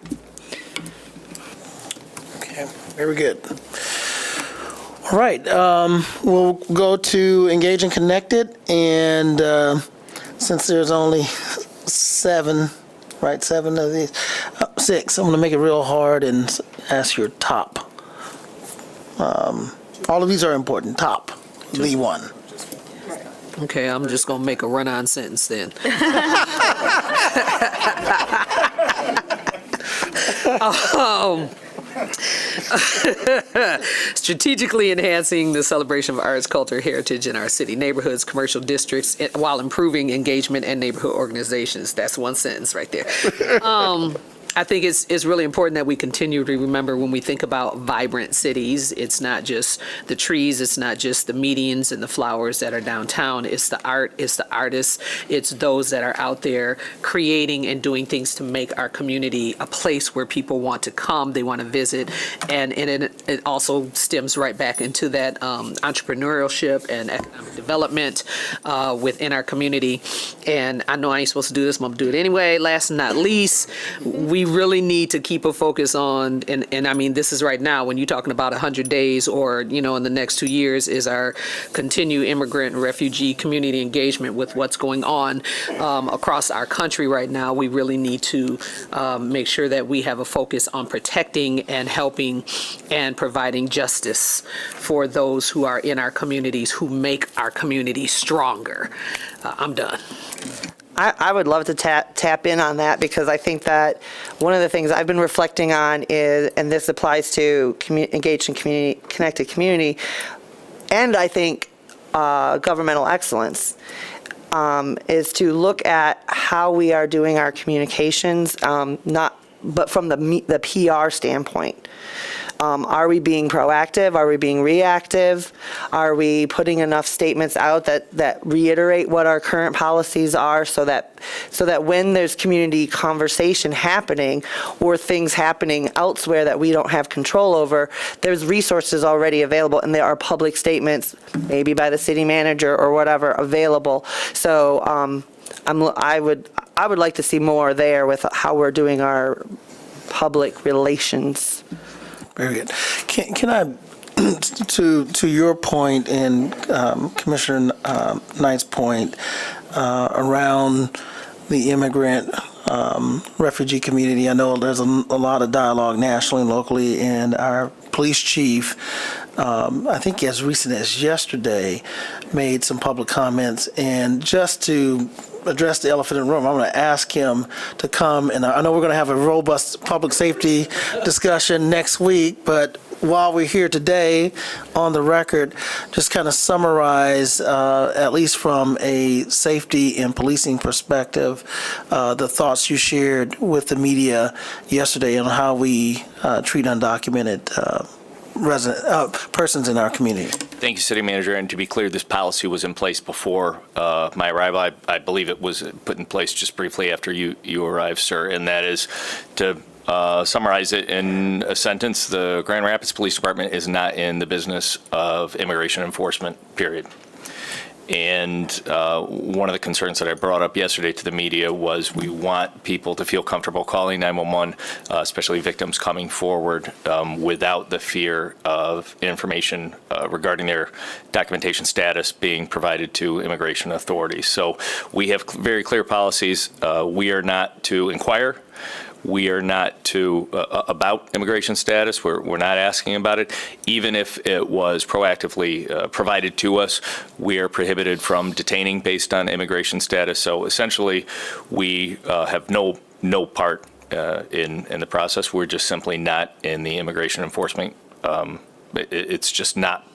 Okay, very good. All right, we'll go to Engage and Connected, and since there's only seven of these, 6, I'm going to make it real hard and ask your top. All of these are important. Top, the one. Okay, I'm just going to make a run-on sentence then. Strategically enhancing the celebration of arts, culture, heritage in our city neighborhoods, commercial districts, while improving engagement and neighborhood organizations. That's one sentence right there. I think it's really important that we continue to remember when we think about vibrant cities, it's not just the trees, it's not just the medians and the flowers that are downtown, it's the art, it's the artists, it's those that are out there creating and doing things to make our community a place where people want to come, they want to visit, and it also stems right back into that entrepreneurship and economic development within our community. And I know I ain't supposed to do this, but I'm gonna do it anyway. Last but not least, we really need to keep a focus on, and I mean, this is right now, when you're talking about 100 days or, in the next 2 years, is our continued immigrant and refugee community engagement with what's going on across our country right now. We really need to make sure that we have a focus on protecting and helping and providing justice for those who are in our communities, who make our communities stronger. I'm done. I would love to tap in on that, because I think that one of the things I've been reflecting on is, and this applies to engaged and connected community, and I think governmental excellence, is to look at how we are doing our communications, but from the PR standpoint. Are we being proactive? Are we being reactive? Are we putting enough statements out that reiterate what our current policies are, so that when there's community conversation happening or things happening elsewhere that we don't have control over, there's resources already available, and there are public statements, maybe by the city manager or whatever, available. So I would like to see more there with how we're doing our public relations. Very good. Can I, to your point and Commissioner Knight's point around the immigrant refugee community, I know there's a lot of dialogue nationally and locally, and our police chief, I think as recent as yesterday, made some public comments. And just to address the elephant in the room, I'm going to ask him to come, and I know we're going to have a robust public safety discussion next week, but while we're here today, on the record, just kind of summarize, at least from a safety and policing perspective, the thoughts you shared with the media yesterday on how we treat undocumented persons in our community. Thank you, City Manager. And to be clear, this policy was in place before my arrival. I believe it was put in place just briefly after you arrived, sir. And that is, to summarize it in a sentence, the Grand Rapids Police Department is not in the business of immigration enforcement, period. And one of the concerns that I brought up yesterday to the media was we want people to feel comfortable calling 911, especially victims coming forward without the fear of information regarding their documentation status being provided to immigration authorities. So we have very clear policies. We are not to inquire. We are not to about immigration status. We're not asking about it. Even if it was proactively provided to us, we are prohibited from detaining based on immigration status. So essentially, we have no part in the process. We're just simply not in the immigration enforcement. It's just not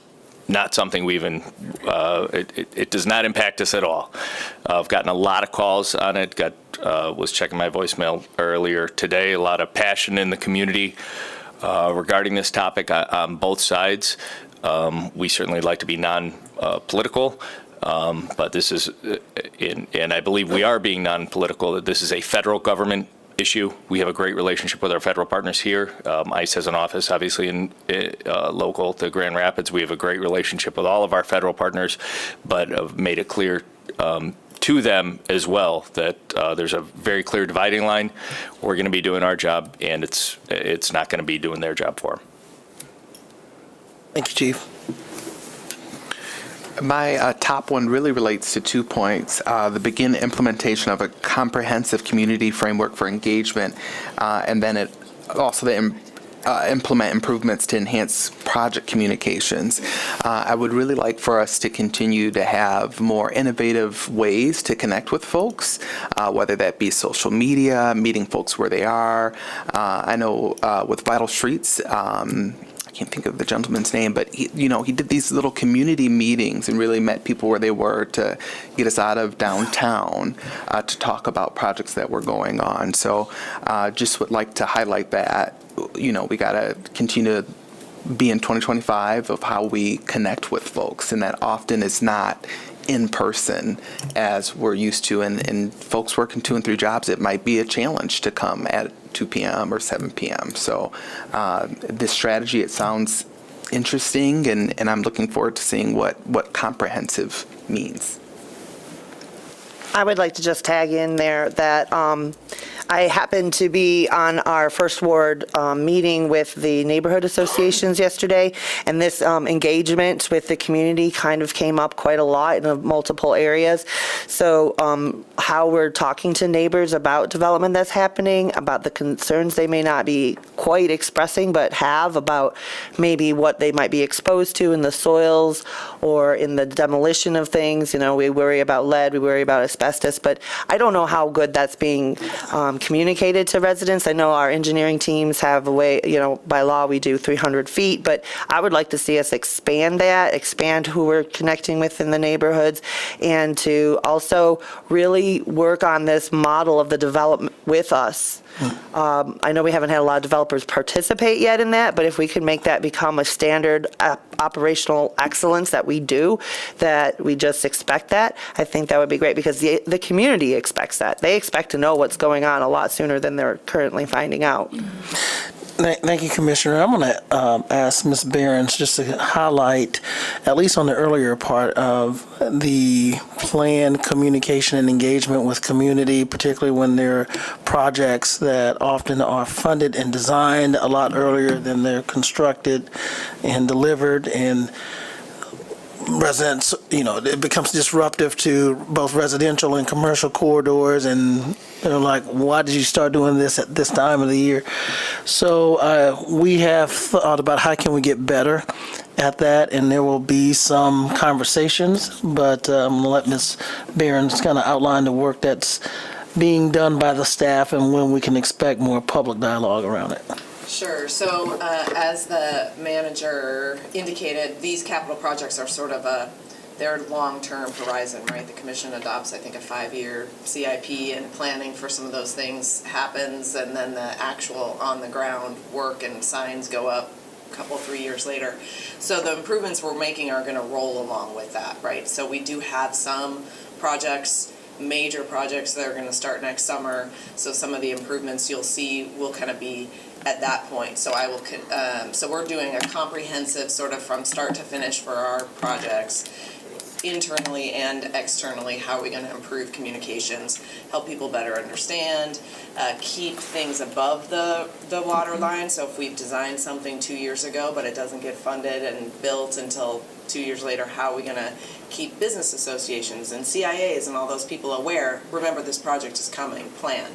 something we even, it does not impact us at all. I've gotten a lot of calls on it, was checking my voicemail earlier today, a lot of passion in the community regarding this topic on both sides. We certainly like to be non-political, but this is, and I believe we are being non-political, that this is a federal government issue. We have a great relationship with our federal partners here. ICE has an office, obviously, in local to Grand Rapids. We have a great relationship with all of our federal partners, but have made it clear to them as well that there's a very clear dividing line. We're going to be doing our job, and it's not going to be doing their job for them. Thank you, Chief. My top one really relates to 2 points. The begin implementation of a comprehensive community framework for engagement, and then it also implement improvements to enhance project communications. I would really like for us to continue to have more innovative ways to connect with folks, whether that be social media, meeting folks where they are. I know with Vital Streets, can't think of the gentleman's name, but he did these little community meetings and really met people where they were to get us out of downtown to talk about projects that were going on. So just would like to highlight that, we got to continue to be in 2025 of how we connect with folks, and that often is not in person as we're used to, and folks working 2 and 3 jobs, it might be a challenge to come at 2 p.m. or 7 p.m. So this strategy, it sounds interesting, and I'm looking forward to seeing what comprehensive means. I would like to just tag in there that I happened to be on our first ward meeting with the neighborhood associations yesterday, and this engagement with the community kind of came up quite a lot in multiple areas. So how we're talking to neighbors about development that's happening, about the concerns they may not be quite expressing, but have about maybe what they might be exposed to in the soils or in the demolition of things. We worry about lead, we worry about asbestos, but I don't know how good that's being communicated to residents. I know our engineering teams have a way, by law we do 300 feet, but I would like to see us expand who we're connecting with in the neighborhoods, and to also really work on this model of the development with us. I know we haven't had a lot of developers participate yet in that, but if we can make that become a standard operational excellence that we do, that we just expect that, I think that would be great, because the community expects that. They expect to know what's going on a lot sooner than they're currently finding out. Thank you, Commissioner. I'm going to ask Ms. Behrens just to highlight, at least on the earlier part of the planned communication and engagement with community, particularly when there are projects that often are funded and designed a lot earlier than they're constructed and delivered, and residents, it becomes disruptive to both residential and commercial corridors, and they're like, why did you start doing this at this time of the year? So we have thought about how can we get better at that, and there will be some conversations, but I'm going to let Ms. Behrens kind of outline the work that's being done by the staff and when we can expect more public dialogue around it. Sure. So as the manager indicated, these capital projects are sort of their long-term horizon, right? The commission adopts, I think, a 5-year CIP, and planning for some of those things happens, and then the actual on-the-ground work and signs go up a couple, 3 years later. So the improvements we're making are going to roll along with that, right? So we do have some projects, major projects that are going to start next summer. So some of the improvements you'll see will kind of be at that point. So I will. So we're doing a comprehensive sort of from start to finish for our projects, internally and externally. How are we going to improve communications, help people better understand, keep things above the water line. So if we've designed something 2 years ago, but it doesn't get funded and built until 2 years later, how are we going to keep business associations and CIAs and all those people aware? Remember, this project is coming. Plan.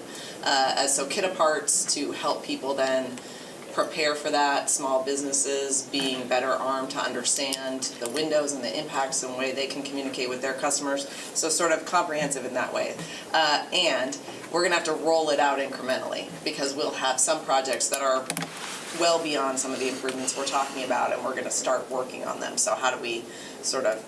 So kit aparts to help people then prepare for that, small businesses being better armed to understand the windows and the impacts and the way they can communicate with their customers. So sort of comprehensive in that way. And we're going to have to roll it out incrementally, because we'll have some projects that are well beyond some of the improvements we're talking about, and we're going to start working on them. So how do we sort of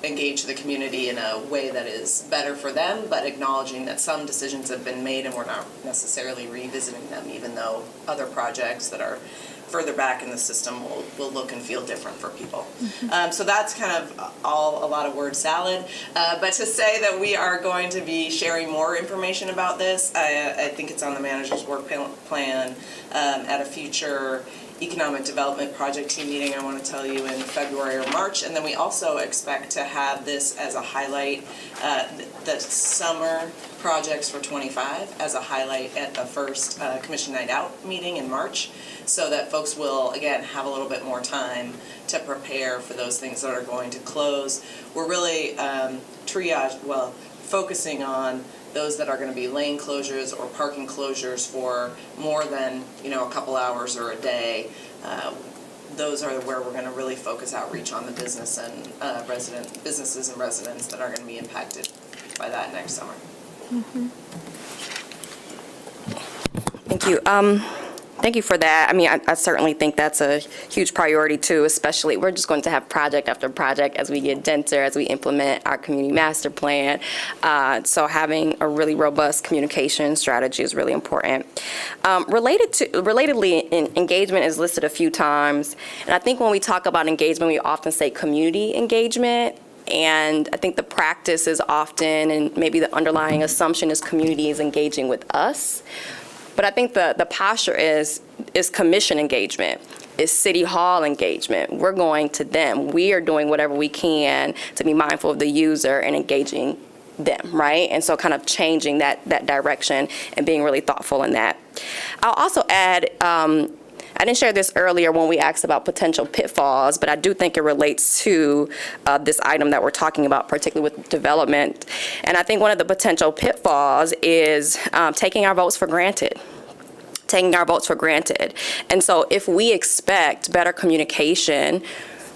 engage the community in a way that is better for them, but acknowledging that some decisions have been made and we're not necessarily revisiting them, even though other projects that are further back in the system will look and feel different for people. So that's kind of a lot of word salad. But to say that we are going to be sharing more information about this, I think it's on the manager's work plan at a future economic development project team meeting, I want to tell you, in February or March. And then we also expect to have this as a highlight, the summer projects for 25 as a highlight at the first Commission Night Out meeting in March, so that folks will, again, have a little bit more time to prepare for those things that are going to close. We're really focusing on those that are going to be lane closures or parking closures for more than a couple hours or a day. Those are where we're going to really focus outreach on the businesses and residents that are going to be impacted by that next summer. Thank you. Thank you for that. I mean, I certainly think that's a huge priority too, especially we're just going to have project after project as we get denser, as we implement our community master plan. So having a really robust communication strategy is really important. Relatedly, engagement is listed a few times. And I think when we talk about engagement, we often say community engagement. And I think the practice is often, and maybe the underlying assumption is community is engaging with us. But I think the posture is commission engagement, is city hall engagement. We're going to them. We are doing whatever we can to be mindful of the user and engaging them, right? And so kind of changing that direction and being really thoughtful in that. I'll also add, I didn't share this earlier when we asked about potential pitfalls, but I do think it relates to this item that we're talking about, particularly with development. And I think one of the potential pitfalls is taking our votes for granted. And so if we expect better communication,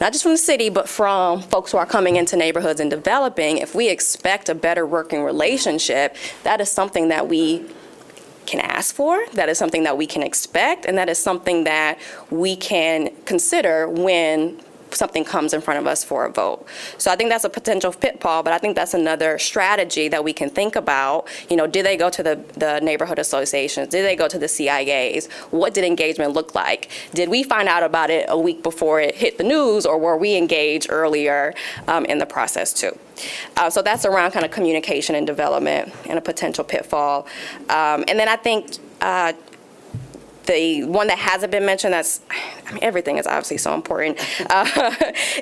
not just from the city, but from folks who are coming into neighborhoods and developing, if we expect a better working relationship, that is something that we can ask for, that is something that we can expect, and that is something that we can consider when something comes in front of us for a vote. So I think that's a potential pitfall, but I think that's another strategy that we can think about. You know, did they go to the neighborhood associations? Did they go to the CIAs? What did engagement look like? Did we find out about it a week before it hit the news, or were we engaged earlier in the process too? So that's around kind of communication and development and a potential pitfall. And then I think the one that hasn't been mentioned, everything is obviously so important,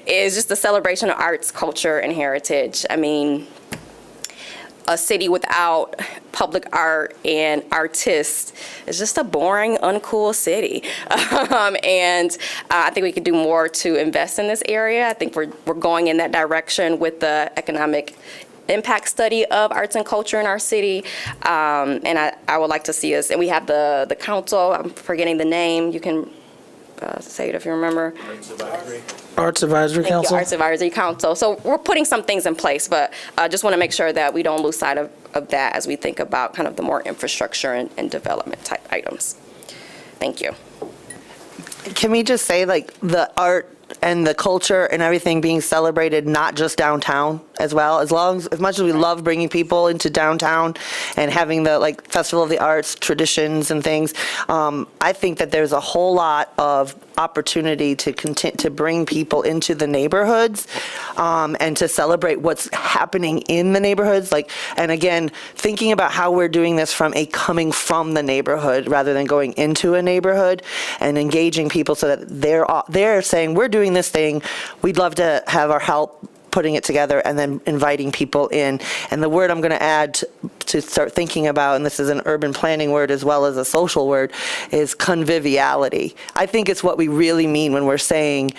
is just the celebration of arts, culture, and heritage. I mean, a city without public art and artists is just a boring, uncool city. And I think we could do more to invest in this area. I think we're going in that direction with the economic impact study of arts and culture in our city. And I would like to see us, and we have the council, I'm forgetting the name, you can say it if you remember. Arts Advisory Council. Arts Advisory Council. So we're putting some things in place, but I just want to make sure that we don't lose sight of that as we think about kind of the more infrastructure and development type items. Thank you. Can we just say, like, the art and the culture and everything being celebrated, not just downtown as well, as much as we love bringing people into downtown and having the, like, Festival of the Arts traditions and things, I think that there's a whole lot of opportunity to bring people into the neighborhoods and to celebrate what's happening in the neighborhoods. Like, and again, thinking about how we're doing this from coming from the neighborhood rather than going into a neighborhood, and engaging people so that they're saying, we're doing this thing, we'd love to have our help putting it together, and then inviting people in. And the word I'm going to add to start thinking about, and this is an urban planning word as well as a social word, is conviviality. I think it's what we really mean when we're saying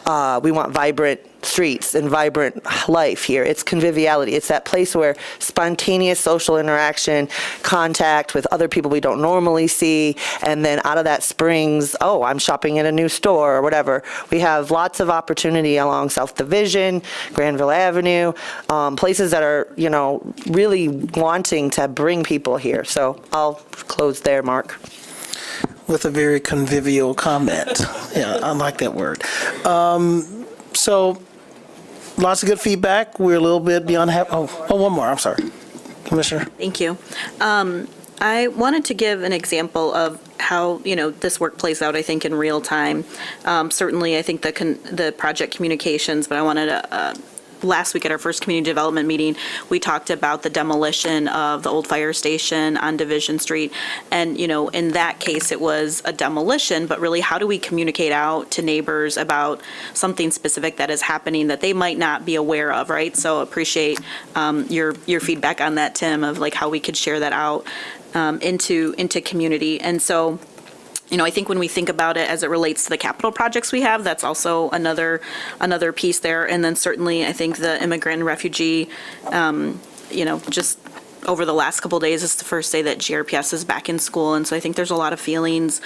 we want vibrant streets and vibrant life here. It's conviviality. It's that place where spontaneous social interaction, contact with other people we don't normally see, and then out of that springs, oh, I'm shopping in a new store or whatever. We have lots of opportunity along South Division, Granville Avenue, places that are, really wanting to bring people here. So I'll close there, Mark. With a very convivial comment. Yeah, I like that word. So lots of good feedback. We're a little bit beyond half. Oh, one more. I'm sorry. Commissioner. Thank you. I wanted to give an example of how, this work plays out, I think, in real time. Certainly, I think the project communications, but I wanted to, last week at our first community development meeting, we talked about the demolition of the old fire station on Division Street. And, in that case, it was a demolition, but really, how do we communicate out to neighbors about something specific that is happening that they might not be aware of, right? So appreciate your feedback on that, Tim, of like how we could share that out into community. And so, I think when we think about it as it relates to the capital projects we have, that's also another piece there. And then certainly, I think the immigrant and refugee, just over the last couple of days, it's the first day that GRPS is back in school. And so I think there's a lot of feelings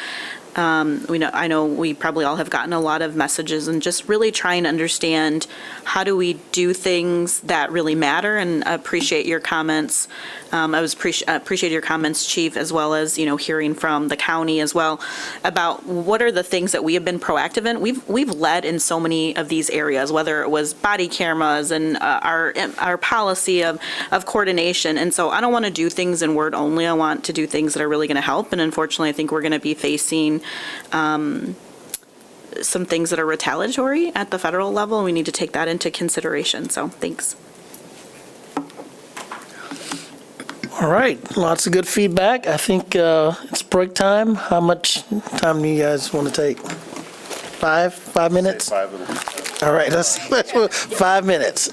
I know we probably all have gotten a lot of messages, and just really trying to understand how do we do things that really matter, and appreciate your comments. Appreciate your comments, Chief, as well as, hearing from the county as well about what are the things that we have been proactive in. We've led in so many of these areas, whether it was body cameras and our policy of coordination. And so I don't want to do things in word only. I want to do things that are really going to help. And unfortunately, I think we're going to be facing some things that are retaliatory at the federal level, and we need to take that into consideration. So thanks. All right, lots of good feedback. I think it's break time. How much time do you guys want to take? 5 minutes? All right, let's 5 minutes.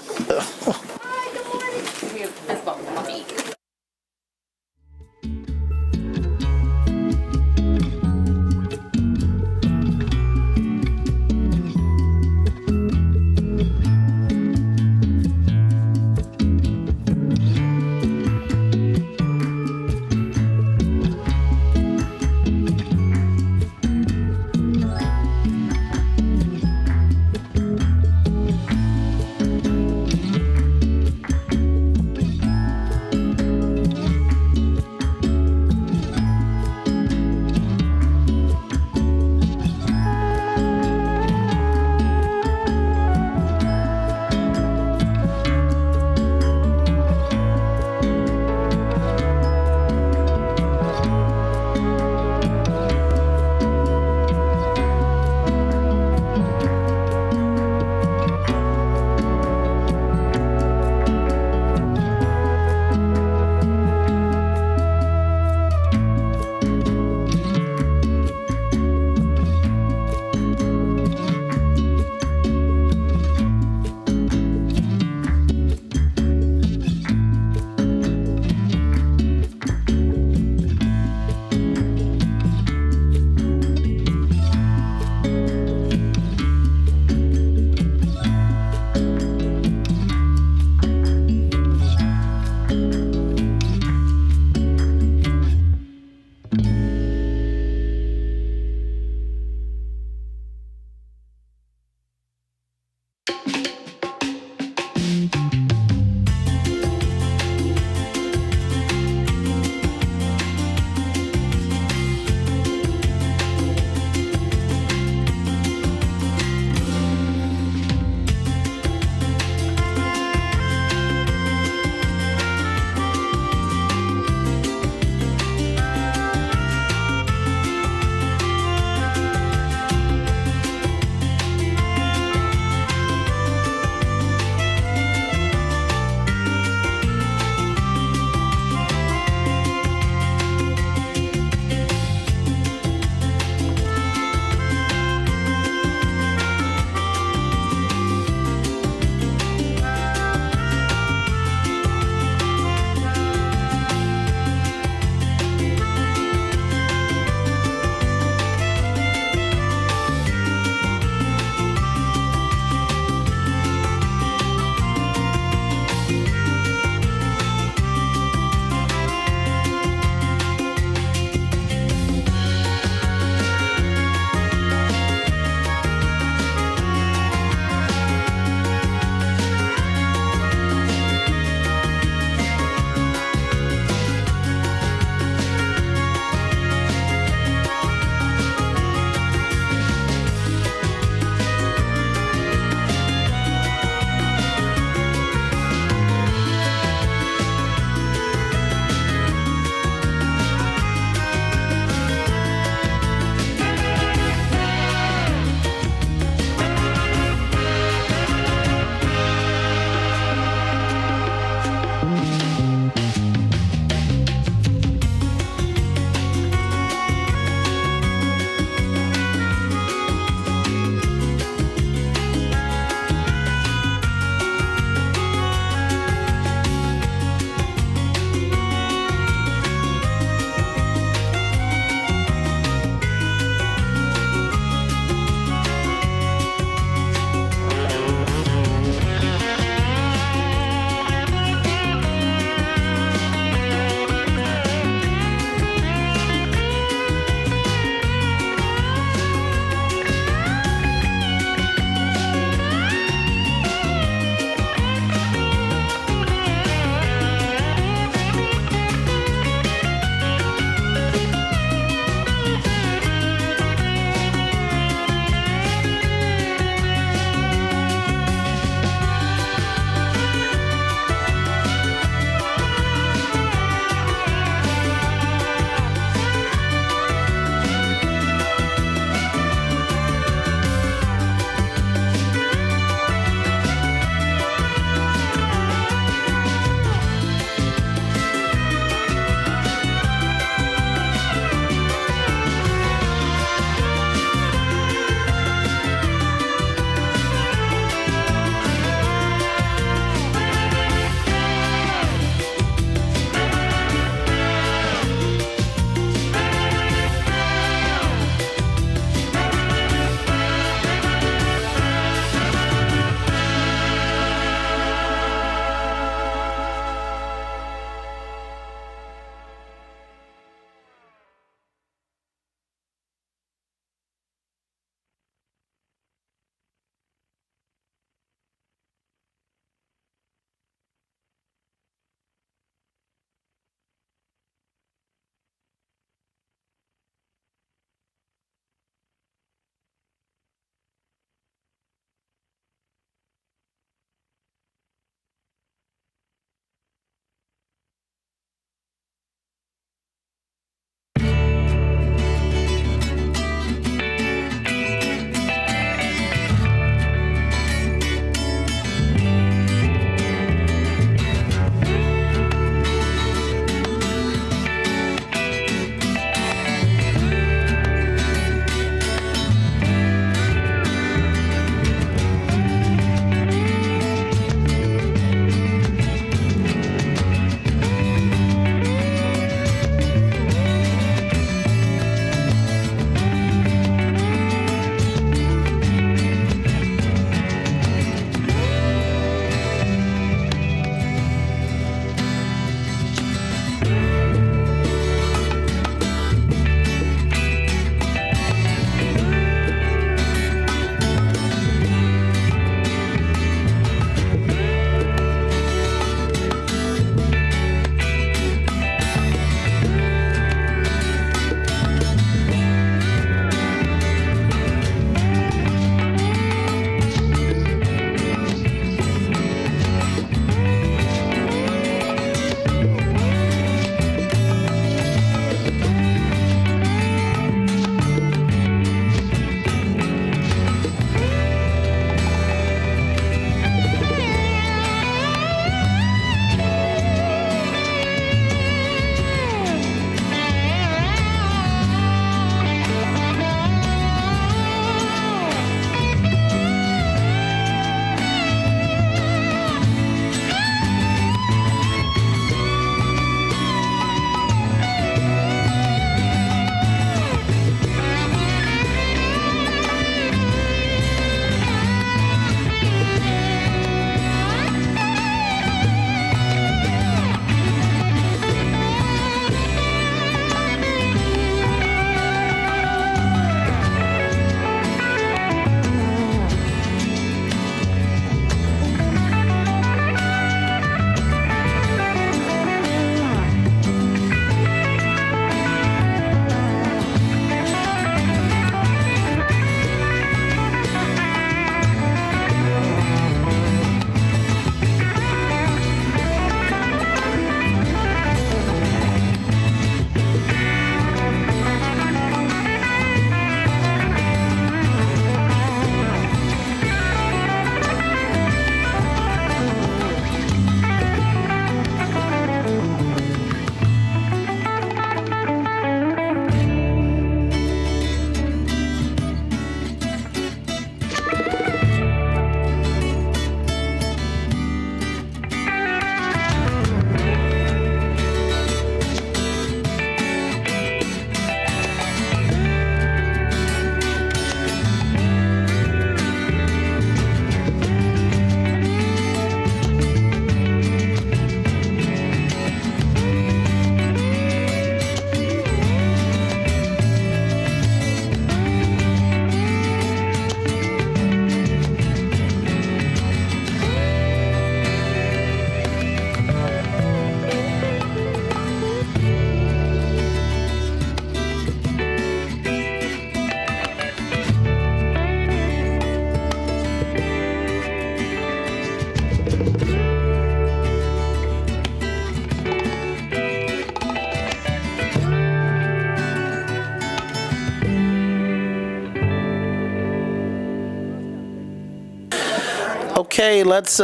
Okay, let's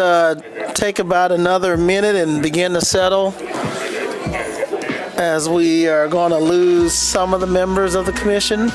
take about another minute and begin to settle, as we are going to lose some of the members of the commission.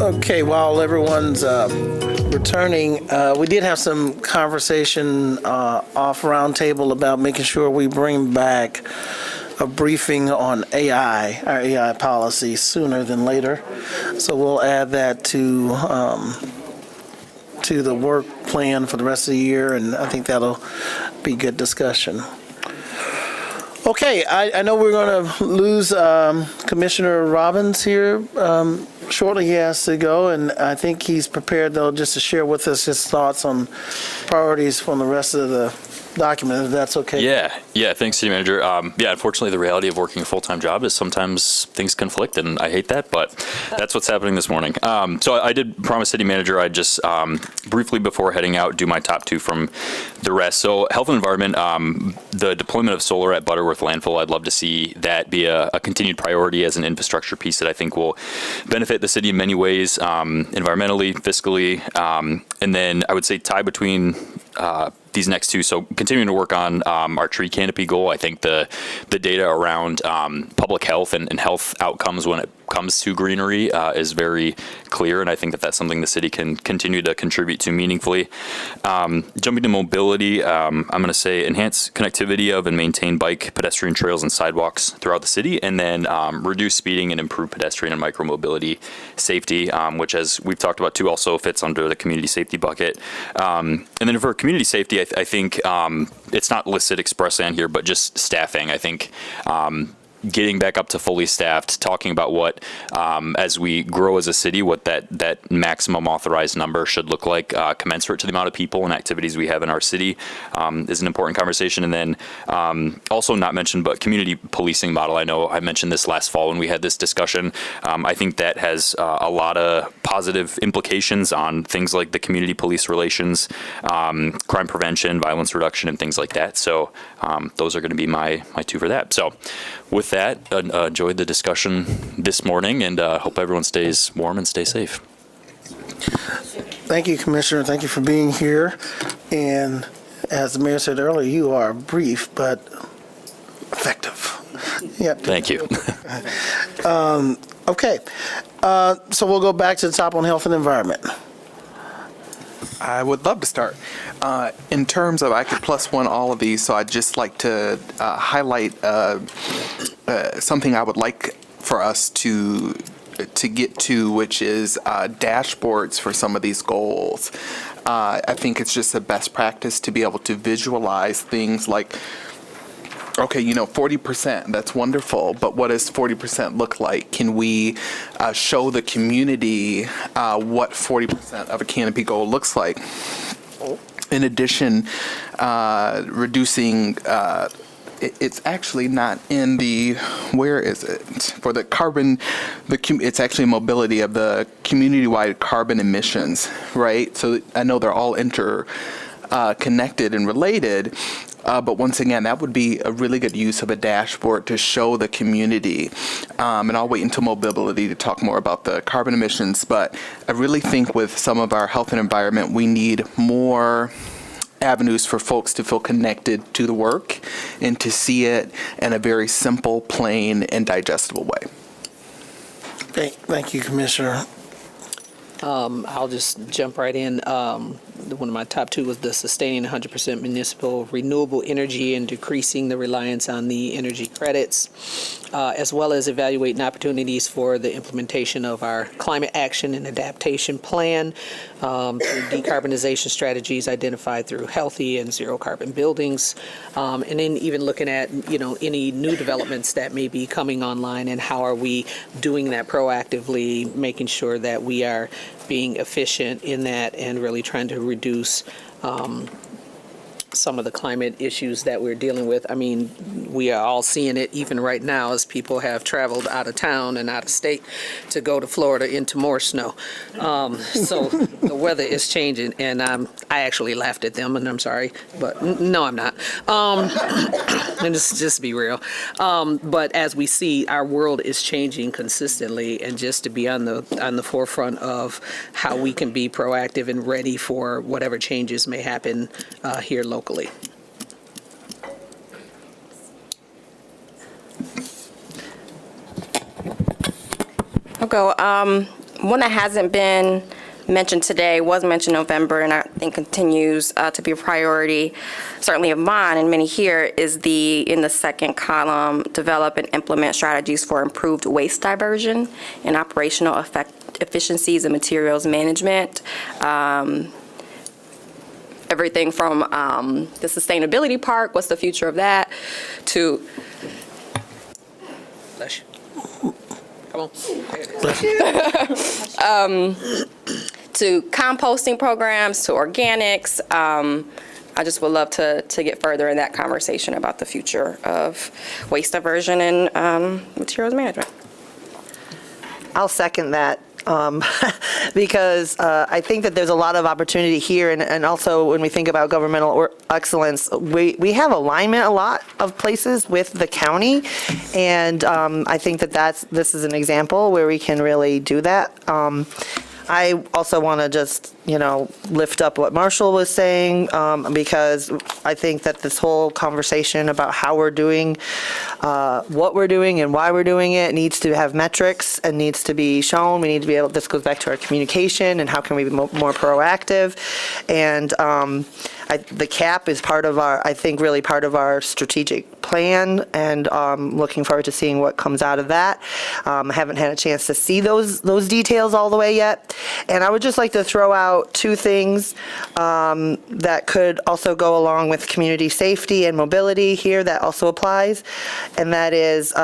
Okay, while everyone's returning, we did have some conversation off roundtable about making sure we bring back a briefing on AI, our AI policy, sooner than later. So we'll add that to the work plan for the rest of the year, and I think that'll be good discussion. Okay, I know we're going to lose Commissioner Robbins here shortly. He has to go, and I think he's prepared, though, just to share with us his thoughts on priorities from the rest of the document, if that's okay. Yeah, thanks, City Manager. Unfortunately, the reality of working a full-time job is sometimes things conflict, and I hate that, but that's what's happening this morning. So I did promise City Manager I'd just briefly before heading out do my top two from the rest. So health and environment, the deployment of solar at Butterworth Landfill, I'd love to see that be a continued priority as an infrastructure piece that I think will benefit the city in many ways, environmentally, fiscally, and then I would say tie between these next two. So continuing to work on our tree canopy goal. I think the data around public health and health outcomes when it comes to greenery is very clear, and I think that that's something the city can continue to contribute to meaningfully. Jumping to mobility, I'm going to say enhance connectivity of and maintain bike, pedestrian trails, and sidewalks throughout the city, and then reduce speeding and improve pedestrian and micromobility safety, which, as we've talked about too, also fits under the community safety bucket. And then for community safety, I think it's not listed expressly on here, but just staffing. I think getting back up to fully staffed, talking about what, as we grow as a city, what that maximum authorized number should look like, commensurate to the amount of people and activities we have in our city, is an important conversation. And then also not mentioned, but community policing model. I know I mentioned this last fall when we had this discussion. I think that has a lot of positive implications on things like the community police relations, crime prevention, violence reduction, and things like that. So those are going to be my two for that. So with that, enjoyed the discussion this morning, and hope everyone stays warm and stay safe. Thank you, Commissioner. Thank you for being here. And as the mayor said earlier, you are brief but effective. Yep. Thank you. Okay. So we'll go back to the top on health and environment. I would love to start. In terms of, I could plus one all of these, so I'd just like to highlight something I would like for us to get to, which is dashboards for some of these goals. I think it's just a best practice to be able to visualize things like, okay, 40%, that's wonderful, but what does 40% look like? Can we show the community what 40% of a canopy goal looks like? In addition, reducing, it's actually not in the, where is it? For the carbon, it's actually mobility of the community-wide carbon emissions, right? So I know they're all interconnected and related. But once again, that would be a really good use of a dashboard to show the community. And I'll wait until mobility to talk more about the carbon emissions. But I really think with some of our health and environment, we need more avenues for folks to feel connected to the work and to see it in a very simple, plain, and digestible way. Thank you, Commissioner. I'll just jump right in. One of my top two was the sustaining 100% municipal renewable energy and decreasing the reliance on the energy credits, as well as evaluating opportunities for the implementation of our climate action and adaptation plan through decarbonization strategies identified through healthy and zero carbon buildings, and then even looking at any new developments that may be coming online and how are we doing that proactively, making sure that we are being efficient in that and really trying to reduce some of the climate issues that we're dealing with. I mean, we are all seeing it even right now as people have traveled out of town and out of state to go to Florida into more snow. So the weather is changing, and I actually laughed at them, and I'm sorry, but no, I'm not. And just be real. But as we see, our world is changing consistently, and just to be on the forefront of how we can be proactive and ready for whatever changes may happen here locally. Okay, one that hasn't been mentioned today, was mentioned in November, and I think continues to be a priority, certainly of mine and many here, is in the second column, develop and implement strategies for improved waste diversion and operational efficiencies and materials management. Everything from the sustainability part, what's the future of that, to Bless you. Come on. to composting programs, to organics. I just would love to get further in that conversation about the future of waste diversion and materials management. I'll second that. Because I think that there's a lot of opportunity here, and also when we think about governmental excellence, we have alignment a lot of places with the county, and I think that this is an example where we can really do that. I also want to just, lift up what Marshall was saying, because I think that this whole conversation about how we're doing, what we're doing and why we're doing it needs to have metrics and needs to be shown. We need to be able, this goes back to our communication and how can we be more proactive. And the CAP is part of our, I think, really part of our strategic plan, and looking forward to seeing what comes out of that. I haven't had a chance to see those details all the way yet. And I would just like to throw out two things that could also go along with community safety and mobility here that also applies. And that is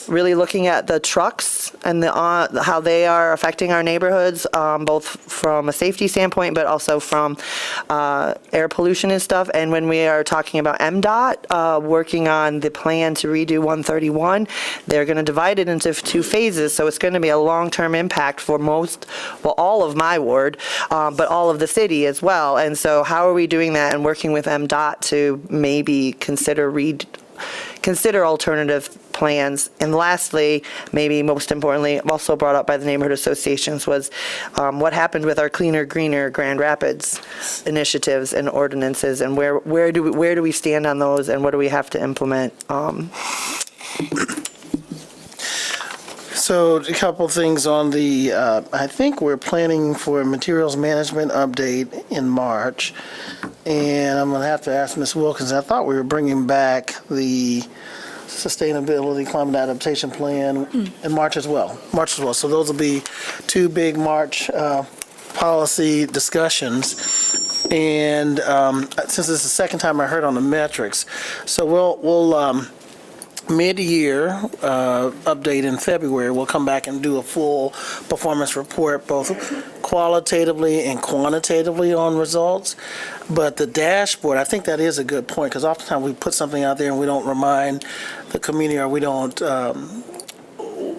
really looking at the trucks and how they are affecting our neighborhoods, both from a safety standpoint, but also from air pollution and stuff. And when we are talking about MDOT, working on the plan to redo 131, they're going to divide it into 2 phases. So it's going to be a long-term impact for all of my ward, but all of the city as well. And so how are we doing that and working with MDOT to maybe consider alternative plans? And lastly, maybe most importantly, also brought up by the neighborhood associations, was what happened with our Cleaner, Greener Grand Rapids initiatives and ordinances, and where do we stand on those, and what do we have to implement? So a couple things on the, I think we're planning for a materials management update in March. And I'm going to have to ask Ms. Wilkins, I thought we were bringing back the sustainability climate adaptation plan in March as well. So those will be 2 big March policy discussions. And since this is the second time I heard on the metrics, so we'll mid-year update in February, we'll come back and do a full performance report, both qualitatively and quantitatively on results. But the dashboard, I think that is a good point, because oftentimes we put something out there and we don't remind the community, or we don't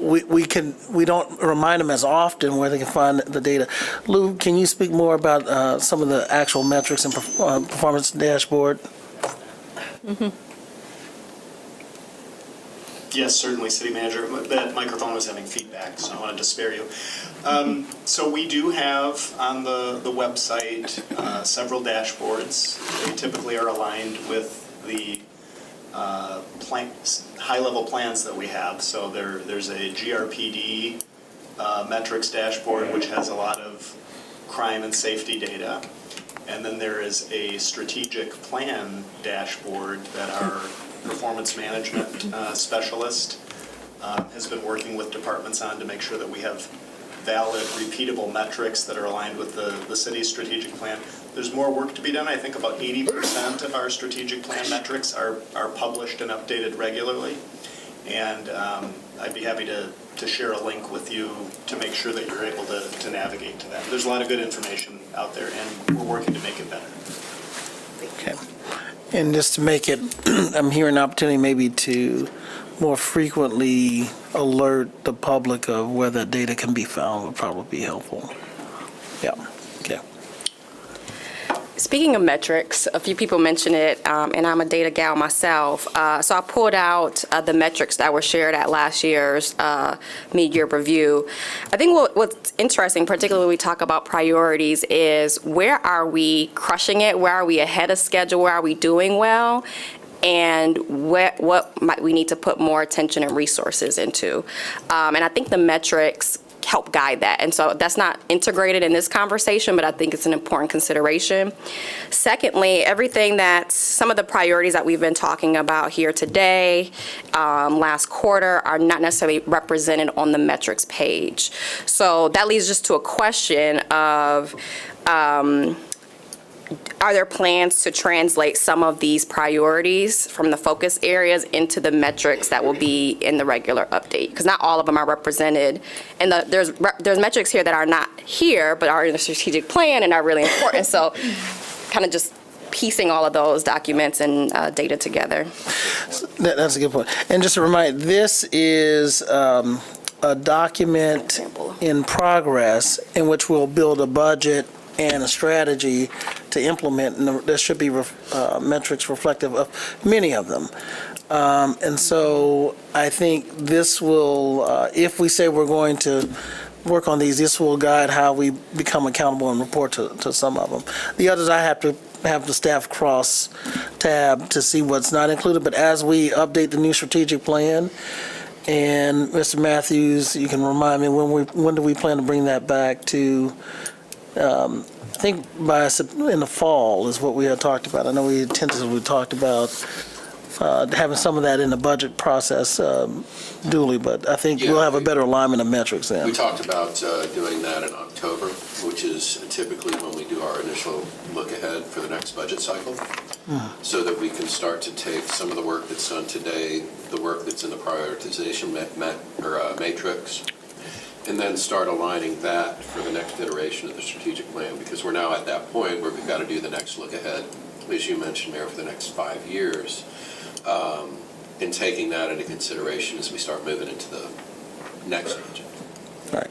we don't remind them as often where they can find the data. Lou, can you speak more about some of the actual metrics and performance dashboard? Yes, certainly, City Manager. That microphone was having feedback, so I wanted to spare you. So we do have on the website several dashboards. They typically are aligned with the high-level plans that we have. So there's a GRPD metrics dashboard, which has a lot of crime and safety data. And then there is a strategic plan dashboard that our performance management specialist has been working with departments on to make sure that we have valid, repeatable metrics that are aligned with the city's strategic plan. There's more work to be done. I think about 80% of our strategic plan metrics are published and updated regularly. And I'd be happy to share a link with you to make sure that you're able to navigate to that. There's a lot of good information out there, and we're working to make it better. Okay. And just to make it, I'm hearing an opportunity maybe to more frequently alert the public of where that data can be found would probably be helpful. Yeah, okay. Speaking of metrics, a few people mentioned it, and I'm a data gal myself. So I pulled out the metrics that were shared at last year's mid-year review. I think what's interesting, particularly when we talk about priorities, is where are we crushing it? Where are we ahead of schedule? Where are we doing well? And what might we need to put more attention and resources into? And I think the metrics help guide that. And so that's not integrated in this conversation, but I think it's an important consideration. Secondly, everything that some of the priorities that we've been talking about here today, last quarter, are not necessarily represented on the metrics page. So that leads just to a question of, are there plans to translate some of these priorities from the focus areas into the metrics that will be in the regular update? Because not all of them are represented. And there's metrics here that are not here, but are in the strategic plan and are really important. So kind of just piecing all of those documents and data together. That's a good point. And just a reminder, this is a document in progress in which we'll build a budget and a strategy to implement, and there should be metrics reflective of many of them. And so I think this will, if we say we're going to work on these, this will guide how we become accountable and report to some of them. The others, I have to have the staff cross tab to see what's not included, but as we update the new strategic plan, and Mr. Matthews, you can remind me, when do we plan to bring that back to, I think in the fall is what we had talked about. I know we tentatively talked about having some of that in the budget process duly, but I think we'll have a better alignment of metrics then. We talked about doing that in October, which is typically when we do our initial look ahead for the next budget cycle, so that we can start to take some of the work that's done today, the work that's in the prioritization matrix, and then start aligning that for the next iteration of the strategic plan, because we're now at that point where we've got to do the next look ahead, as you mentioned, Mayor, for the next 5 years, and taking that into consideration as we start moving into the next budget. Right.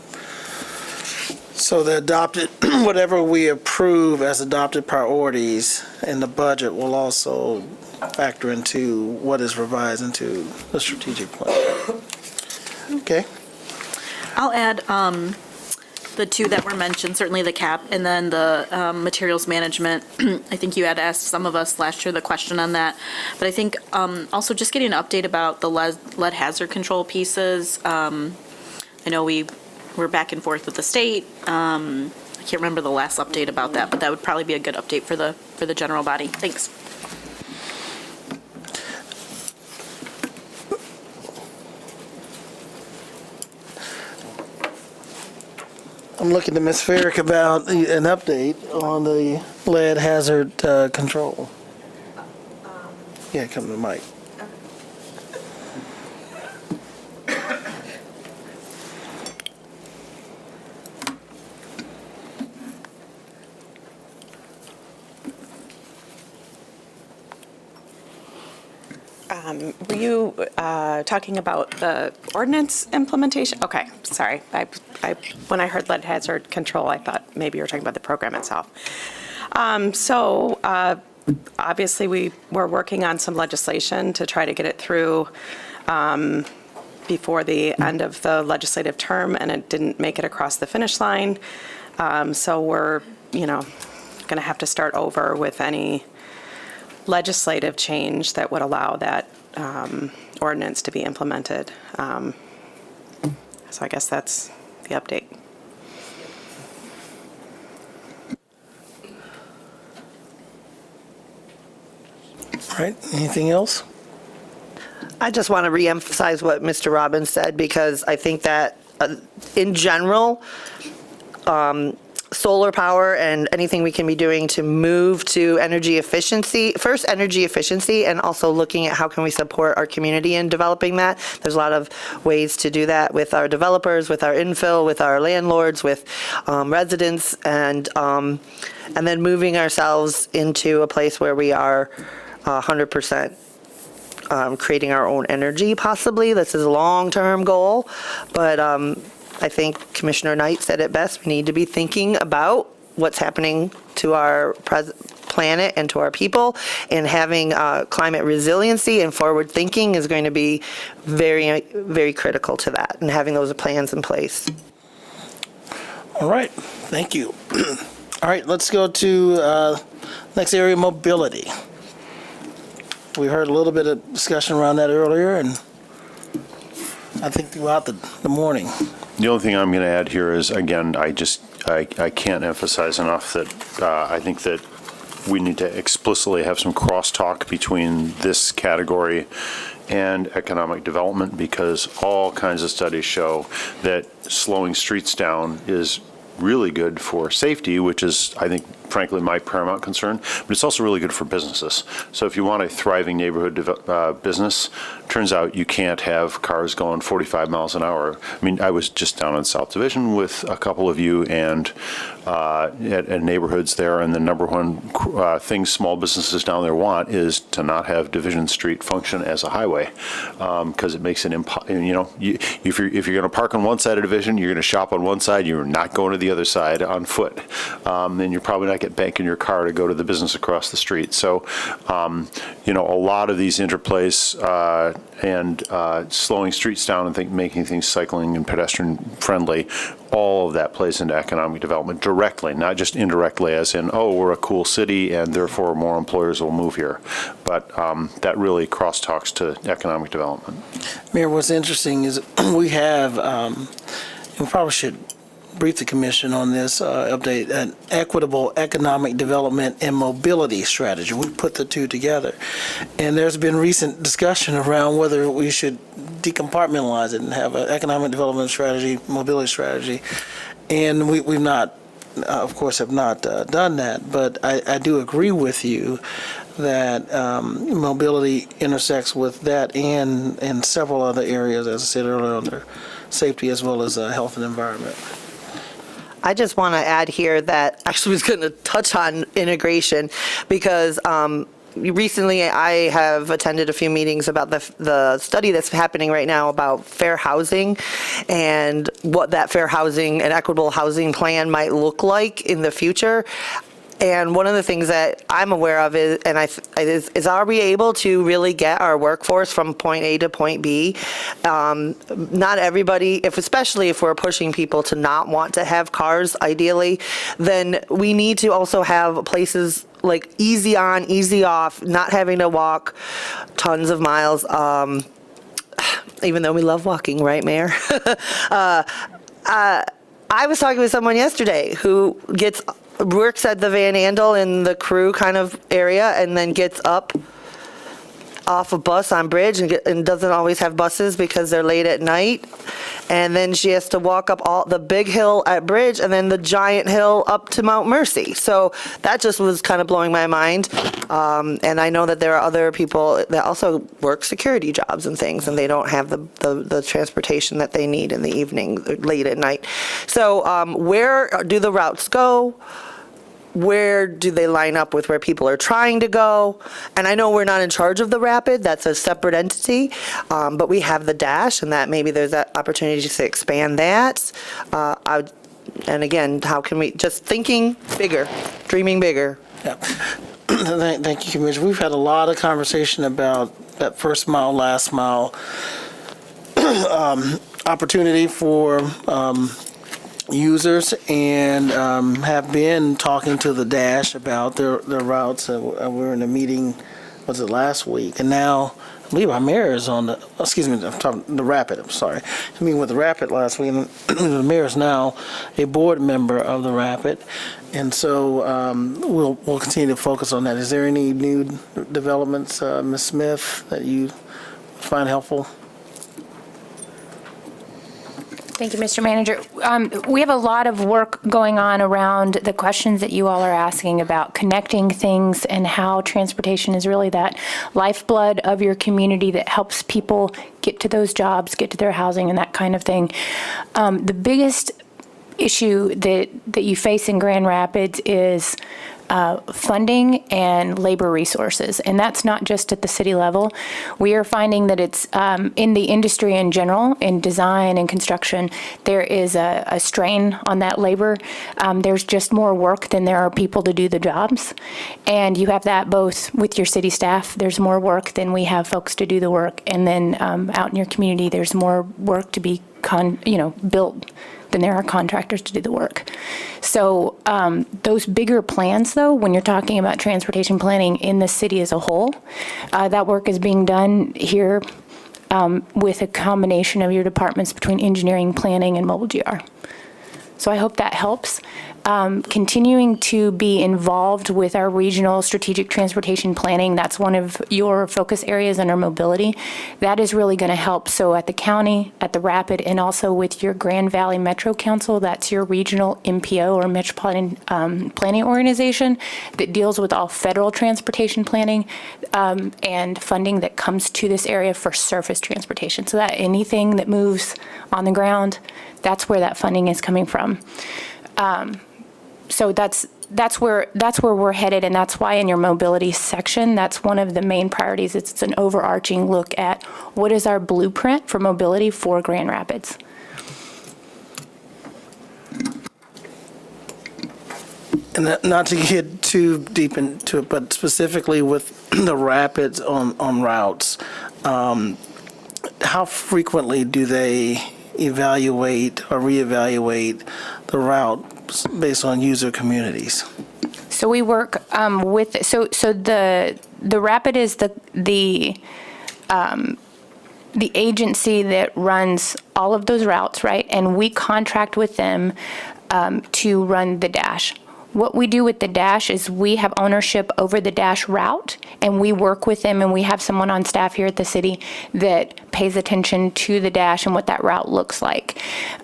So the adopted, whatever we approve as adopted priorities in the budget will also factor into what is revised into the strategic plan. Okay. I'll add the two that were mentioned, certainly the CAP and then the materials management. I think you had asked some of us last year the question on that. But I think also just getting an update about the lead hazard control pieces. I know we're back and forth with the state. I can't remember the last update about that, but that would probably be a good update for the general body. Thanks. I'm looking to Ms. Farrick about an update on the lead hazard control. Yeah, come to the mic. Were you talking about the ordinance implementation? Okay, sorry. When I heard lead hazard control, I thought maybe you were talking about the program itself. obviously, we're working on some legislation to try to get it through before the end of the legislative term, and it didn't make it across the finish line. So we're, going to have to start over with any legislative change that would allow that ordinance to be implemented. So I guess that's the update. All right, anything else? I just want to reemphasize what Mr. Robbins said, because I think that in general, solar power and anything we can be doing to move to energy efficiency, first energy efficiency, and also looking at how can we support our community in developing that. There's a lot of ways to do that with our developers, with our infill, with our landlords, with residents, and then moving ourselves into a place where we are 100% creating our own energy, possibly. This is a long-term goal, but I think Commissioner Knight said it best. We need to be thinking about what's happening to our planet and to our people, and having climate resiliency and forward thinking is going to be very, very critical to that, and having those plans in place. All right, thank you. All right, let's go to next area, mobility. We heard a little bit of discussion around that earlier, and I think throughout the morning. The only thing I'm going to add here is, again, I can't emphasize enough that I think that we need to explicitly have some crosstalk between this category and economic development, because all kinds of studies show that slowing streets down is really good for safety, which is, I think, frankly, my paramount concern, but it's also really good for businesses. So if you want a thriving neighborhood business, turns out you can't have cars going 45 miles an hour. I mean, I was just down in South Division with a couple of you, and at neighborhoods there, and the number one thing small businesses down there want is to not have Division Street function as a highway, because it makes it if you're going to park on one side of Division, you're going to shop on one side, you're not going to the other side on foot, and you're probably not get bank in your car to go to the business across the street. So, a lot of these interplays and slowing streets down and making things cycling and pedestrian friendly, all of that plays into economic development directly, not just indirectly, as in, oh, we're a cool city and therefore more employers will move here. But that really crosstalks to economic development. Mayor, what's interesting is we have, we probably should brief the commission on this update, an equitable economic development and mobility strategy. We put the two together. And there's been recent discussion around whether we should decompartmentalize it and have an economic development strategy, mobility strategy. And we've not, of course, have not done that. But I do agree with you that mobility intersects with that and several other areas, as I said earlier, under safety as well as health and environment. I just want to add here that actually was going to touch on integration, because recently I have attended a few meetings about the study that's happening right now about fair housing and what that fair housing and equitable housing plan might look like in the future. And one of the things that I'm aware of is are we able to really get our workforce from point A to point B? Not everybody, especially if we're pushing people to not want to have cars, ideally, then we need to also have places like easy on, easy off, not having to walk tons of miles, even though we love walking, right, Mayor? I was talking with someone yesterday who works at the Van Andel in the Crew kind of area, and then gets up off a bus on Bridge and doesn't always have buses because they're late at night. And then she has to walk up the big hill at Bridge and then the giant hill up to Mount Mercy. So that just was kind of blowing my mind. And I know that there are other people that also work security jobs and things, and they don't have the transportation that they need in the evening, late at night. So where do the routes go? Where do they line up with where people are trying to go? And I know we're not in charge of the Rapid, that's a separate entity, but we have the Dash, and that maybe there's that opportunity to expand that. And again, how can we, just thinking bigger, dreaming bigger. Yeah. Thank you, Commissioner. We've had a lot of conversation about that first mile, last mile opportunity for users, and have been talking to the Dash about their routes. We were in a meeting, was it last week? And now, I believe our mayor is on the, I'm talking the Rapid, I'm sorry. I mean with the Rapid last week, and the mayor is now a board member of the Rapid. And so we'll continue to focus on that. Is there any new developments, Ms. Smith, that you find helpful? Thank you, Mr. Manager. We have a lot of work going on around the questions that you all are asking about connecting things and how transportation is really that lifeblood of your community that helps people get to those jobs, get to their housing, and that kind of thing. The biggest issue that you face in Grand Rapids is funding and labor resources, and that's not just at the city level. We are finding that it's in the industry in general, in design and construction, there is a strain on that labor. There's just more work than there are people to do the jobs, and you have that both with your city staff. There's more work than we have folks to do the work, and then out in your community, there's more work to be built than there are contractors to do the work. So those bigger plans, though, when you're talking about transportation planning in the city as a whole, that work is being done here with a combination of your departments between engineering, planning, and mobile GR. So I hope that helps. Continuing to be involved with our regional strategic transportation planning, that's one of your focus areas under mobility. That is really going to help. So at the county, at the Rapid, and also with your Grand Valley Metro Council, that's your regional MPO or Metropolitan Planning Organization that deals with all federal transportation planning and funding that comes to this area for surface transportation. So that anything that moves on the ground, that's where that funding is coming from. So that's where we're headed, and that's why in your mobility section, that's one of the main priorities. It's an overarching look at what is our blueprint for mobility for Grand Rapids. And not to get too deep into it, but specifically with the Rapids on routes, how frequently do they evaluate or reevaluate the route based on user communities? So we work with the Rapid is the agency that runs all of those routes, right? And we contract with them to run the Dash. What we do with the Dash is we have ownership over the Dash route, and we work with them, and we have someone on staff here at the city that pays attention to the Dash and what that route looks like.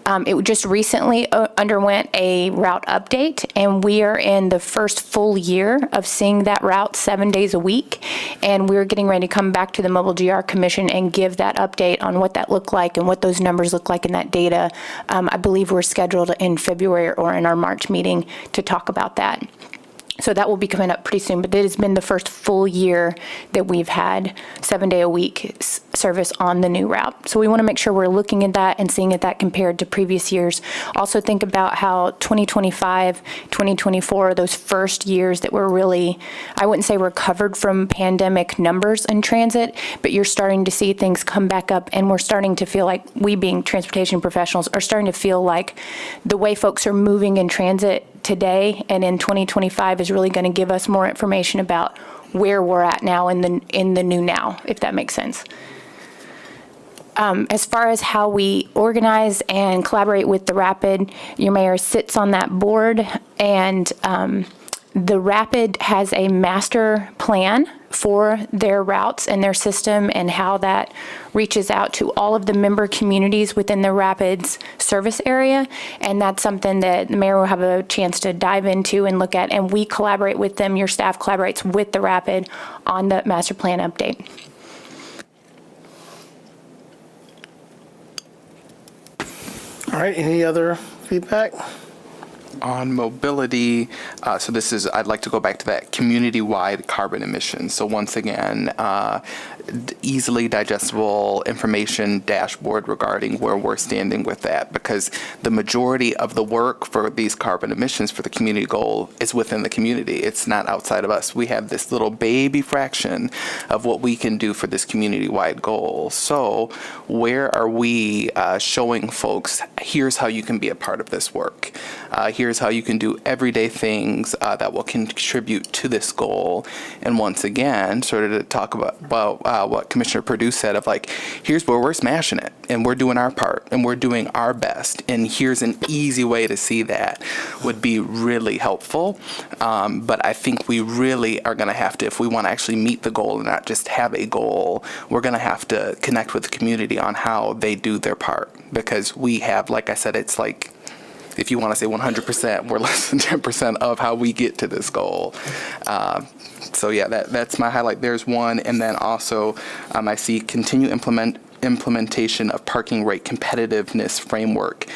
It just recently underwent a route update, and we are in the first full year of seeing that route 7 days a week, and we're getting ready to come back to the Mobile GR Commission and give that update on what that looked like and what those numbers look like in that data. I believe we're scheduled in February or in our March meeting to talk about that. So that will be coming up pretty soon, but it has been the first full year that we've had 7 day a week service on the new route. So we want to make sure we're looking at that and seeing at that compared to previous years. Also think about how 2025, 2024, those first years that were really, I wouldn't say recovered from pandemic numbers in transit, but you're starting to see things come back up, and we're starting to feel like, we being transportation professionals, are starting to feel like the way folks are moving in transit today and in 2025 is really going to give us more information about where we're at now in the new now, if that makes sense. As far as how we organize and collaborate with the Rapid, your mayor sits on that board, and the Rapid has a master plan for their routes and their system and how that reaches out to all of the member communities within the Rapids service area. And that's something that the mayor will have a chance to dive into and look at. And we collaborate with them. Your staff collaborates with the Rapid on the master plan update. All right, any other feedback? On mobility, I'd like to go back to that community-wide carbon emissions. So once again, easily digestible information dashboard regarding where we're standing with that, because the majority of the work for these carbon emissions for the community goal is within the community. It's not outside of us. We have this little baby fraction of what we can do for this community-wide goal. So where are we showing folks, here's how you can be a part of this work. Here's how you can do everyday things that will contribute to this goal. And once again, sort of to talk about what Commissioner Perdue said of like, here's where we're smashing it and we're doing our part and we're doing our best. And here's an easy way to see that would be really helpful. But I think we really are going to have to, if we want to actually meet the goal and not just have a goal, we're going to have to connect with the community on how they do their part. Because we have, like I said, it's like, if you want to say 100%, we're less than 10% of how we get to this goal. So yeah, that's my highlight. There's one. And then also I see continue implementation of parking rate competitiveness framework.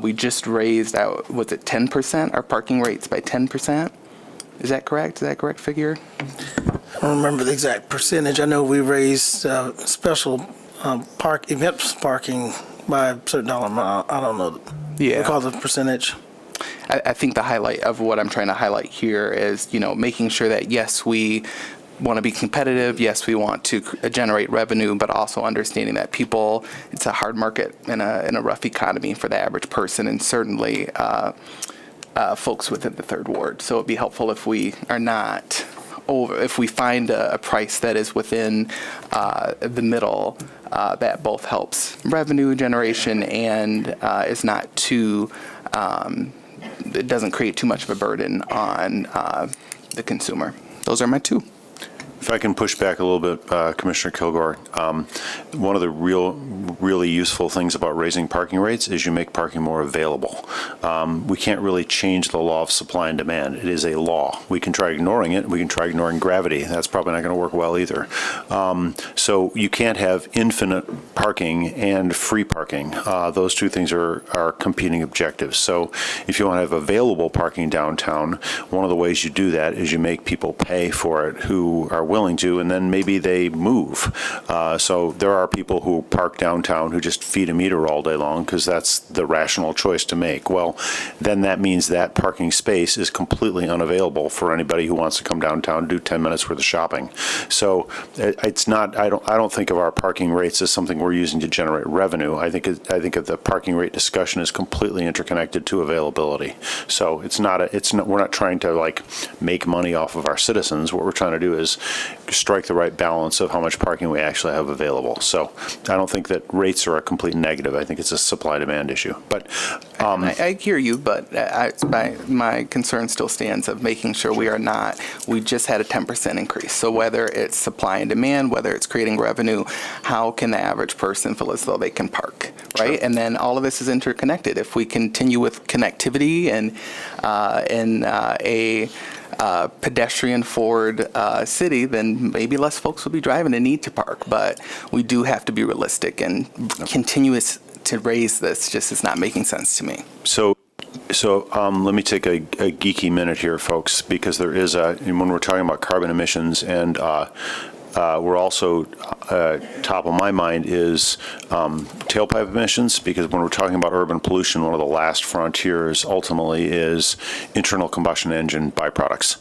We just raised out, was it 10%? Our parking rates by 10%? Is that correct? Is that a correct figure? I don't remember the exact percentage. I know we raised special event parking by a certain dollar amount. I don't know. Yeah. Because of percentage. I think the highlight of what I'm trying to highlight here is, making sure that, yes, we want to be competitive. Yes, we want to generate revenue, but also understanding that people, it's a hard market in a rough economy for the average person, and certainly folks within the third ward. So it'd be helpful if we are not if we find a price that is within the middle, that both helps revenue generation and is not too, it doesn't create too much of a burden on the consumer. Those are my two. If I can push back a little bit, Commissioner Kilgore, one of the really useful things about raising parking rates is you make parking more available. We can't really change the law of supply and demand. It is a law. We can try ignoring it. We can try ignoring gravity. That's probably not going to work well either. So you can't have infinite parking and free parking. Those two things are competing objectives. So if you want to have available parking downtown, one of the ways you do that is you make people pay for it who are willing to, and then maybe they move. So there are people who park downtown who just feed a meter all day long because that's the rational choice to make. Well, then that means that parking space is completely unavailable for anybody who wants to come downtown and do 10 minutes worth of shopping. So it's not, I don't think of our parking rates as something we're using to generate revenue. I think of the parking rate discussion as completely interconnected to availability. So we're not trying to like make money off of our citizens. What we're trying to do is strike the right balance of how much parking we actually have available. So I don't think that rates are a complete negative. I think it's a supply-demand issue. But I hear you, but my concern still stands of making sure we just had a 10% increase. So whether it's supply and demand, whether it's creating revenue, how can the average person feel as though they can park, right? Sure. And then all of this is interconnected. If we continue with connectivity and a pedestrian forward city, then maybe less folks will be driving and need to park. But we do have to be realistic, and continuous to raise this just is not making sense to me. So let me take a geeky minute here, folks, because there is when we're talking about carbon emissions, and we're also, top of my mind is tailpipe emissions, because when we're talking about urban pollution, one of the last frontiers ultimately is internal combustion engine byproducts.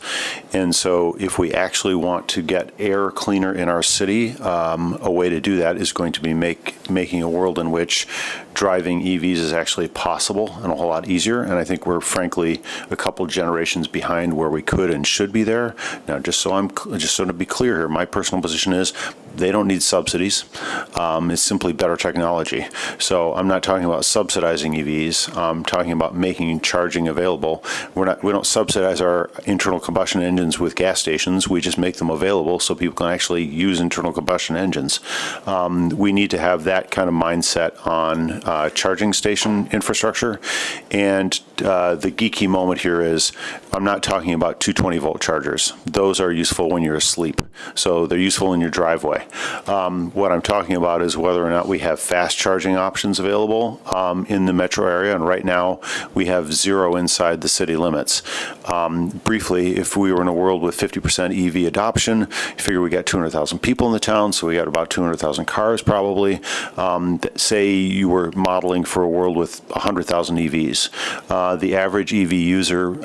And so if we actually want to get air cleaner in our city, a way to do that is going to be making a world in which driving EVs is actually possible and a whole lot easier. And I think we're frankly a couple generations behind where we could and should be there. Now, just so to be clear here, my personal position is they don't need subsidies. It's simply better technology. So I'm not talking about subsidizing EVs. I'm talking about making charging available. We don't subsidize our internal combustion engines with gas stations. We just make them available so people can actually use internal combustion engines. We need to have that kind of mindset on charging station infrastructure. And the geeky moment here is I'm not talking about 220-volt chargers. Those are useful when you're asleep. So they're useful in your driveway. What I'm talking about is whether or not we have fast charging options available in the metro area, and right now we have 0 inside the city limits. Briefly, if we were in a world with 50% EV adoption, you figure we got 200,000 people in the town, so we got about 200,000 cars probably. Say you were modeling for a world with 100,000 EVs. The average EV user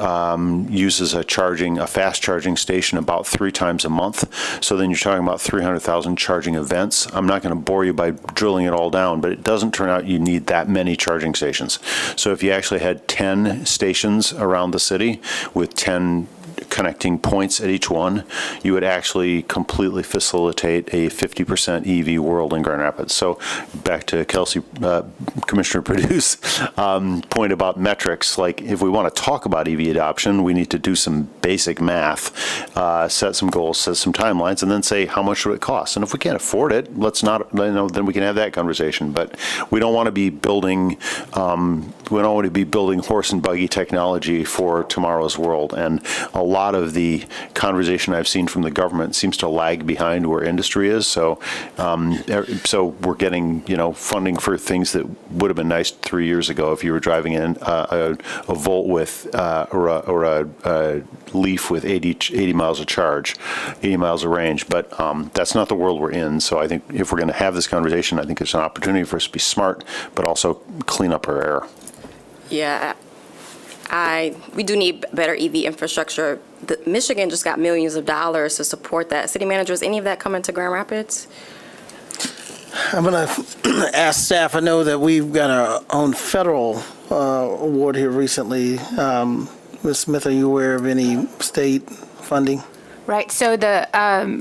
uses a fast charging station about 3 times a month. So then you're talking about 300,000 charging events. I'm not going to bore you by drilling it all down, but it doesn't turn out you need that many charging stations. So if you actually had 10 stations around the city with 10 connecting points at each one, you would actually completely facilitate a 50% EV world in Grand Rapids. So back to Kelsey, Commissioner Perdue's point about metrics, like if we want to talk about EV adoption, we need to do some basic math, set some goals, set some timelines, and then say how much would it cost. And if we can't afford it, let's not, then we can have that conversation. But we don't want to be building, horse and buggy technology for tomorrow's world. And a lot of the conversation I've seen from the government seems to lag behind where industry is. So we're getting, funding for things that would have been nice 3 years ago if you were driving in a Volt with or a Leaf with 80 miles of charge, 80 miles of range. But that's not the world we're in. So I think if we're going to have this conversation, I think it's an opportunity for us to be smart, but also clean up our air. Yeah, we do need better EV infrastructure. Michigan just got millions of dollars to support that. City manager, is any of that coming to Grand Rapids? I'm going to ask staff. I know that we've got our own federal award here recently. Ms. Smith, are you aware of any state funding? Right. So the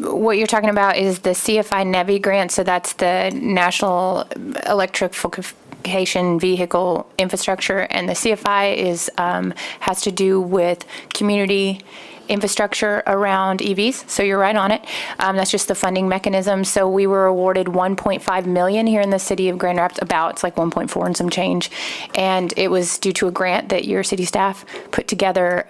what you're talking about is the CFI NEVI grant. So that's the National Electrification Vehicle Infrastructure, and the CFI is has to do with community infrastructure around EVs. So you're right on it. That's just the funding mechanism. So we were awarded $1.5 million here in the city of Grand Rapids. It's like 1.4 and some change. And it was due to a grant that your city staff put together,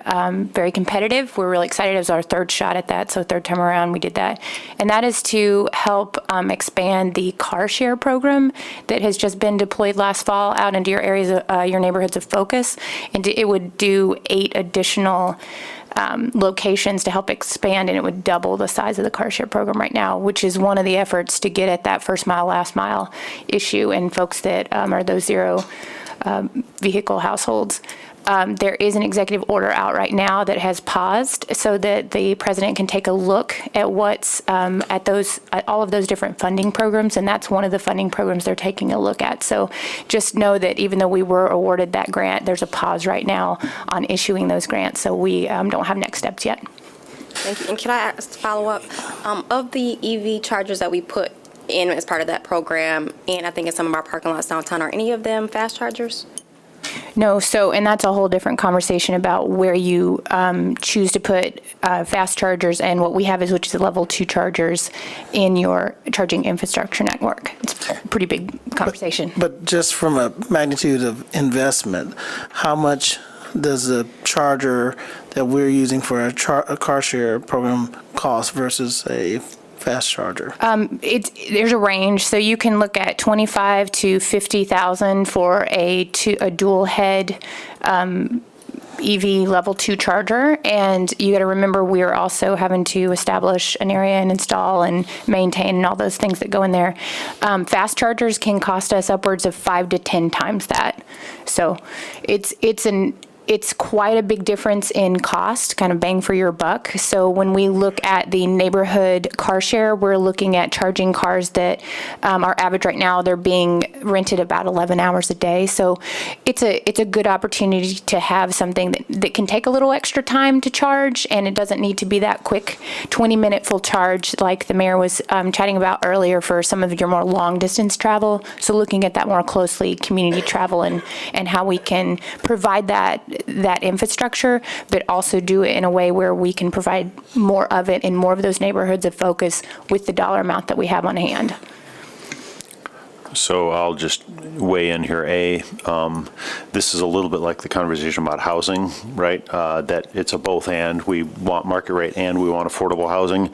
very competitive. We're really excited. It was our third shot at that. So third time around we did that. And that is to help expand the car share program that has just been deployed last fall out into your areas, your neighborhoods of focus. And it would do 8 additional locations to help expand, and it would double the size of the car share program right now, which is one of the efforts to get at that first mile, last mile issue and folks that are those 0 vehicle households. There is an executive order out right now that has paused so that the president can take a look at what's at all of those different funding programs, and that's one of the funding programs they're taking a look at. So just know that even though we were awarded that grant, there's a pause right now on issuing those grants, so we don't have next steps yet. Thank you. And can I follow up? Of the EV chargers that we put in as part of that program, and I think in some of our parking lots downtown, are any of them fast chargers? No, and that's a whole different conversation about where you choose to put fast chargers and what we have which is level 2 chargers in your charging infrastructure network. It's a pretty big conversation. But just from a magnitude of investment, how much does the charger that we're using for a car share program cost versus a fast charger? There's a range, so you can look at $25,000 to $50,000 for a dual head EV level 2 charger, and you got to remember we are also having to establish an area and install and maintain and all those things that go in there. Fast chargers can cost us upwards of 5 to 10 times that. So it's quite a big difference in cost, kind of bang for your buck. So when we look at the neighborhood car share, we're looking at charging cars that are average right now. They're being rented about 11 hours a day. So it's a good opportunity to have something that can take a little extra time to charge, and it doesn't need to be that quick 20-minute full charge like the mayor was chatting about earlier for some of your more long distance travel. So looking at that more closely, community travel and how we can provide that infrastructure, but also do it in a way where we can provide more of it in more of those neighborhoods of focus with the dollar amount that we have on hand. So I'll just weigh in here. This is a little bit like the conversation about housing, right? That it's a both and. We want market rate and we want affordable housing.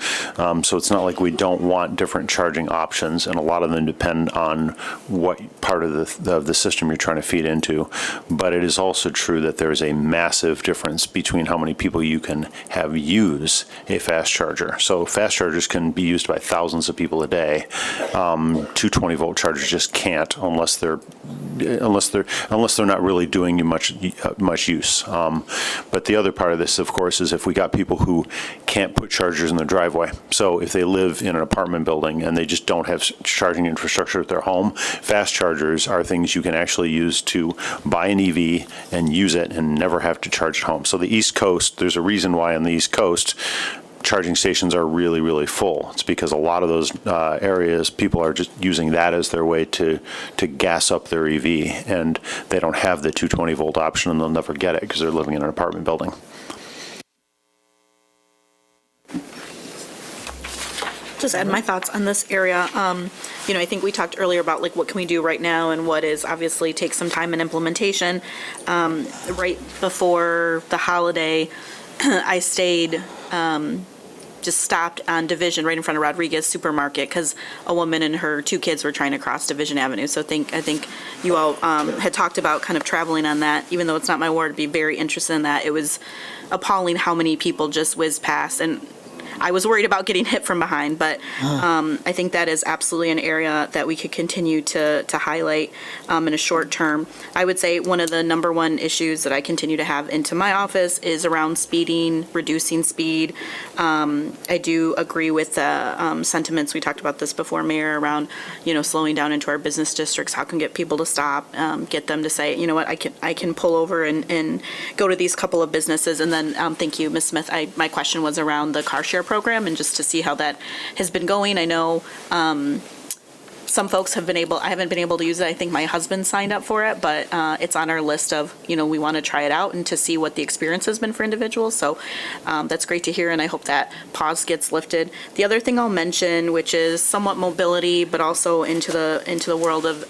So it's not like we don't want different charging options, and a lot of them depend on what part of the system you're trying to feed into. But it is also true that there is a massive difference between how many people you can have use a fast charger. So fast chargers can be used by thousands of people a day. 220-volt chargers just can't unless they're not really doing you much use. But the other part of this, of course, is if we got people who can't put chargers in their driveway. So if they live in an apartment building and they just don't have charging infrastructure at their home, fast chargers are things you can actually use to buy an EV and use it and never have to charge at home. So the East Coast, there's a reason why on the East Coast charging stations are really, really full. It's because a lot of those areas, people are just using that as their way to gas up their EV, and they don't have the 220-volt option, and they'll never get it because they're living in an apartment building. Just add my thoughts on this area. I think we talked earlier about like what can we do right now and what is obviously takes some time in implementation. Right before the holiday, I stayed, just stopped on Division right in front of Rodriguez Supermarket because a woman and her 2 kids were trying to cross Division Avenue. So I think you all had talked about kind of traveling on that. Even though it's not my ward, I'd be very interested in that. It was appalling how many people just whizzed past, and I was worried about getting hit from behind, but I think that is absolutely an area that we could continue to highlight in a short term. I would say one of the number one issues that I continue to have into my office is around speeding, reducing speed. I do agree with the sentiments, we talked about this before, Mayor, around, slowing down into our business districts. How can we get people to stop, get them to say, you know what, I can pull over and go to these couple of businesses. And then, thank you, Ms. Smith, my question was around the car share program and just to see how that has been going. I know some folks I haven't been able to use it. I think my husband signed up for it, but it's on our list of, we want to try it out and to see what the experience has been for individuals. So that's great to hear, and I hope that pause gets lifted. The other thing I'll mention, which is somewhat mobility, but also into the world of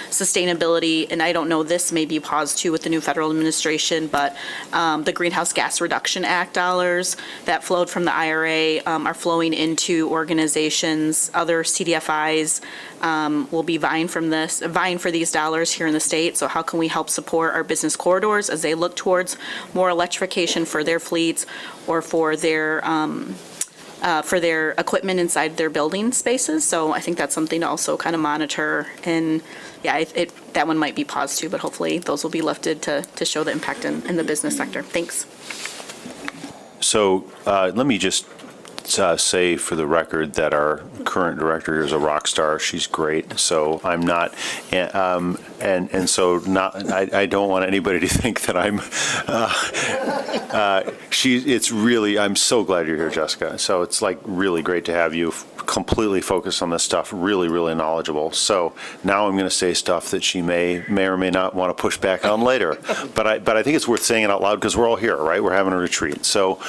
sustainability, and I don't know, this may be paused too with the new federal administration, but the Greenhouse Gas Reduction Act dollars that flowed from the IRA are flowing into organizations, other CDFIs, will be vying for these dollars here in the state. So how can we help support our business corridors as they look towards more electrification for their fleets or for their equipment inside their building spaces? So I think that's something to also kind of monitor. And yeah, that one might be paused too, but hopefully those will be lifted to show the impact in the business sector. Thanks. So let me just say for the record that our current director is a rock star. She's great. So I'm not, and so not. I don't want anybody to think that I'm. It's really. I'm so glad you're here, Jessica. So it's like really great to have you completely focused on this stuff. Really, really knowledgeable. So now I'm going to say stuff that she may or may not want to push back on later. But I think it's worth saying it out loud because we're all here, right? We're having a retreat. So.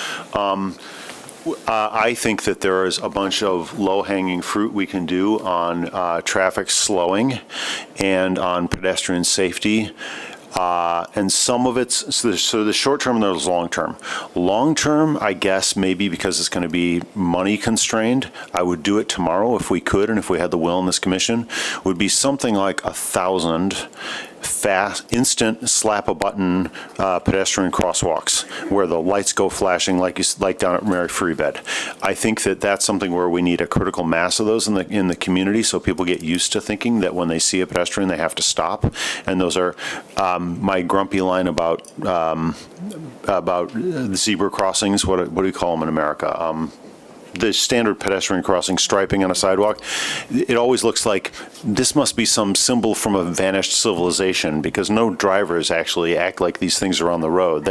I think that there is a bunch of low-hanging fruit we can do on traffic slowing and on pedestrian safety. And some of it's, so the short term and there's long term. Long term, I guess, maybe because it's going to be money constrained, I would do it tomorrow if we could and if we had the will in this commission, would be something like 1,000 fast, instant, slap-a-button pedestrian crosswalks where the lights go flashing like down at Mary Free Bed. I think that that's something where we need a critical mass of those in the community so people get used to thinking that when they see a pedestrian, they have to stop. And those are my grumpy line about zebra crossings. What do you call them in America? The standard pedestrian crossing striping on a sidewalk, it always looks like this must be some symbol from a vanished civilization because no drivers actually act like these things are on the road.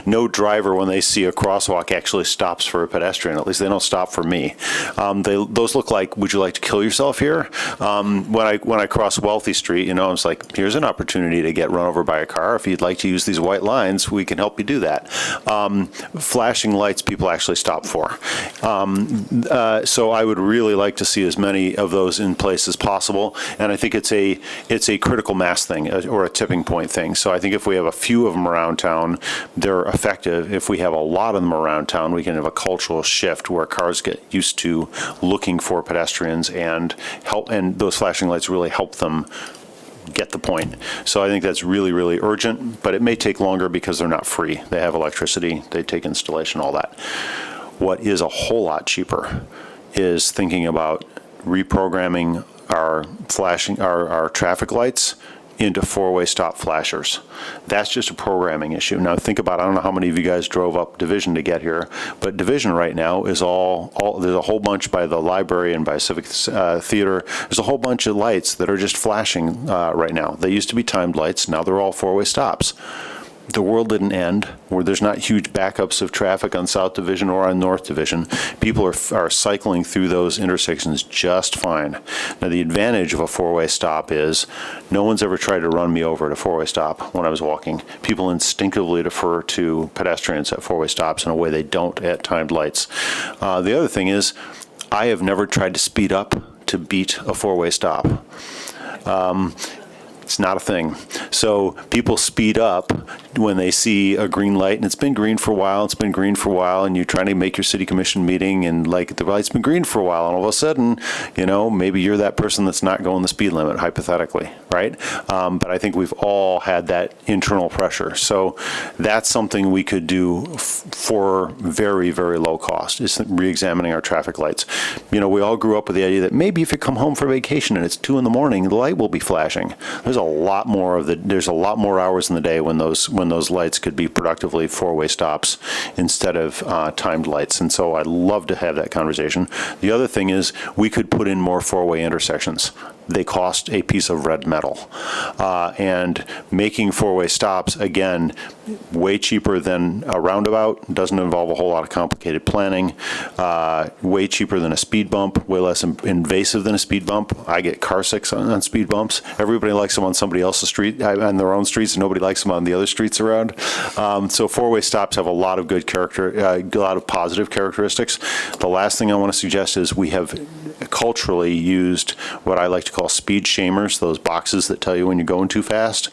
No driver when they see a crosswalk actually stops for a pedestrian. At least they don't stop for me. Those look like, would you like to kill yourself here? When I cross Wealthy Street, I was like, here's an opportunity to get run over by a car. If you'd like to use these white lines, we can help you do that. Flashing lights, people actually stop for. So I would really like to see as many of those in place as possible, and I think it's a critical mass thing or a tipping point thing. So I think if we have a few of them around town, they're effective. If we have a lot of them around town, we can have a cultural shift where cars get used to looking for pedestrians and those flashing lights really help them get the point. So I think that's really, really urgent, but it may take longer because they're not free. They have electricity, they take installation, all that. What is a whole lot cheaper is thinking about reprogramming our traffic lights into four-way stop flashers. That's just a programming issue. Now think about, I don't know how many of you guys drove up Division to get here, but Division right now is there's a whole bunch by the library and by Civic Theater. There's a whole bunch of lights that are just flashing right now. They used to be timed lights, now they're all four-way stops. The world didn't end, where there's not huge backups of traffic on South Division or on North Division. People are cycling through those intersections just fine. Now, the advantage of a four-way stop is no one's ever tried to run me over at a four-way stop when I was walking. People instinctively defer to pedestrians at four-way stops in a way they don't at timed lights. The other thing is, I have never tried to speed up to beat a four-way stop. It's not a thing. So people speed up when they see a green light, and it's been green for a while, and you're trying to make your city commission meeting, and like the light's been green for a while, and all of a sudden, maybe you're that person that's not going the speed limit, hypothetically, right? But I think we've all had that internal pressure. So that's something we could do for very, very low cost, is re-examining our traffic lights. We all grew up with the idea that maybe if you come home for vacation and it's 2 a.m, the light will be flashing. There's a lot more hours in the day when those lights could be productively four-way stops instead of timed lights. And so I'd love to have that conversation. The other thing is we could put in more four-way intersections. They cost a piece of red metal. And making four-way stops, again, way cheaper than a roundabout, doesn't involve a whole lot of complicated planning, way cheaper than a speed bump, way less invasive than a speed bump. I get car sick on speed bumps. Everybody likes them on somebody else's street, on their own streets, and nobody likes them on the other streets around. So four-way stops have a lot of good a lot of positive characteristics. The last thing I want to suggest is we have culturally used what I like to call speed shamers, those boxes that tell you when you're going too fast.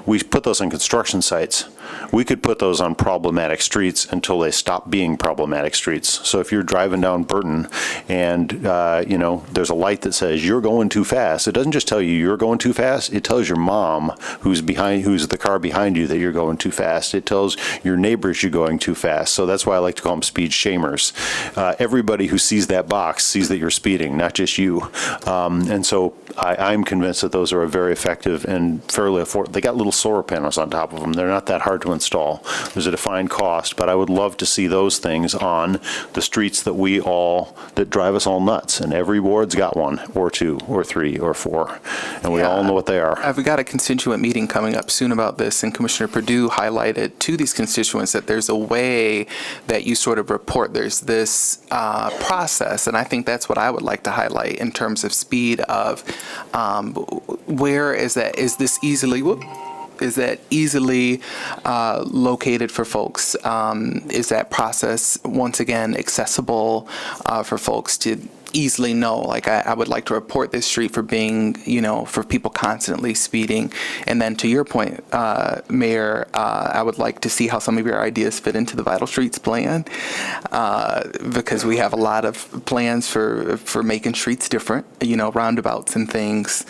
We put those on construction sites. We could put those on problematic streets until they stop being problematic streets. So if you're driving down Burton and there's a light that says you're going too fast, it doesn't just tell you you're going too fast. It tells your mom, who's the car behind you, that you're going too fast. It tells your neighbors you're going too fast. So that's why I like to call them speed shamers. Everybody who sees that box sees that you're speeding, not just you. And so I'm convinced that those are a very effective and fairly affordable. They got little solar panels on top of them. They're not that hard to install. There's a defined cost, but I would love to see those things on the streets that drive us all nuts. And every ward's got one, or 2, or 3, or 4, and we all know what they are. I've got a constituent meeting coming up soon about this, and Commissioner Perdue highlighted to these constituents that there's a way that you sort of report. There's this process, and I think that's what I would like to highlight in terms of speed of where is that? Is this easily? Is that easily located for folks? Is that process, once again, accessible for folks to easily know? Like, I would like to report this street for being, for people constantly speeding. And then to your point, Mayor, I would like to see how some of your ideas fit into the Vital Streets plan, because we have a lot of plans for making streets different, roundabouts and things.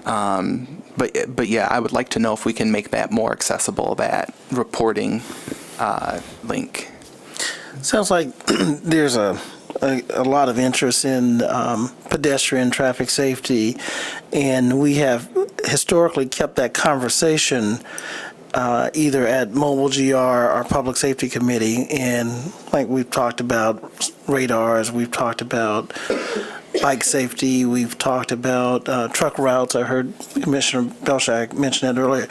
But yeah, I would like to know if we can make that more accessible, that reporting link. Sounds like there's a lot of interest in pedestrian traffic safety, and we have historically kept that conversation either at Mobile GR or Public Safety Committee, and like we've talked about radars, we've talked about bike safety, we've talked about truck routes. I heard Commissioner Belshak mention that earlier.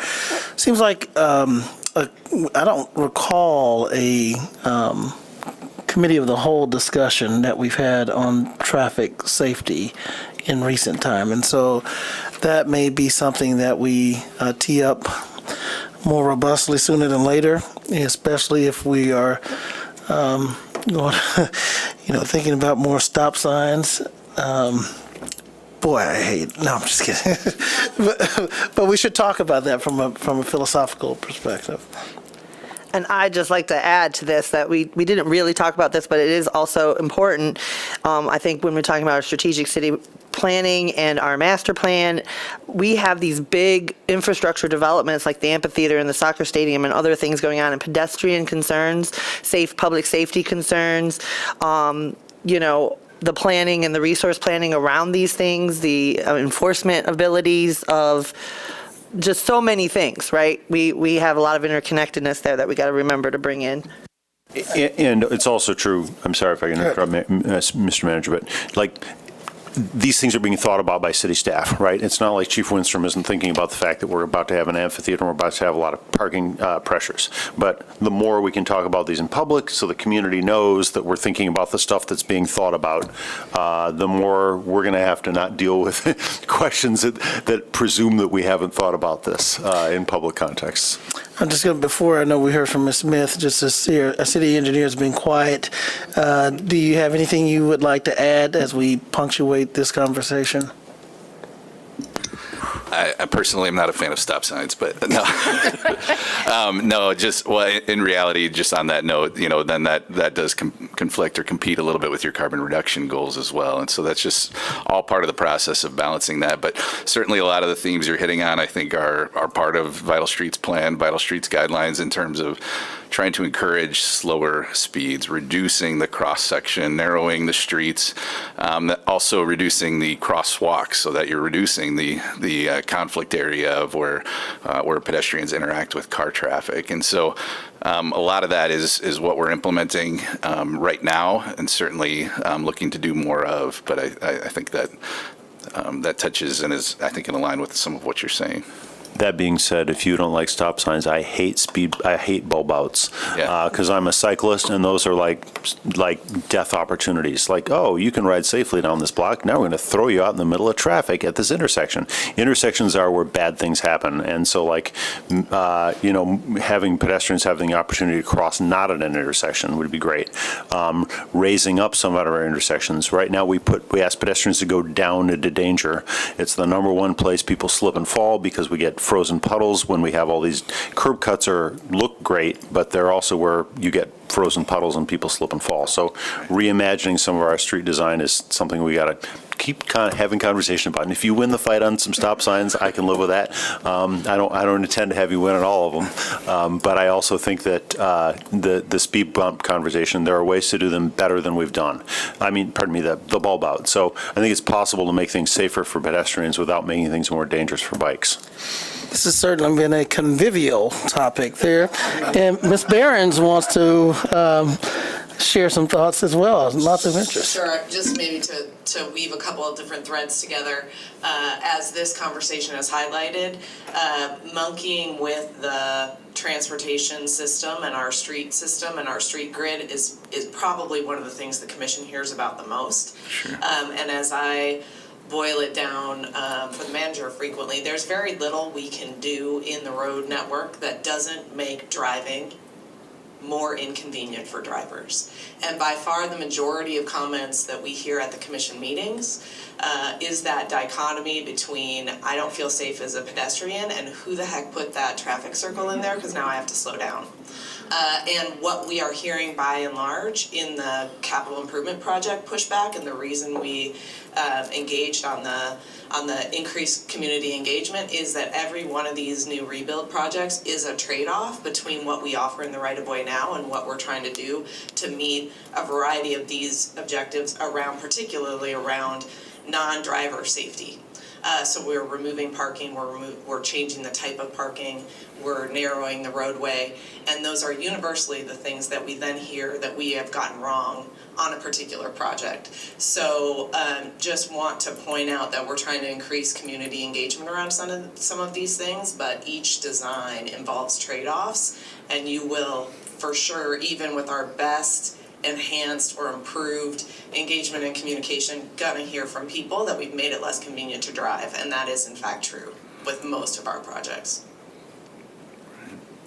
Seems like I don't recall a committee of the whole discussion that we've had on traffic safety in recent time. And so that may be something that we tee up more robustly sooner than later, especially if we are going thinking about more stop signs. Boy, no, I'm just kidding. but we should talk about that from a philosophical perspective. And I'd just like to add to this that we didn't really talk about this, but it is also important. I think when we're talking about our strategic city planning and our master plan, we have these big infrastructure developments like the amphitheater and the soccer stadium and other things going on, and pedestrian concerns, public safety concerns, the planning and the resource planning around these things, the enforcement abilities of just so many things, right? We have a lot of interconnectedness there that we got to remember to bring in. And it's also true, I'm sorry if I can interrupt, Mr. Manager, but these things are being thought about by city staff, right? It's not like Chief Winstrom isn't thinking about the fact that we're about to have an amphitheater and we're about to have a lot of parking pressures. But the more we can talk about these in public so the community knows that we're thinking about the stuff that's being thought about, the more we're going to have to not deal with questions that presume that we haven't thought about this in public contexts. I'm just going to, before I know we heard from Ms. Smith, just to see our city engineer has been quiet. Do you have anything you would like to add as we punctuate this conversation? I personally am not a fan of stop signs, but no. In reality, just on that note, then that does conflict or compete a little bit with your carbon reduction goals as well. And so that's just all part of the process of balancing that. But certainly a lot of the themes you're hitting on, I think, are part of Vital Streets plan, Vital Streets guidelines in terms of trying to encourage slower speeds, reducing the cross-section, narrowing the streets, also reducing the crosswalks so that you're reducing the conflict area of where pedestrians interact with car traffic. And so a lot of that is what we're implementing right now and certainly looking to do more of. But I think that that touches and is, I think, in line with some of what you're saying. That being said, if you don't like stop signs, I hate bulb outs because I'm a cyclist, and those are like death opportunities. Like, oh, you can ride safely down this block. Now we're going to throw you out in the middle of traffic at this intersection. Intersections are where bad things happen, and so having pedestrians having the opportunity to cross not at an intersection would be great. Raising up some of our intersections. Right now, we ask pedestrians to go down into danger. It's the number one place people slip and fall because we get frozen puddles when we have all these curb cuts look great, but they're also where you get frozen puddles and people slip and fall. So reimagining some of our street design is something we got to keep having conversation about. And if you win the fight on some stop signs, I can live with that. I don't intend to have you win on all of them, but I also think that the speed bump conversation, there are ways to do them better than we've done. The bulb out. So I think it's possible to make things safer for pedestrians without making things more dangerous for bikes. This has certainly been a convivial topic there. And Ms. Behrens wants to share some thoughts as well. Lots of interest. Sure, just maybe to weave a couple of different threads together. As this conversation has highlighted, monkeying with the transportation system and our street system and our street grid is probably one of the things the commission hears about the most. Sure. And as I boil it down for the manager frequently, there's very little we can do in the road network that doesn't make driving more inconvenient for drivers. And by far the majority of comments that we hear at the commission meetings is that dichotomy between I don't feel safe as a pedestrian and who the heck put that traffic circle in there because now I have to slow down. And what we are hearing by and large in the capital improvement project pushback and the reason we engaged on the increased community engagement is that every one of these new rebuild projects is a trade-off between what we offer in the right-of-way now and what we're trying to do to meet a variety of these objectives particularly around non-driver safety. So we're removing parking, we're changing the type of parking, we're narrowing the roadway, and those are universally the things that we then hear that we have gotten wrong on a particular project. So just want to point out that we're trying to increase community engagement around some of these things, but each design involves trade-offs, and you will, for sure, even with our best enhanced or improved engagement and communication, gonna hear from people that we've made it less convenient to drive, and that is in fact true with most of our projects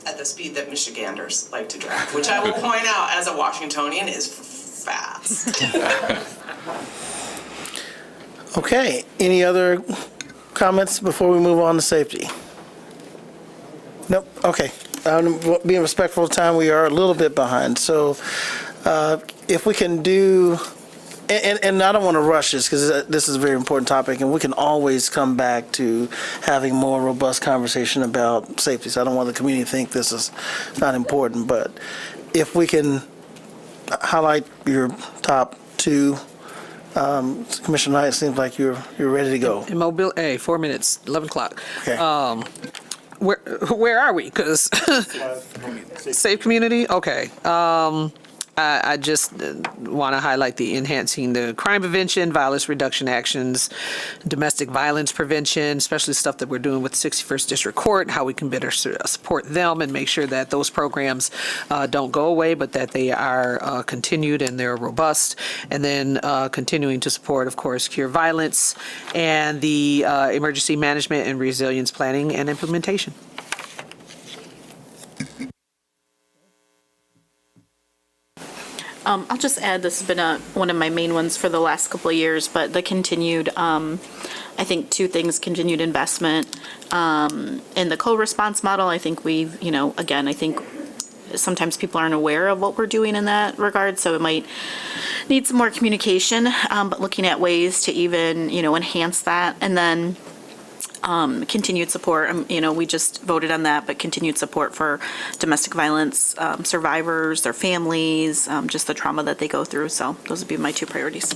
at the speed that Michiganders like to drive, which I will point out as a Washingtonian is fast. Okay, any other comments before we move on to safety? Nope, okay. Being respectful of time, we are a little bit behind. So if we can do, and I don't want to rush this because this is a very important topic, and we can always come back to having more robust conversation about safety. So I don't want the community to think this is not important, but if we can highlight your top two. Commissioner Knight, it seems like you're ready to go. In Mobile, 4 minutes, 11 o'clock. Okay. Where are we? Because safe community? Okay. I just want to highlight the enhancing the crime prevention, violence reduction actions, domestic violence prevention, especially stuff that we're doing with 61st District Court, how we can better support them and make sure that those programs don't go away, but that they are continued and they're robust. And then continuing to support, of course, cure violence and the emergency management and resilience planning and implementation. I'll just add, this has been one of my main ones for the last couple of years, but the continued, I think two things, continued investment in the co-response model. I think we've, again, I think sometimes people aren't aware of what we're doing in that regard, so it might need some more communication, but looking at ways to even, enhance that. And then continued support, we just voted on that, but continued support for domestic violence survivors, their families, just the trauma that they go through. So those would be my two priorities.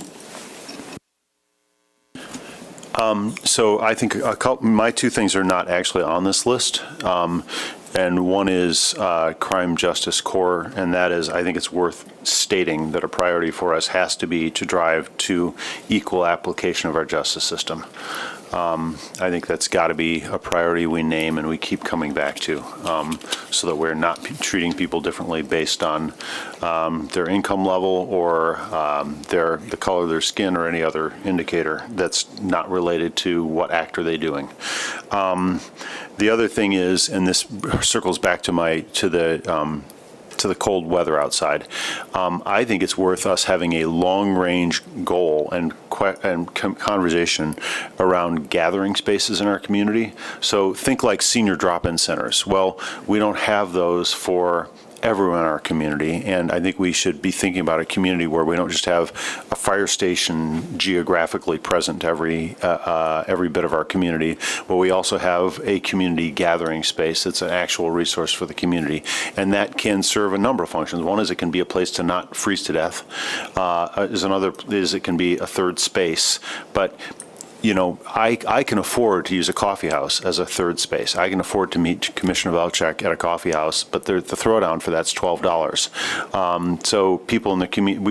So I think my two things are not actually on this list. And one is crime justice core, and that is, I think it's worth stating that a priority for us has to be to drive to equal application of our justice system. I think that's got to be a priority we name and we keep coming back to, so that we're not treating people differently based on their income level or the color of their skin or any other indicator that's not related to what act are they doing. The other thing is, and this circles back to the cold weather outside. I think it's worth us having a long-range goal and conversation around gathering spaces in our community. So think like senior drop-in centers. Well, we don't have those for everyone in our community, and I think we should be thinking about a community where we don't just have a fire station geographically present to every bit of our community, but we also have a community gathering space that's an actual resource for the community, and that can serve a number of functions. One is it can be a place to not freeze to death. Another is it can be a third space, but I can afford to use a coffee house as a third space. I can afford to meet Commissioner Valchek at a coffee house, but the throwdown for that's $12. So people in the community,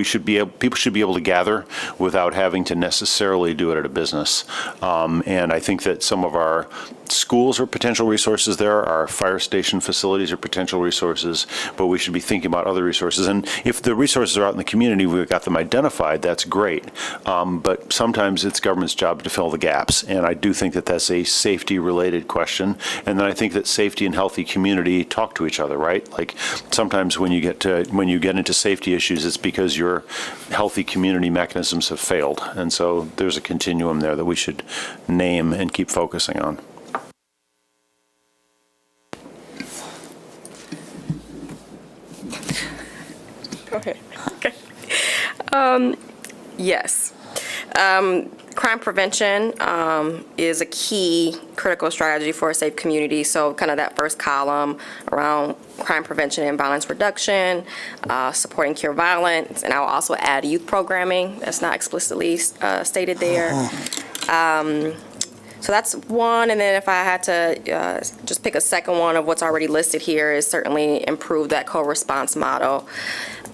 people should be able to gather without having to necessarily do it at a business. And I think that some of our schools are potential resources there. Our fire station facilities are potential resources, but we should be thinking about other resources. And if the resources are out in the community, we've got them identified, that's great. But sometimes it's government's job to fill the gaps. And I do think that that's a safety-related question. And then I think that safety and healthy community talk to each other, right? Like sometimes when you get into safety issues, it's because your healthy community mechanisms have failed. And so there's a continuum there that we should name and keep focusing on. Okay. Yes. Crime prevention is a key critical strategy for a safe community. So kind of that first column around crime prevention and violence reduction, supporting cure violence, and I will also add youth programming. That's not explicitly stated there. So that's one, and then if I had to just pick a second one of what's already listed here is certainly improve that co-response model.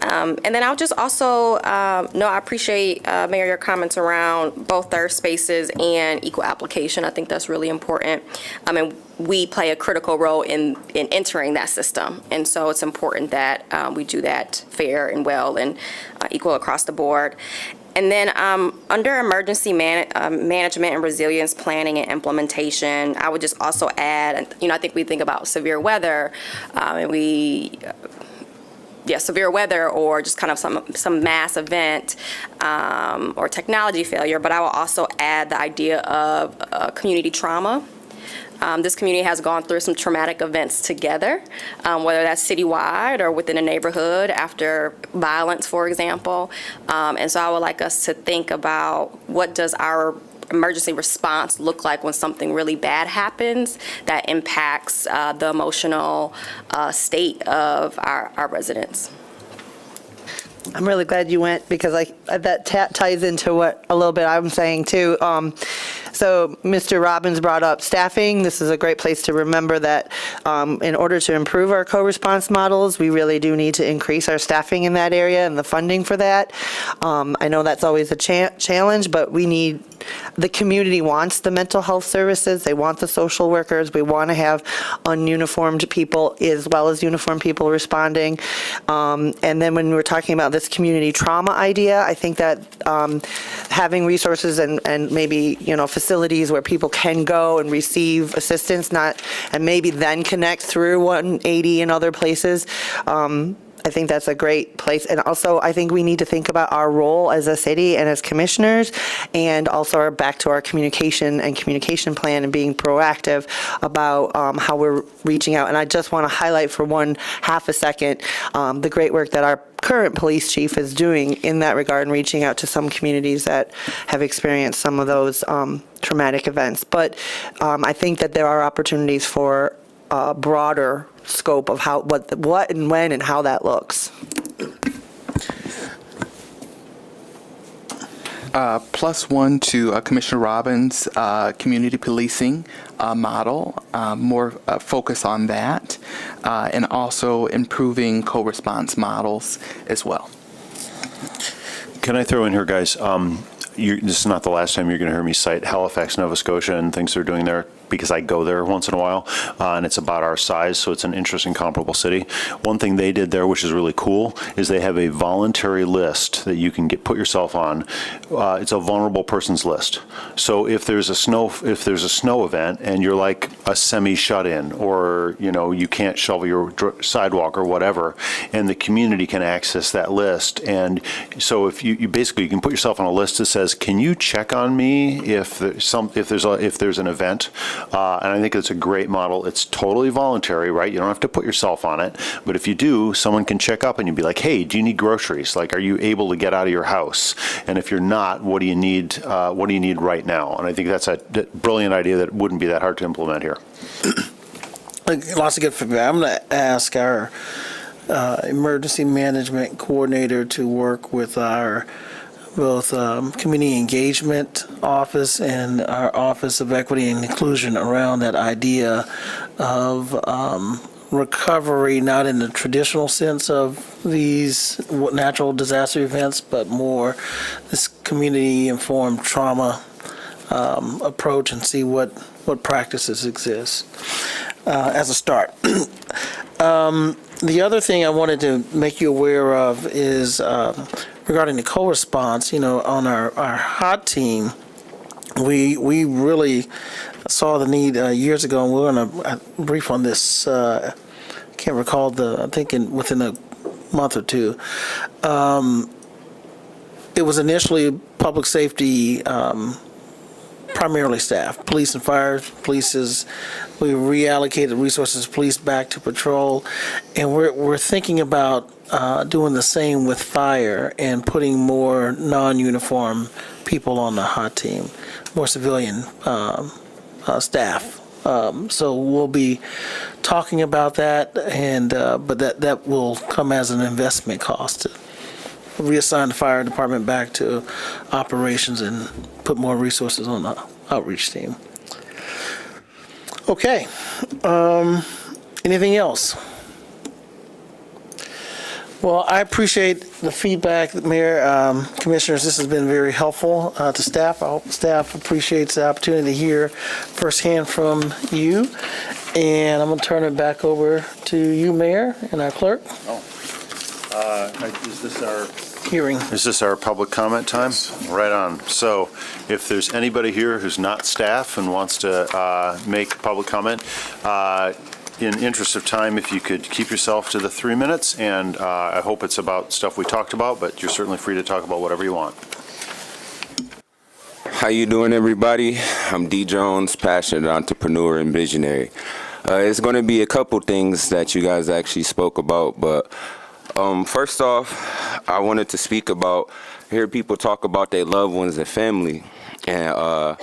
And then I'll just also, I appreciate, Mayor, your comments around both third spaces and equal application. I think that's really important. And we play a critical role in entering that system. And so it's important that we do that fair and well and equal across the board. And then under emergency management and resilience planning and implementation, I would just also add, I think we think about severe weather, and severe weather or just kind of some mass event or technology failure, but I will also add the idea of community trauma. This community has gone through some traumatic events together, whether that's citywide or within a neighborhood after violence, for example. And so I would like us to think about what does our emergency response look like when something really bad happens that impacts the emotional state of our residents. I'm really glad you went because that ties into what a little bit I'm saying too. So Mr. Robbins brought up staffing. This is a great place to remember that in order to improve our co-response models, we really do need to increase our staffing in that area and the funding for that. I know that's always a challenge, but the community wants the mental health services. They want the social workers. We want to have ununiformed people as well as uniformed people responding. And then when we're talking about this community trauma idea, I think that having resources and maybe, facilities where people can go and receive assistance, and maybe then connect through 180 and other places. I think that's a great place. And also, I think we need to think about our role as a city and as commissioners, and also back to our communication plan and being proactive about how we're reaching out. And I just want to highlight for half a second the great work that our current police chief is doing in that regard and reaching out to some communities that have experienced some of those traumatic events. But I think that there are opportunities for broader scope of what and when and how that looks. +1 to Commissioner Robbins' community policing model, more focus on that, and also improving co-response models as well. Can I throw in here, guys? This is not the last time you're going to hear me cite Halifax, Nova Scotia, and things they're doing there, because I go there once in a while, and it's about our size, so it's an interesting, comparable city. One thing they did there, which is really cool, is they have a voluntary list that you can put yourself on. It's a vulnerable persons list. So if there's a snow event and you're like a semi-shut-in, or you can't shovel your sidewalk or whatever, and the community can access that list, and so if you basically can put yourself on a list that says, can you check on me if there's an event? And I think it's a great model. It's totally voluntary, right? You don't have to put yourself on it. But if you do, someone can check up and you'd be like, hey, do you need groceries? Like, are you able to get out of your house? And if you're not, what do you need? What do you need right now? And I think that's a brilliant idea that wouldn't be that hard to implement here. Lots of good feedback. I'm going to ask our emergency management coordinator to work with our both community engagement office and our Office of Equity and Inclusion around that idea of recovery, not in the traditional sense of these natural disaster events, but more this community-informed trauma approach, and see what practices exist as a start. The other thing I wanted to make you aware of is regarding the co-response. On our hot team, we really saw the need years ago, and we're going to brief on this. I can't recall I think within a month or two. It was initially public safety, primarily staff, police and fire. We reallocated resources, police back to patrol, and we're thinking about doing the same with fire and putting more non-uniform people on the hot team, more civilian staff. So we'll be talking about that, and but that will come as an investment cost to reassign the fire department back to operations and put more resources on the outreach team. Okay. Anything else? Well, I appreciate the feedback, Mayor, Commissioners. This has been very helpful to staff. I hope staff appreciates the opportunity to hear firsthand from you. And I'm going to turn it back over to you, Mayor, and our clerk. Is this our hearing? Is this our public comment time? Right on. So if there's anybody here who's not staff and wants to make public comment, in interest of time, if you could keep yourself to the 3 minutes, and I hope it's about stuff we talked about, but you're certainly free to talk about whatever you want. How you doing, everybody? I'm D. Jones, passionate entrepreneur and visionary. It's going to be a couple things that you guys actually spoke about, but first off, I wanted to speak about, hear people talk about their loved ones and family. And a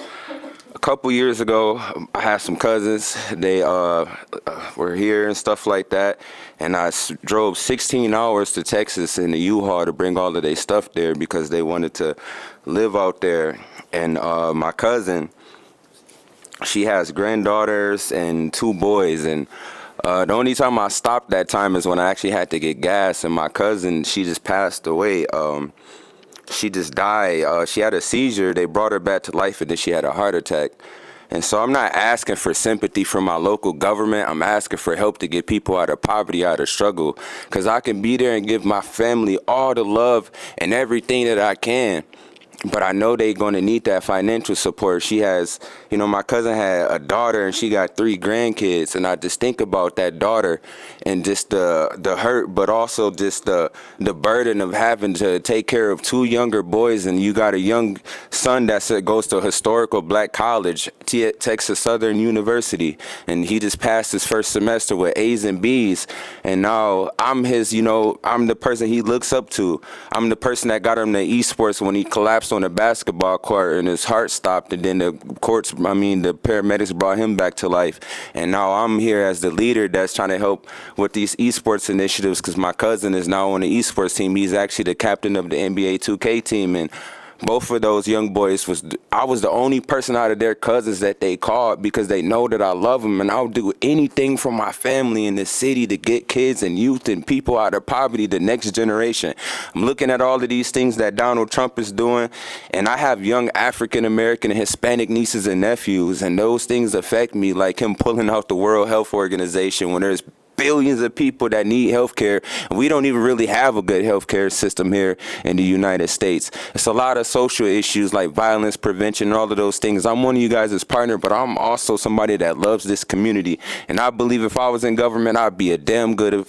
couple years ago, I had some cousins. They were here and stuff like that. And I drove 16 hours to Texas in the U-Haul to bring all of their stuff there because they wanted to live out there. And my cousin, she has granddaughters and 2 boys. And the only time I stopped that time is when I actually had to get gas. And my cousin, she just passed away. She just died. She had a seizure. They brought her back to life, and then she had a heart attack. And so I'm not asking for sympathy from my local government. I'm asking for help to get people out of poverty, out of struggle, because I can be there and give my family all the love and everything that I can. But I know they're going to need that financial support. She has, my cousin had a daughter and she got 3 grandkids. And I just think about that daughter and just the hurt, but also just the burden of having to take care of 2 younger boys. And you got a young son that goes to a historical black college, Texas Southern University. And he just passed his first semester with A's and B's. And now I'm his, I'm the person he looks up to. I'm the person that got him to esports when he collapsed on the basketball court and his heart stopped, and then the paramedics brought him back to life. And now I'm here as the leader that's trying to help with these esports initiatives, because my cousin is now on the esports team. He's actually the captain of the NBA 2K team, and both of those young boys I was the only person out of their cousins that they called because they know that I love them, and I'll do anything for my family in this city to get kids and youth and people out of poverty, the next generation. I'm looking at all of these things that Donald Trump is doing, and I have young African American and Hispanic nieces and nephews, and those things affect me, like him pulling out the World Health Organization when there's billions of people that need health care. We don't even really have a good health care system here in the United States. It's a lot of social issues like violence prevention and all of those things. I'm one of you guys' partner, but I'm also somebody that loves this community. And I believe if I was in government, I'd be a damn good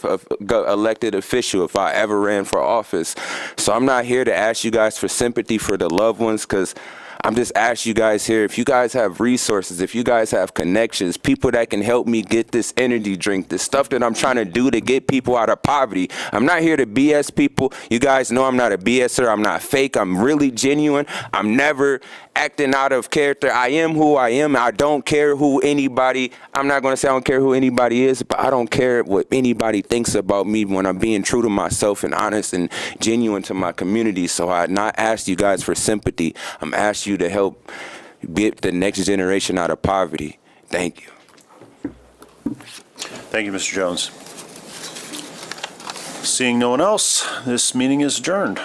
elected official if I ever ran for office. So I'm not here to ask you guys for sympathy for the loved ones, because I'm just asking you guys here, if you guys have resources, if you guys have connections, people that can help me get this energy drink, the stuff that I'm trying to do to get people out of poverty. I'm not here to BS people. You guys know I'm not a BSer. I'm not fake. I'm really genuine. I'm never acting out of character. I am who I am. I don't care who anybody, I'm not going to say I don't care who anybody is, but I don't care what anybody thinks about me when I'm being true to myself and honest and genuine to my community. So I'm not asking you guys for sympathy. I'm asking you to help get the next generation out of poverty. Thank you. Thank you, Mr. Jones. Seeing no one else, this meeting is adjourned.